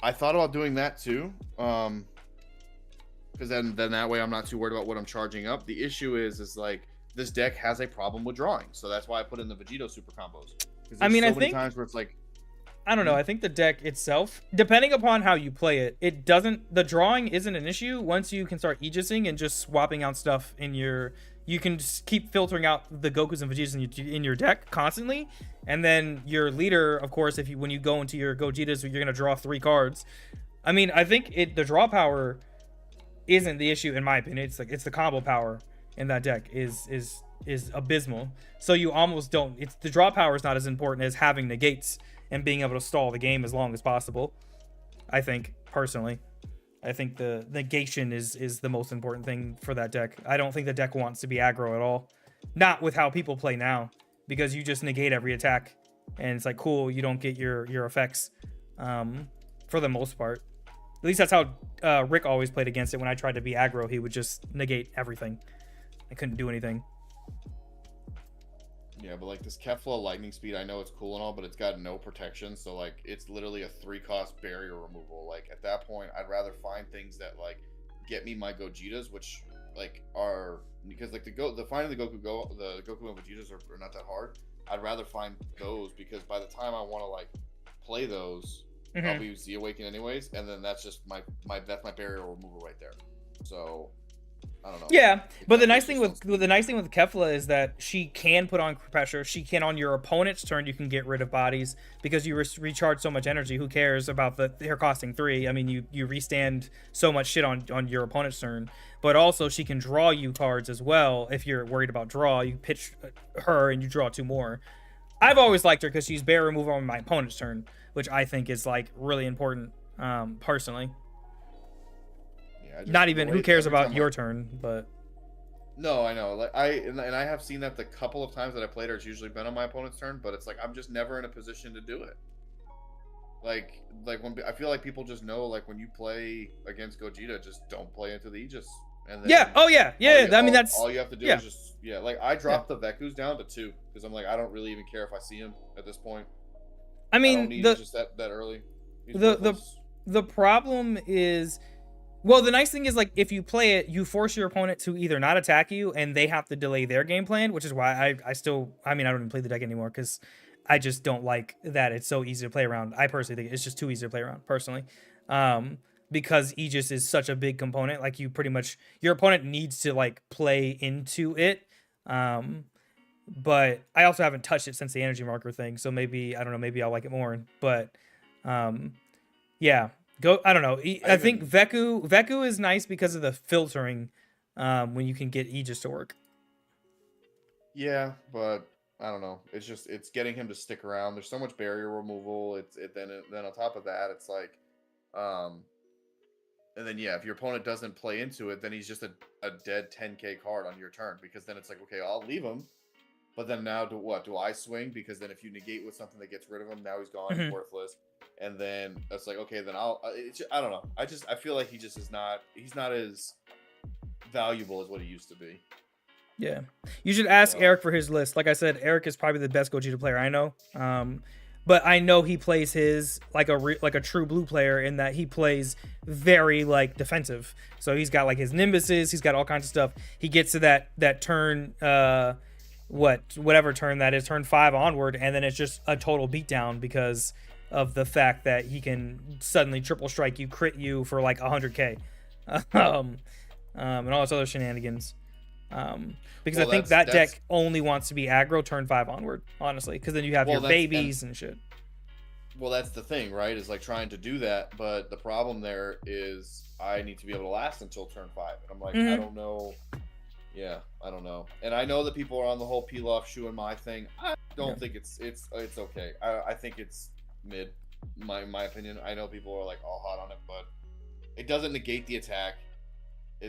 I thought about doing that too. Because then that way I'm not too worried about what I'm charging up. The issue is like this deck has a problem with drawing, so that's why I put in the Vegito super combos. I mean, so I many think times where it's like, I don't know. I think the deck itself, depending upon how you play it, it doesn't. The drawing isn't an issue once you can start Aegising and just swapping out stuff in your. You can just keep filtering out the Gokus and Vegetas in your deck constantly, and then your leader, of course, if you when you go into your Gogetas, you're gonna draw 3 cards. I mean, I think the draw power isn't the issue in my opinion. It's the combo power in that deck is abysmal. So you almost don't. It's the draw power is not as important as having negates and being able to stall the game as long as possible. I think personally, I think the negation is the most important thing for that deck. I don't think the deck wants to be aggro at all. Not with how people play now, because you just negate every attack, and it's like cool. You don't get your effects, for the most part. At least that's how Rick always played against it. When I tried to be aggro, he would just negate everything. I couldn't do anything. Yeah, but like this Kefla lightning speed, I know it's cool and all, but it's got no protection, so like it's literally a 3-cost barrier removal. Like at that point, I'd rather find things that like get me my Gogetas, which like are because like the finding the Goku and Vegetas are not that hard. I'd rather find those because by the time I want to like play those, I'll be Z Awaken anyways, and then that's just my barrier removal right there. So I don't know. Yeah, but the nice thing with Kefla is that she can put on pressure. She can on your opponent's turn. You can get rid of bodies because you recharge so much energy. Who cares about her costing 3? I mean, you restand so much shit on your opponent's turn. But also she can draw you cards as well. If you're worried about draw, you pitch her and you draw 2 more. I've always liked her because she's barrier removal on my opponent's turn, which I think is like really important, personally. Not even who cares about your turn, but no, I know. Like I have seen that the couple of times that I played her, it's usually been on my opponent's turn, but it's like I'm just never in a position to do it. Like when I feel like people just know, like when you play against Gogeta, just don't play into the Aegis. And then yeah, oh yeah. I mean that's all you have to do is just like I dropped the Vekus down to 2 because I'm like I don't really even care if I see him at this point. I mean I don't need just that early. The problem is. Well, the nice thing is, like, if you play it, you force your opponent to either not attack you, and they have to delay their game plan, which is why I don't even play the deck anymore, because I just don't like that it's so easy to play around. I personally think it's just too easy to play around, personally. Because Aegis is such a big component, like, your opponent needs to, like, play into it. But I also haven't touched it since the energy marker thing, so maybe, I don't know, maybe I'll like it more. But, yeah. I don't know. I think Veku is nice because of the filtering, when you can get Aegis to work. Yeah, but I don't know. It's getting him to stick around. There's so much barrier removal. Then on top of that, it's like, and then if your opponent doesn't play into it, then he's just a dead 10k card on your turn, because then it's like, okay, I'll leave him, but then now do I swing? Because then if you negate with something that gets rid of him, now he's gone, he's worthless. And then it's like, okay, then I don't know. I feel like he's not as valuable as what he used to be. Yeah. You should ask Eric for his list. Like I said, Eric is probably the best Gogeta player I know. But I know he plays his like a true blue player, in that he plays very like defensive. So he's got like his Nimbuses, he's got all kinds of stuff. He gets to that turn, whatever turn that is, turn 5 onward, and then it's just a total beatdown because of the fact that he can suddenly triple strike you, crit you for like 100k, and all this other shenanigans. Because I think that deck only wants to be aggro turn 5 onward, honestly, because then you have your babies and shit. Well, that's the thing, right? Is like trying to do that, but the problem there is I need to be able to last until turn 5. And I'm like, I don't know. Yeah, I don't know. And I know that people are on the whole peel off Shu and my thing. I don't think it's okay. I think it's mid, my opinion. I know people are like all hot on it, but it doesn't negate the attack.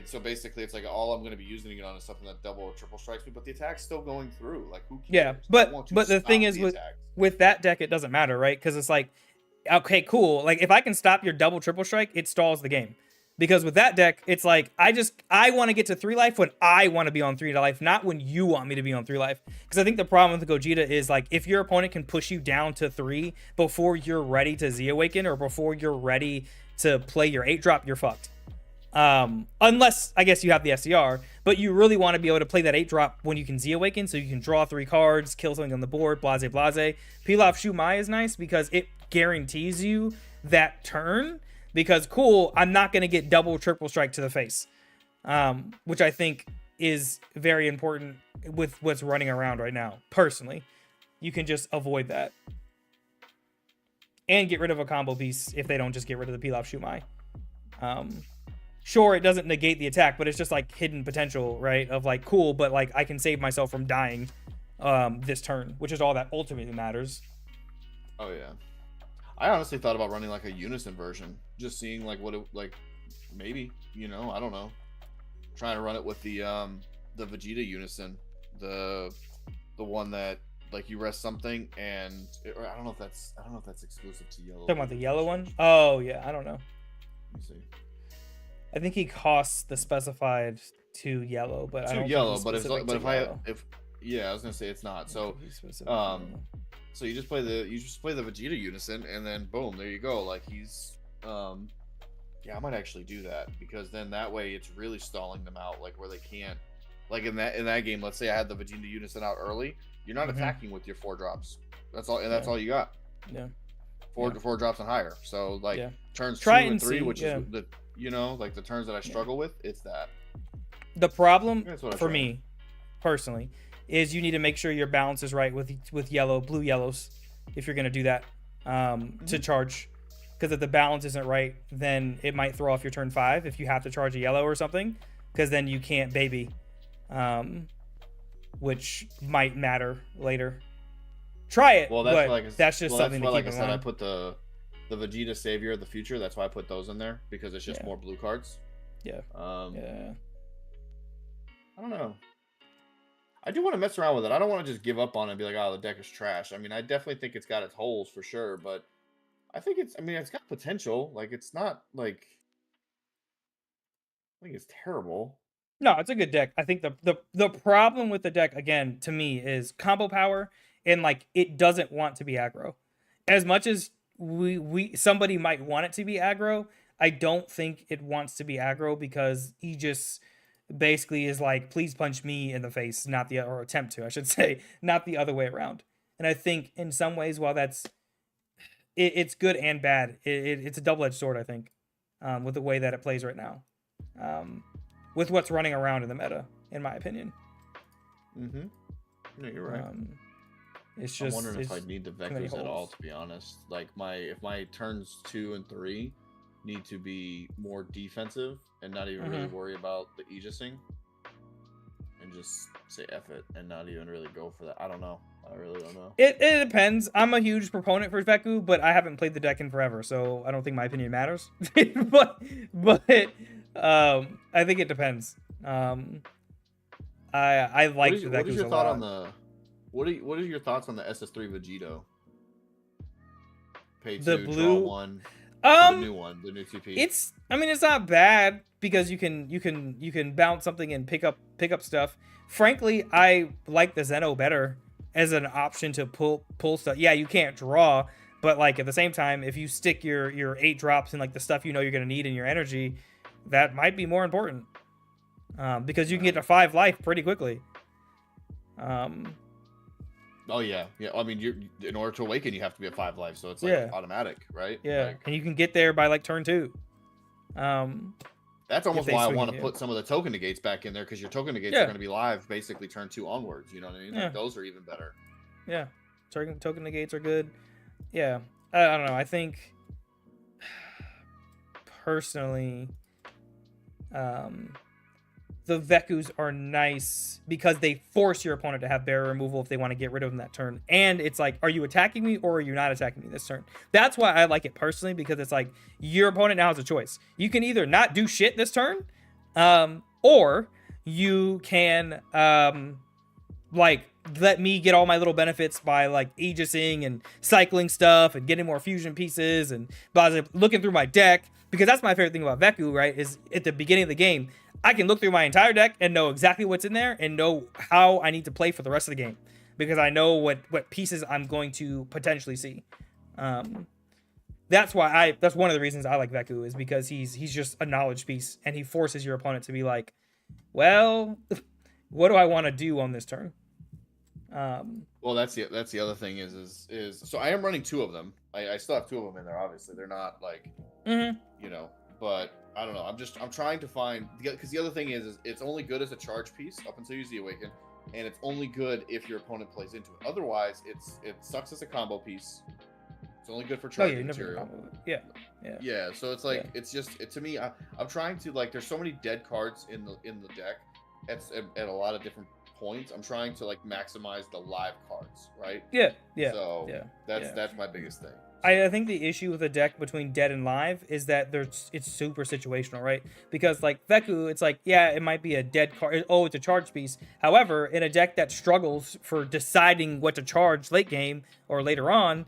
So basically, it's like all I'm going to be using it on is something that double or triple strikes me, but the attack's still going through. Like, who cares? Yeah, but the thing is, with that deck, it doesn't matter, right? Because it's like, okay, cool. Like, if I can stop your double triple strike, it stalls the game. Because with that deck, it's like, I want to get to 3 life when I want to be on 3 life, not when you want me to be on 3 life. Because I think the problem with the Gogeta is, like, if your opponent can push you down to 3 before you're ready to Z Awaken or before you're ready to play your 8-drop, you're fucked. Unless, I guess, you have the SCR, but you really want to be able to play that 8-drop when you can Z Awaken, so you can draw 3 cards, kill something on the board, blase blase. Pilaf Shumai is nice because it guarantees you that turn. Because cool, I'm not going to get double, triple strike to the face, which I think is very important with what's running around right now. Personally, you can just avoid that and get rid of a combo piece if they don't just get rid of the Pilaf Shumai. Sure, it doesn't negate the attack, but it's just like hidden potential, right? Of like, cool, but like I can save myself from dying this turn, which is all that ultimately matters. Oh yeah. I honestly thought about running like a Unison version, just seeing like what it like, maybe, you know, I don't know, trying to run it with the Vegeta Unison, the one that like you rest something and I don't know if that's exclusive to yellow. Talking about the yellow one? Oh yeah, I don't know. Let me see. I think he costs the specified 2 yellow, but I don't yellow, think but if yeah, I was gonna say it's not. So so you just play the Vegeta Unison, and then boom, there you go. Like he's, yeah, I might actually do that because then that way it's really stalling them out, like where they can't, like in that game. Let's say I had the Vegeta Unison out early, you're not attacking with your 4 drops. That's all, and that's all you got. Yeah, 4 drops and higher. So like turns 2 Try and and 3, see, which is the like the turns that I struggle with. It's that. The problem for me, personally, is you need to make sure your balance is right with blue yellows if you're going to do that to charge. Because if the balance isn't right, then it might throw off your turn 5 if you have to charge a yellow or something, because then you can't baby, which might matter later. Try it. Well, that's just something to keep in mind. I put the Vegeta Savior of the Future. That's why I put those in there, because it's just more blue cards. Yeah. I don't know. I do want to mess around with it. I don't want to just give up on it and be like, oh, the deck is trash. I mean, I definitely think it's got its holes for sure, but I think it's got potential. Like, it's not like, I think it's terrible. No, it's a good deck. I think the problem with the deck, again, to me, is combo power, and like it doesn't want to be aggro. As much as somebody might want it to be aggro, I don't think it wants to be aggro because he just basically is like, please punch me in the face, not the, or attempt to, I should say, not the other way around. And I think in some ways, while it's good and bad, it's a double-edged sword, I think, with the way that it plays right now, with what's running around in the meta, in my opinion. No, you're right. It's just, I'm wondering if I need the Vectors at all, to be honest. Like if my turns 2 and 3 need to be more defensive and not even really worry about the Aegising, and just say F it and not even really go for that. I don't know. I really don't know. It depends. I'm a huge proponent for Veku, but I haven't played the deck in forever, so I don't think my opinion matters. but I think it depends. I like the Vekus a lot. What is your thought on the? What are your thoughts on the SS3 Vegito? Pay 2, the blue draw 1. The new one, the new TP. It's not bad because you can bounce something and pick up stuff. Frankly, I like the Zeno better as an option to pull stuff. Yeah, you can't draw, but like at the same time, if you stick your 8 drops and like the stuff you know you're gonna need in your energy, that might be more important. Because you can get to 5 life pretty quickly. Oh yeah. I mean, in order to awaken, you have to be at 5 life, so it's like automatic, right? Yeah, like, and you can get there by like turn 2. That's almost why I want to put some of the token negates back in there, because your token negates are going to be live basically turn 2 onwards. You know what I mean? Yeah. Like, those are even better. Yeah, token negates are good. Yeah, I don't know. I think personally, the Vekus are nice because they force your opponent to have barrier removal if they want to get rid of them that turn. And it's like, are you attacking me or are you not attacking me this turn? That's why I like it personally, because it's like your opponent now has a choice. You can either not do shit this turn, or you can like let me get all my little benefits by like aegising and cycling stuff and getting more fusion pieces and looking through my deck, because that's my favorite thing about Veku, right? Is at the beginning of the game, I can look through my entire deck and know exactly what's in there and know how I need to play for the rest of the game, because I know what pieces I'm going to potentially see. That's why that's one of the reasons I like Veku, is because he's just a knowledge piece and he forces your opponent to be like, well, what do I want to do on this turn? Well, that's the other thing is so I am running 2 of them. I still have 2 of them in there. Obviously, they're not like, you know, but I don't know. I'm trying to find, because the other thing is it's only good as a charge piece up until you use the Awaken, and it's only good if your opponent plays into it. Otherwise, it sucks as a combo piece. It's only good for charging material. Yeah. So it's like it's just to me. I'm trying to, like, there's so many dead cards in the deck at a lot of different points. I'm trying to like maximize the live cards, right? So that's my biggest thing. I think the issue with a deck between dead and live is that it's super situational, right? Because like Veku, it's like, yeah, it might be a dead card. Oh, it's a charge piece. However, in a deck that struggles for deciding what to charge late game or later on,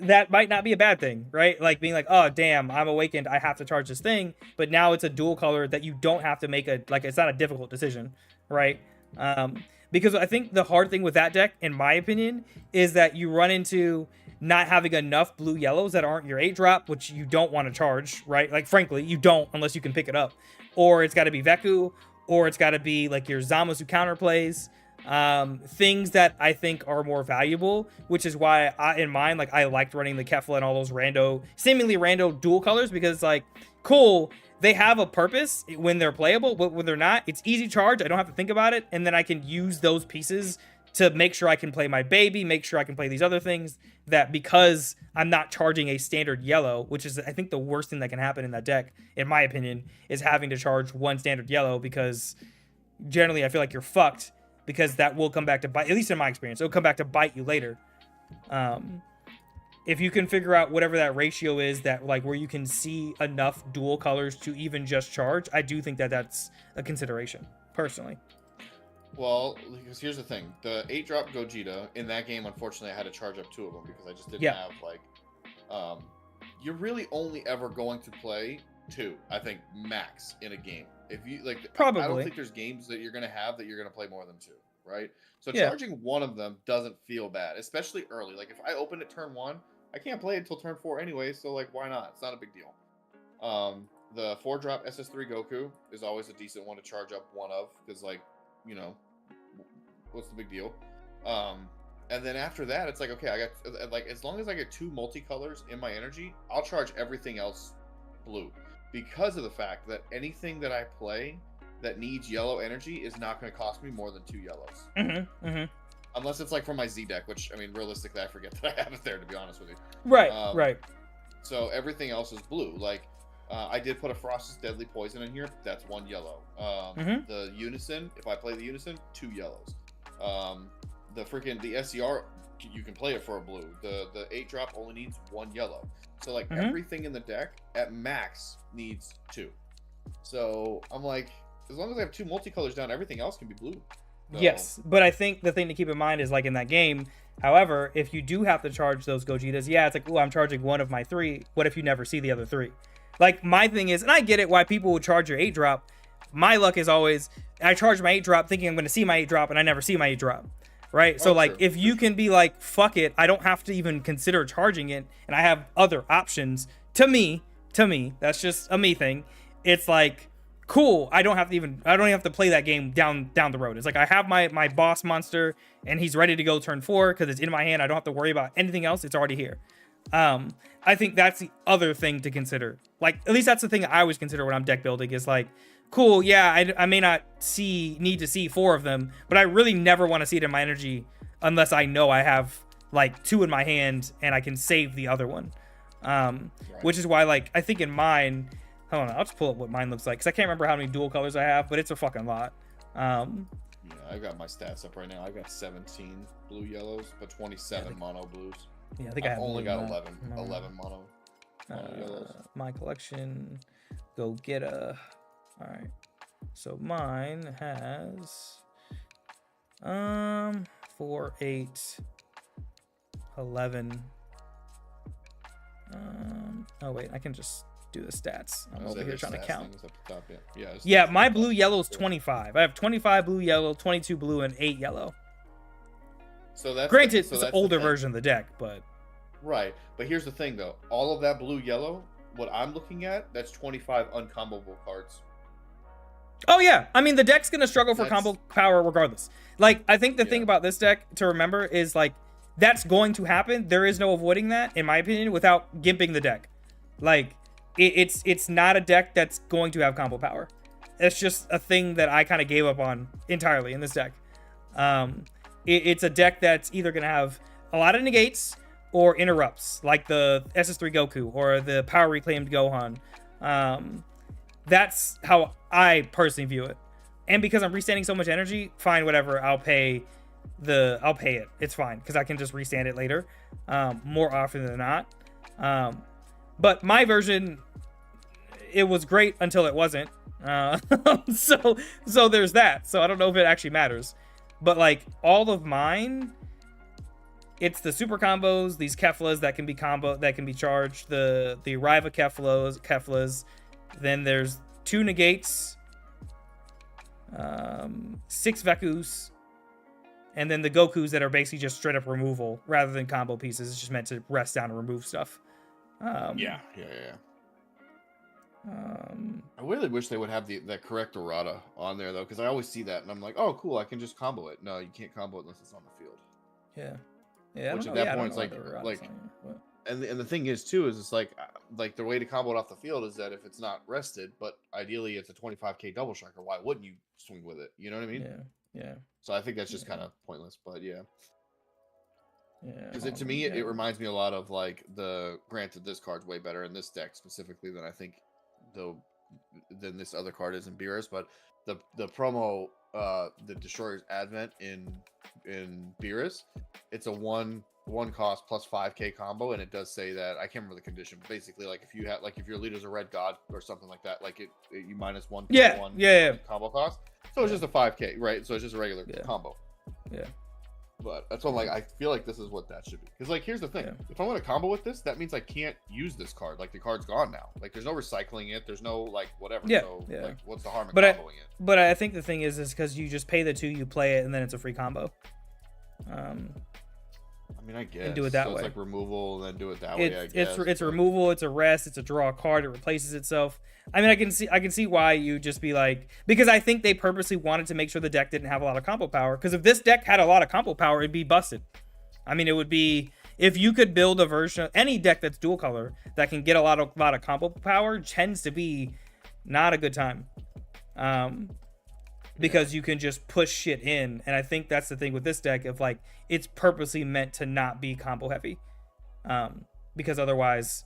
that might not be a bad thing, right? Like being like, oh damn, I'm awakened, I have to charge this thing, but now it's a dual color that you don't have to make it's not a difficult decision, right? Because I think the hard thing with that deck, in my opinion, is that you run into not having enough blue yellows that aren't your 8-drop, which you don't want to charge, right? Like frankly, you don't, unless you can pick it up. Or it's got to be Veku, or it's got to be like your Zamasu counterplays. Things that I think are more valuable, which is why in mine, like, I liked running the Kefla and all those seemingly rando dual colors, because like, cool, they have a purpose when they're playable, but when they're not, it's easy charge. I don't have to think about it, and then I can use those pieces to make sure I can play my baby, make sure I can play these other things, that because I'm not charging a standard yellow, which is I think the worst thing that can happen in that deck, in my opinion, is having to charge one standard yellow, because generally I feel like you're fucked, because that will come back to bite, at least in my experience, it'll come back to bite you later. If you can figure out whatever that ratio is, that like where you can see enough dual colors to even just charge, I do think that that's a consideration, personally. Well, because here's the thing. The 8-drop Gogeta, in that game, unfortunately, I had to charge up 2 of them because I just didn't have, like... you're really only ever going to play 2, I think, max, in a game. If you, like... Probably. I don't think there's games that you're going to have that you're going to play more than 2, right? So charging 1 of them doesn't feel bad, especially early. Like, if I open it turn 1, I can't play it until turn 4 anyway, so, like, why not? It's not a big deal. The 4-drop SS3 Goku is always a decent one to charge up 1 of, because, like, you know, what's the big deal? And then after that, it's like, okay, I got, like, as long as I get 2 multicolors in my energy, I'll charge everything else blue, because of the fact that anything that I play that needs yellow energy is not going to cost me more than 2 yellows. Unless it's like from my Z deck, which, I mean, realistically, I forget that I have it there, to be honest with you. Right. So everything else is blue. Like, I did put a Frost's Deadly Poison in here. That's 1 yellow. The Unison, if I play the Unison, 2 yellows. The SCR, you can play it for a blue. The 8-drop only needs 1 yellow. So, like, everything in the deck, at max, needs 2. So, I'm like, as long as I have 2 multicolors down, everything else can be blue. So... Yes, but I think the thing to keep in mind is, like, in that game, however, if you do have to charge those Gogetas, yeah, it's like, oh, I'm charging 1 of my 3. What if you never see the other 3? Like, my thing is, and I get it why people would charge your 8-drop. My luck is always, I charge my 8-drop thinking I'm going to see my 8-drop, and I never see my 8-drop. Right? So, like, if you can be like, fuck it, I don't have to even consider charging it, and I have other options, to me, that's just a me thing. It's like, cool, I don't even have to play that game down the road. It's like, I have my boss monster, and he's ready to go turn 4, because it's in my hand. I don't have to worry about anything else. It's already here. I think that's the other thing to consider. Like, at least that's the thing I always consider when I'm deck building, is like, cool, yeah, I may not need to see 4 of them, but I really never want to see it in my energy unless I know I have like 2 in my hand and I can save the other one. Which is why, like, I think in mine, hold on, I'll just pull up what mine looks like, because I can't remember how many dual colors I have, but it's a fucking lot. Yeah, I've got my stats up right now. I've got 17 blue yellows, but 27 mono blues. Yeah, I think I've only got 11 mono yellows. My collection, go get a... All right, so mine has 4, 8, 11. Oh wait, I can just do the stats. I'm over here trying to count. Yeah, my blue yellow is 25. I have 25 blue yellow, 22 blue, and 8 yellow. So that's granted, it's an older version of the deck, but right. But here's the thing, though. All of that blue yellow, what I'm looking at, that's 25 uncombable cards. Oh yeah, I mean the deck's gonna struggle for combo power regardless. Like I think the thing about this deck to remember is like that's going to happen. There is no avoiding that, in my opinion, without gimping the deck. Like it's not a deck that's going to have combo power. It's just a thing that I kind of gave up on entirely in this deck. It's a deck that's either gonna have a lot of negates or interrupts, like the SS3 Goku or the Power Reclaimed Gohan. That's how I personally view it. And because I'm restanding so much energy, fine, whatever. I'll pay it. It's fine because I can just restand it later, more often than not. But my version, it was great until it wasn't. So there's that. So I don't know if it actually matters. But like all of mine, it's the super combos, these Keflas that can be charged, the Riva Keflas. Then there's 2 negates, 6 Vekus, and then the Gokus that are basically just straight up removal rather than combo pieces. It's just meant to rest down and remove stuff. Yeah. I really wish they would have that correct errata on there though, because I always see that and I'm like, oh cool, I can just combo it. No, you can't combo it unless it's on the field. Yeah. Which at that point it's like. And the thing is too is it's like the way to combo it off the field is that if it's not rested, but ideally it's a 25k double striker, why wouldn't you swing with it? You know what I mean? Yeah. So I think that's just kind of pointless, but yeah. Because to me it reminds me a lot of like granted this card's way better in this deck specifically than I think than this other card is in Beerus, but the promo the Destroyer's Advent in Beerus, it's a one cost plus 5k combo, and it does say that I can't remember the condition, but basically like if your leader's a red god or something like that, like you minus 1 combo cost, so it's just a 5k, right? So it's just a regular combo. But that's what I feel like this is what that should be, because like here's the thing, if I want to combo with this, that means I can't use this card. Like the card's gone now, like there's no recycling it, there's no like whatever. Like what's the harm in comboing it? But I think the thing is because you just pay the 2, you play it, and then it's a free combo. I mean, I guess. And do it that way. It's like removal, and then do it that way. I guess it's a removal. It's a rest. It's a draw a card. It replaces itself. I mean, I can see why you just be like, because I think they purposely wanted to make sure the deck didn't have a lot of combo power. Because if this deck had a lot of combo power, it'd be busted. I mean, it would be, if you could build a version of any deck that's dual color that can get a lot of combo power, tends to be not a good time. Because you can just push shit in, and I think that's the thing with this deck, of like it's purposely meant to not be combo heavy, because otherwise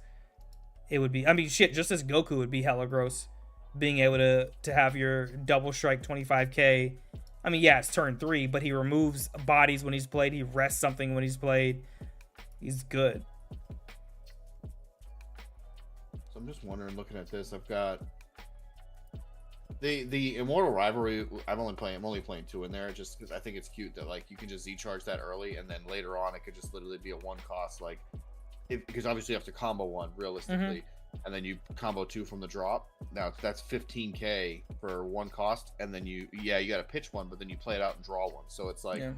it would be, I mean shit, just as Goku would be hella gross, being able to have your double strike 25k. I mean, yeah, it's turn 3, but he removes bodies when he's played, he rests something when he's played. He's good. So I'm just wondering, looking at this, I've got the Immortal Rivalry. I'm only playing 2 in there, just because I think it's cute that like you can just Z-charge that early, and then later on it could just literally be a 1 cost, like because obviously you have to combo 1 realistically, and then you combo 2 from the drop. Now that's 15k for 1 cost, and then you got to pitch 1, but then you play it out and draw 1. So it's like you're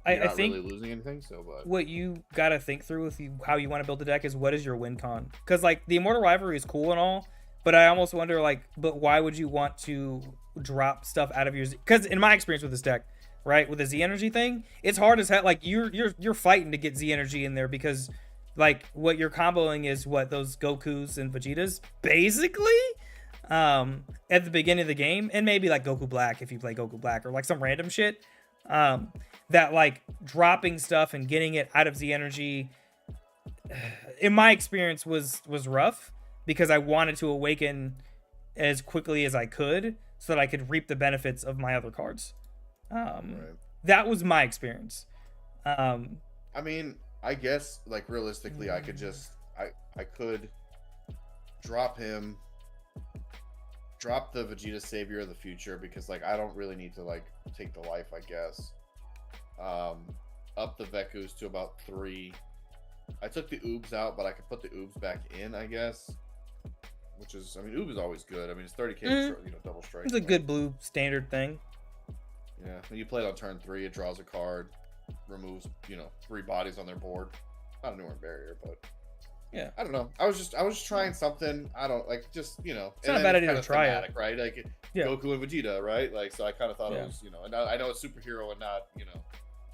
not think really losing anything. So, but what you gotta think through with how you want to build the deck is what is your win con, because like the Immortal Rivalry is cool and all. But I almost wonder, like, but why would you want to drop stuff out of your Z? Because in my experience with this deck, right, with the Z energy thing, it's hard as hell. Like you're fighting to get Z energy in there, because like what you're comboing is what those Gokus and Vegetas basically at the beginning of the game, and maybe like Goku Black if you play Goku Black, or like some random shit that like dropping stuff and getting it out of Z energy. In my experience was rough, because I wanted to awaken as quickly as I could so that I could reap the benefits of my other cards. That was my experience. I mean, I guess like realistically, I could just I could drop him, drop the Vegeta Savior of the Future because like I don't really need to like take the life, I guess. Up the Vekus to about 3. I took the Oobs out, but I could put the Oobs back in, I guess. Which is, I mean, Oob is always good. I mean, it's 30k, double strike. It's a good blue standard thing. Yeah, when you play it on turn 3, it draws a card, removes 3 bodies on their board. Not a Newer barrier, but yeah, I don't know. I was just trying something. I don't like just It's not a bad idea to try it, right? Like Goku and Vegeta, right? Like so, I kind of thought it was and I know it's superhero and not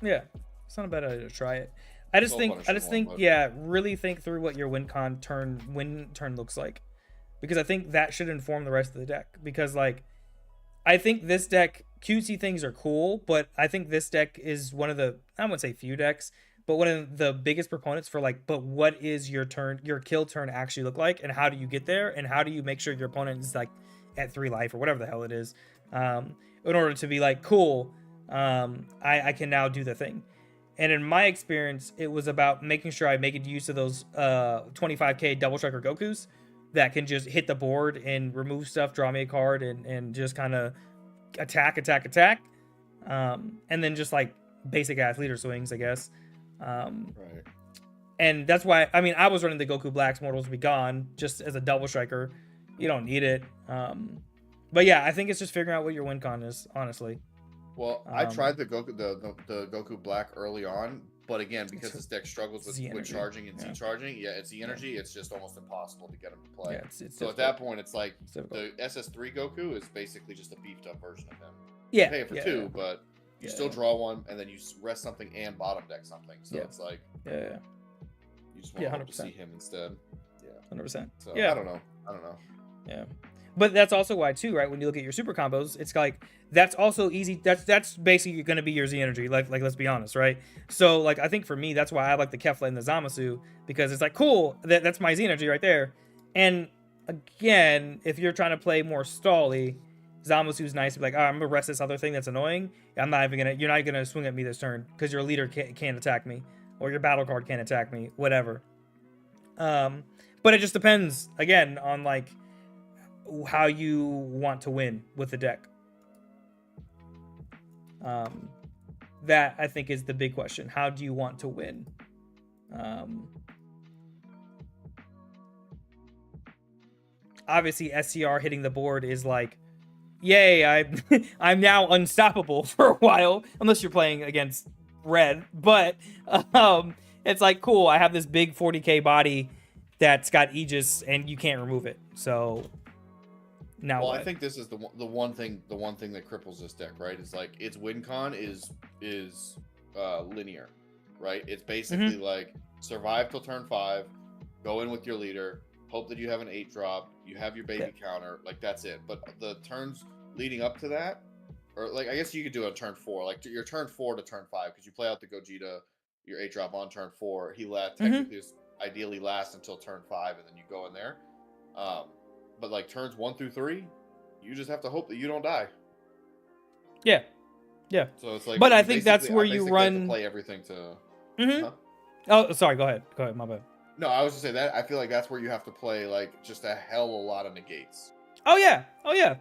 Yeah, it's not a bad idea to try it. I just think, really think through what your win turn looks like, because I think that should inform the rest of the deck. Because like, I think this deck, cutesy things are cool, but I think this deck is one of the, I wouldn't say few decks, but one of the biggest proponents for like, but what is your kill turn actually look like, and how do you get there, and how do you make sure your opponent is like at 3 life or whatever the hell it is, in order to be like, cool, I can now do the thing. And in my experience, it was about making sure I make use of those 25k double striker Gokus that can just hit the board and remove stuff, draw me a card, and just kind of attack. And then just like basic ass leader swings, I guess. Right. And that's why, I mean, I was running the Goku Blacks Mortals Be Gone just as a double striker. You don't need it. But yeah, I think it's just figuring out what your win con is, honestly. Well, I tried the Goku Black early on, but again, because this deck struggles with charging and Z-charging, it's the energy. It's just almost impossible to get him to play. Yeah, it's so at that point, it's like the SS3 Goku is basically just a beefed up version of him. Yeah, you pay it for 2, but you still draw 1, and then you rest something and bottom deck something. So it's like you just want to see him instead. Yeah, 100%. So I don't know. Yeah. But that's also why too, right? When you look at your super combos, it's like that's also easy. That's basically going to be your Z energy. Like let's be honest, right? So like I think for me, that's why I like the Kefla and the Zamasu, because it's like cool. That's my Z energy right there. And again, if you're trying to play more stally, Zamasu's nice to be like, I'm gonna rest this other thing that's annoying. You're not gonna swing at me this turn because your leader can't attack me, or your battle card can't attack me, whatever. But it just depends again on like how you want to win with the deck. That I think is the big question. How do you want to win? Obviously SCR hitting the board is like, yay, I'm now unstoppable for a while, unless you're playing against red, but it's like, cool, I have this big 40k body that's got Aegis and you can't remove it. So now what? I think this is the one thing that cripples this deck, right? Is like its win con is linear, right? It's basically like survive till turn 5, go in with your leader, hope that you have an 8 drop, you have your baby counter, like that's it. But the turns leading up to that, or like I guess you could do it on turn 4, like your turn 4 to turn 5, because you play out the Gogeta, your 8 drop on turn 4. He technically ideally lasts until turn 5, and then you go in there. But like turns 1 through 3, you just have to hope that you don't die. Yeah. So it's like, but I think that's where you run. Have to play everything to. Huh? Oh, sorry. Go ahead. My bad. No, I was just saying that I feel like that's where you have to play like just a hell of a lot of negates. Oh yeah.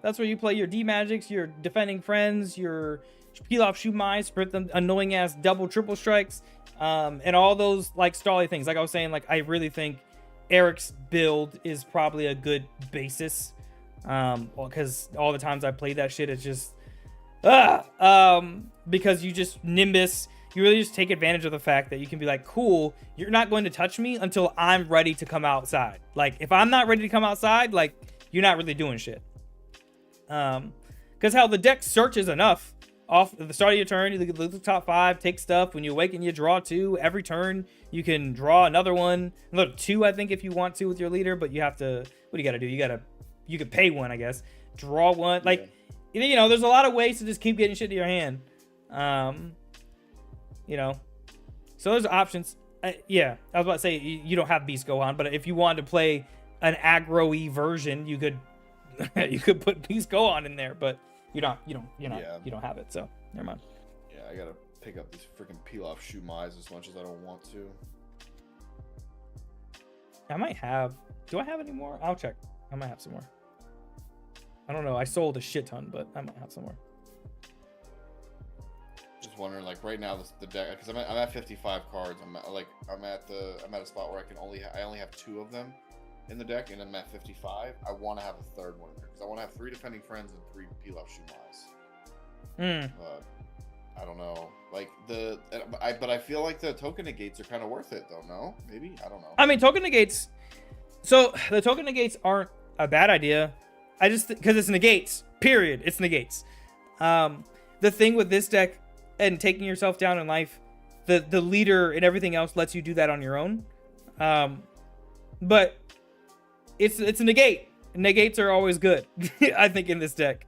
That's where you play your D magics, your defending friends, your peel off shoot mines, spread them annoying ass double triple strikes, and all those like stally things. Like I was saying, like I really think Eric's build is probably a good basis, because all the times I played that shit, it's just because you just Nimbus, you really just take advantage of the fact that you can be like, cool, you're not going to touch me until I'm ready to come outside. Like if I'm not ready to come outside, like you're not really doing shit. Because how the deck searches enough off at the start of your turn, you look at the top 5, take stuff. When you awaken, you draw 2. Every turn, you can draw another 2, I think, if you want to with your leader. But you have to. What do you got to do? You could pay 1, I guess. Draw 1. Like, there's a lot of ways to just keep getting shit to your hand. So there's options. I was about to say you don't have Beast Gohan, but if you wanted to play an aggro-y version, you could put Beast Gohan in there, but. You don't have it, so never mind. Yeah, I gotta pick up these freaking peel off shoe mize as much as I don't want to. I might have. Do I have any more? I'll check. I might have some more. I don't know. I sold a shit ton, but I might have somewhere. Just wondering, like right now, the deck, because I'm at 55 cards. I'm at a spot where I only have 2 of them in the deck, and I'm at 55. I want to have a third one because I want to have 3 defending friends and 3 Pilaf Shumais. But I don't know. Like but I feel like the token negates are kind of worth it though. No, maybe I don't know. I mean, token negates. So the token negates aren't a bad idea. I just because it's negates. Period. It's negates. The thing with this deck and taking yourself down in life, the leader and everything else lets you do that on your own. But it's a negate. Negates are always good, I think, in this deck.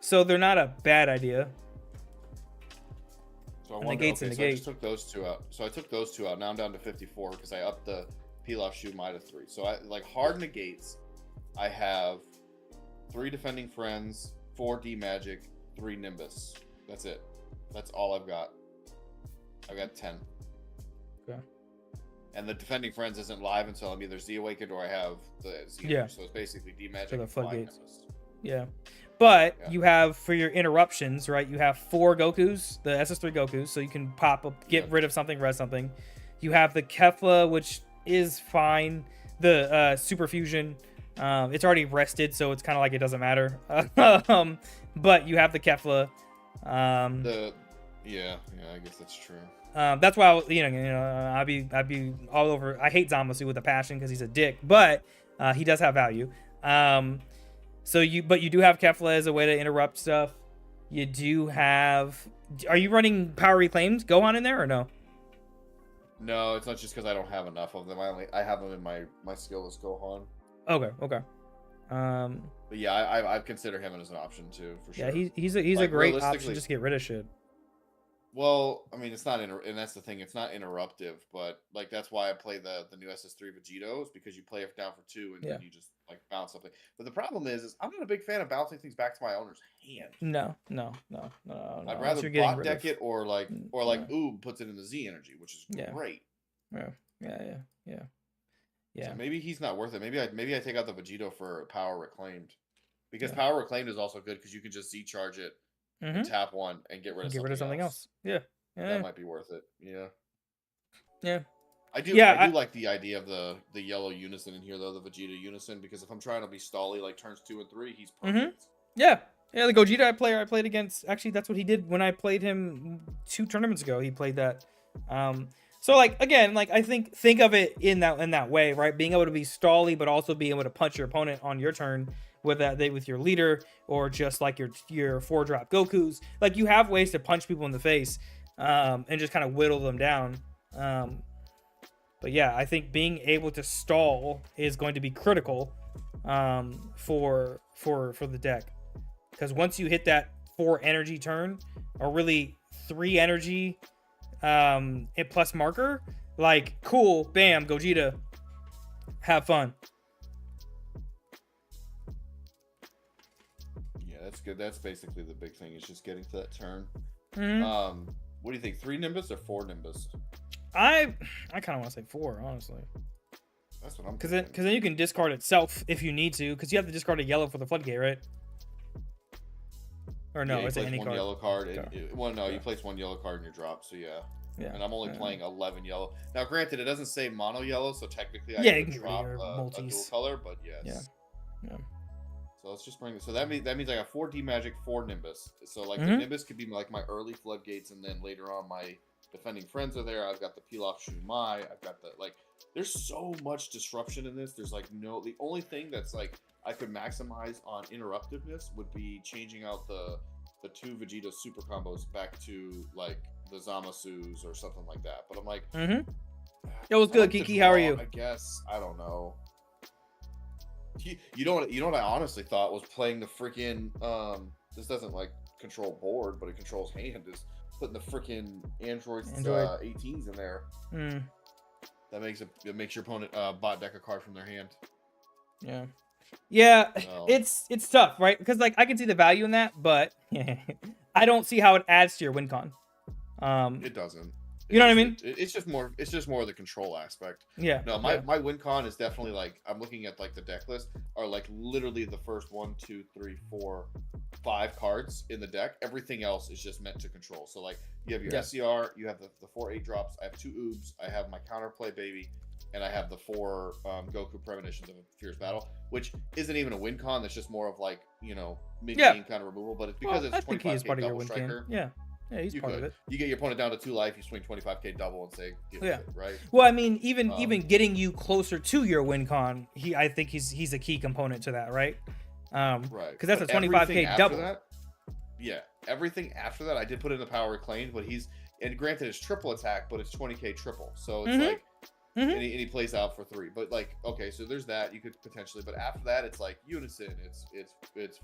So they're not a bad idea. So I wonder, okay, so I just took those 2 out. So I took those 2 out. Now I'm down to 54 because I upped the Pilaf Shumai to 3. So I like hard negates. I have 3 defending friends, 4 D Magic, 3 Nimbus. That's it. That's all I've got. I've got 10. Okay. And the defending friends isn't live until I'm either Z Awakened or I have the Z. Yeah. So it's basically D Magic for the and floodgates. Nimbus. Yeah. But you have, for your interruptions, right, you have 4 Gokus, the SS3 Gokus, so you can pop up, get rid of something, res something. You have the Kefla, which is fine. The Super Fusion, it's already rested, so it's kind of like it doesn't matter. But you have the Kefla. Yeah, I guess that's true. That's why I'd be all over. I hate Zamasu with a passion because he's a dick, but he does have value. So you do have Kefla as a way to interrupt stuff. You do have. Are you running Power Reclaimed Gohan in there or no? No, it's not just because I don't have enough of them. I have them in my skill list Gohan. Okay. But yeah, I'd consider him as an option too, for sure. Yeah, he's a great option just to get rid of shit. Well, I mean, it's not and that's the thing. It's not interruptive, but like that's why I play the new SS3 Vegetos, because you play it down for 2 and then you just like bounce something. But the problem is I'm not a big fan of bouncing things back to my owner's hand. No. I'd rather bot deck it or Oob puts it in the Z energy, which is great. Yeah. So maybe he's not worth it. Maybe I take out the Vegeto for Power Reclaimed, because Power Reclaimed is also good because you can just Z charge it. Tap 1 and get rid of something else. Yeah. That might be worth it. Yeah. I do like the idea of the yellow unison in here though, the Vegeta unison, because if I'm trying to be stally like turns 2 and 3, he's perfect. Yeah, the Gogeta I played against, actually that's what he did when I played him 2 tournaments ago. He played that. So like again, like I think of it in that way, right? Being able to be stally but also being able to punch your opponent on your turn with your leader, or just like your 4-drop Gokus. Like you have ways to punch people in the face and just kind of whittle them down. But yeah, I think being able to stall is going to be critical for the deck, because once you hit that 4 energy turn, or really 3 energy plus marker, like cool, bam, Gogeta, have fun. That's good. That's basically the big thing, is just getting to that turn. What do you think? 3 Nimbus or 4 Nimbus? I kind of want to say 4, honestly. That's what I'm thinking. Because then you can discard itself if you need to, because you have to discard a yellow for the floodgate, right? Or no, it's any card. Yellow card. You place 1 yellow card in your drop, so yeah. And I'm only playing 11 yellow. Now, granted, it doesn't say mono yellow, so technically I can drop a dual color, but yes. Yeah. So let's just bring this. So that means I got 4 D Magic, 4 Nimbus. So like the Nimbus could be like my early floodgates, and then later on my defending friends are there. I've got the Pilaf Shumai. I've got the There's so much disruption in this. There's the only thing that's like I could maximize on interruptiveness would be changing out the 2 Vegeta super combos back to like the Zamasus or something like that. But I'm like, it was good, Kiki. How are you? I guess I don't know. You know what I honestly thought was playing the freaking this doesn't like control board, but it controls hand, is putting the freaking Android 18s in there. That makes your opponent bot deck a card from their hand. Yeah, it's tough, right? Because like I can see the value in that, but I don't see how it adds to your win con. It doesn't. You know what I mean? It's just more of the control aspect. Yeah. No, my win con is definitely like, I'm looking at like the deck list are like literally the first 1, 2, 3, 4, 5 cards in the deck. Everything else is just meant to control. So like you have your SCR, you have the 4 8 drops. I have 2 oobs. I have my counterplay baby, and I have the 4 Goku premonitions of a fierce battle, which isn't even a win con. That's just more of like, you know, mid game kind of removal. But it's because it's 25k double striker. Yeah. Yeah, he's part of it. You get your opponent down to 2 life, you swing 25k double and say, deal with it, right? Well, I mean, even getting you closer to your win con, I think he's a key component to that, right? Right. Because that's a 25k double. Everything after that, I did put in the power reclaimed, but and granted it's triple attack, but it's 20k triple, so it's like. And he plays out for 3, but like, okay, so there's that you could potentially, but after that it's like unison, it's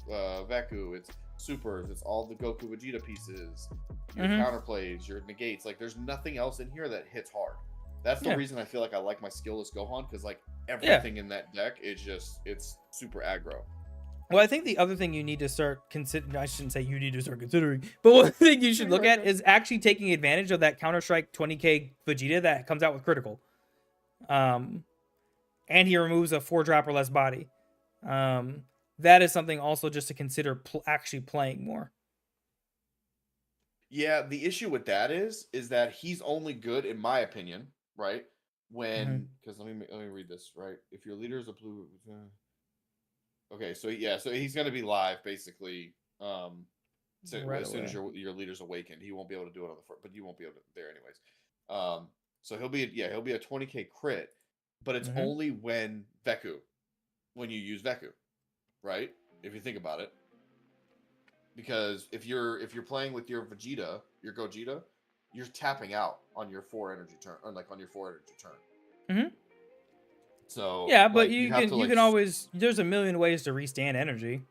Veku, it's supers, it's all the Goku Vegeta pieces, your counterplays, your negates. Like there's nothing else in here that hits hard. That's the reason I feel like I like my skillless Gohan, because like everything in that deck is just, it's super aggro. Well, I think the other thing you need to start considering, I shouldn't say you need to start considering, but one thing you should look at is actually taking advantage of that Counter-Strike 20k Vegeta that comes out with critical. And he removes a 4-drop or less body. That is something also just to consider actually playing more. Yeah, the issue with that is that he's only good, in my opinion, right? When, because let me read this, right? If your leader is a blue, okay, so so he's gonna be live basically. As soon as your leader's awakened, he won't be able to do it on the front, but you won't be able to there anyways. So he'll be a 20k crit, but it's only when you use Veku, right? If you think about it, because if you're playing with your Vegeta, your Gogeta, you're tapping out on your 4 energy turn, or like on your 4 energy turn. So yeah, but like, you can always, there's a million ways to restand energy.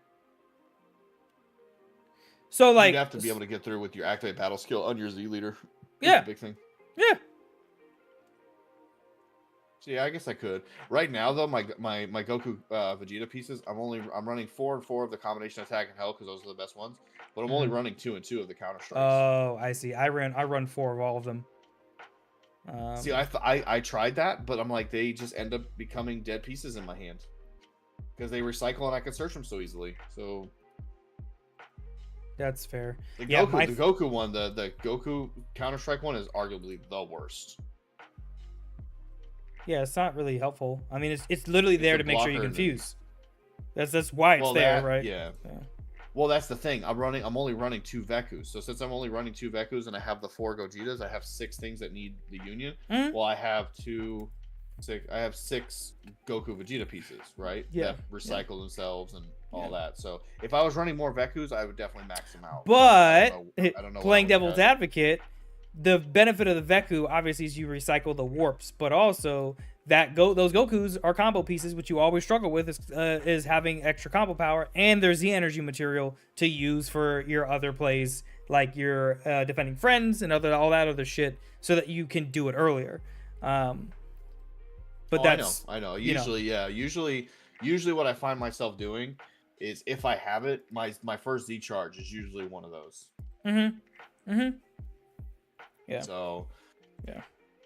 So like you have to be able to get through with your activate battle skill on your Z leader. Yeah, big thing. Yeah. So yeah, I guess I could. Right now though, my Goku Vegeta pieces, I'm running 4 and 4 of the combination attack and hell because those are the best ones. But I'm only running 2 and 2 of the counter strikes. Oh, I see. I run 4 of all of them. See, I tried that, but I'm like, they just end up becoming dead pieces in my hand because they recycle and I can search them so easily. So that's fair. The Goku one, the Goku Counter Strike one is arguably the worst. Yeah, it's not really helpful. I mean, it's literally there to make sure you confuse. That's why it's there, right? Yeah. Well, that's the thing. I'm only running 2 Vekus. So since I'm only running 2 Vekus and I have the 4 Gogetas, I have 6 things that need the union. Well, I have 6 Goku Vegeta pieces, right? Yeah. That recycle themselves and all that. So if I was running more Vekus, I would definitely max them out. But I don't know playing devil's advocate, the benefit of the Veku obviously is you recycle the warps, but also that those Gokus are combo pieces, which you always struggle with is having extra combo power, and there's the energy material to use for your other plays, like your defending friends and all that other shit, so that you can do it earlier. But that's I know. Usually what I find myself doing is if I have it, my first Z charge is usually one of those. Yeah. So,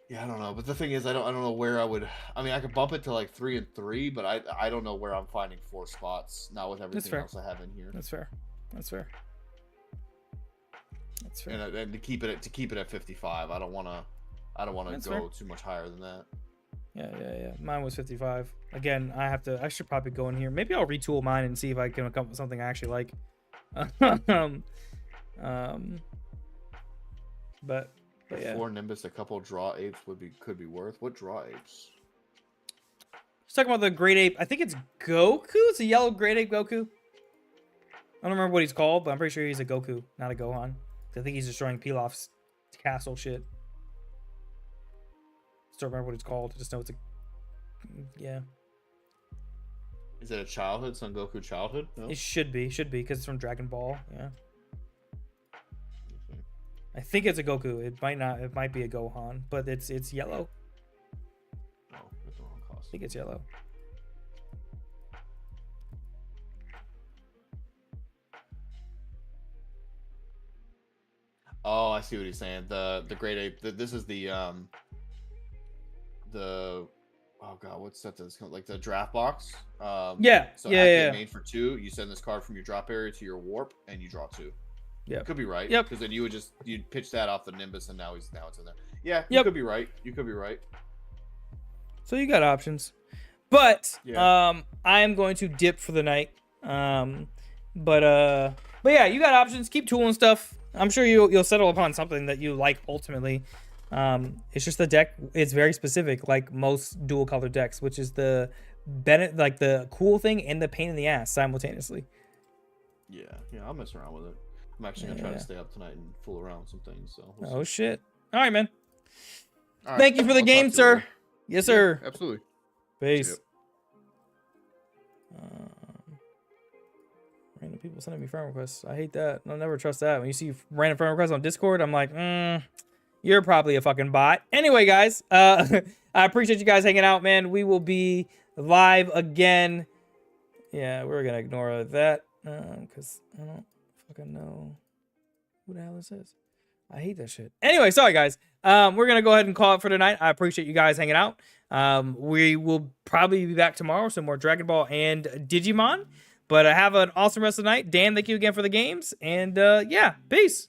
yeah, I don't know. But the thing is, I don't know where I would. I mean, I could bump it to like 3 and 3, but I don't know where I'm finding 4 spots. Not with everything else I have in here. That's fair. And to keep it at 55, I don't want to go too much higher than that. Yeah. Mine was 55. Again, I should probably go in here. Maybe I'll retool mine and see if I can come up with something I actually like. But yeah. 4 Nimbus, a couple draw apes could be worth. What draw apes? Let's talk about the great ape. I think it's Goku. It's a yellow great ape Goku. I don't remember what he's called, but I'm pretty sure he's a Goku, not a Gohan. I think he's destroying Pilaf's castle shit. Still remember what it's called. I just know it's yeah. Is it a childhood Son Goku childhood? No? It should be because it's from Dragon Ball. Yeah. I think it's a Goku. It might not. It might be a Gohan, but it's yellow. No, that's the wrong cost. I think it's yellow. Oh, I see what he's saying. The Great Ape. This is the oh god, what's that? That's like the draft box. Yeah. So yeah. activate main for 2. You send this card from your drop area to your warp, and you draw 2. Yeah, could be right. Yep. Because then you'd pitch that off the Nimbus, and now it's in there. Yeah, you could be right. You could be right. So you got options, but Yeah. I am going to dip for the night. But yeah, you got options. Keep tooling stuff. I'm sure you'll settle upon something that you like ultimately. It's just the deck. It's very specific, like most dual color decks, which is the like the cool thing and the pain in the ass simultaneously. Yeah, I'll mess around with it. I'm actually gonna try to stay up tonight and fool around with some things. So we'll see. Shit! All right, man. All right. Thank you for the game, sir. Yes, sir. Yeah, absolutely. Peace. Random people sending me friend requests. I hate that. I'll never trust that. When you see random friend requests on Discord, I'm like, you're probably a fucking bot. Anyway, guys, I appreciate you guys hanging out, man. We will be live again. Yeah, we're gonna ignore that because I don't fucking know who the hell this is. I hate that shit. Anyway, sorry guys. We're gonna go ahead and call it for tonight. I appreciate you guys hanging out. We will probably be back tomorrow, some more Dragon Ball and Digimon. But have an awesome rest of the night. Dan, thank you again for the games. And yeah, peace.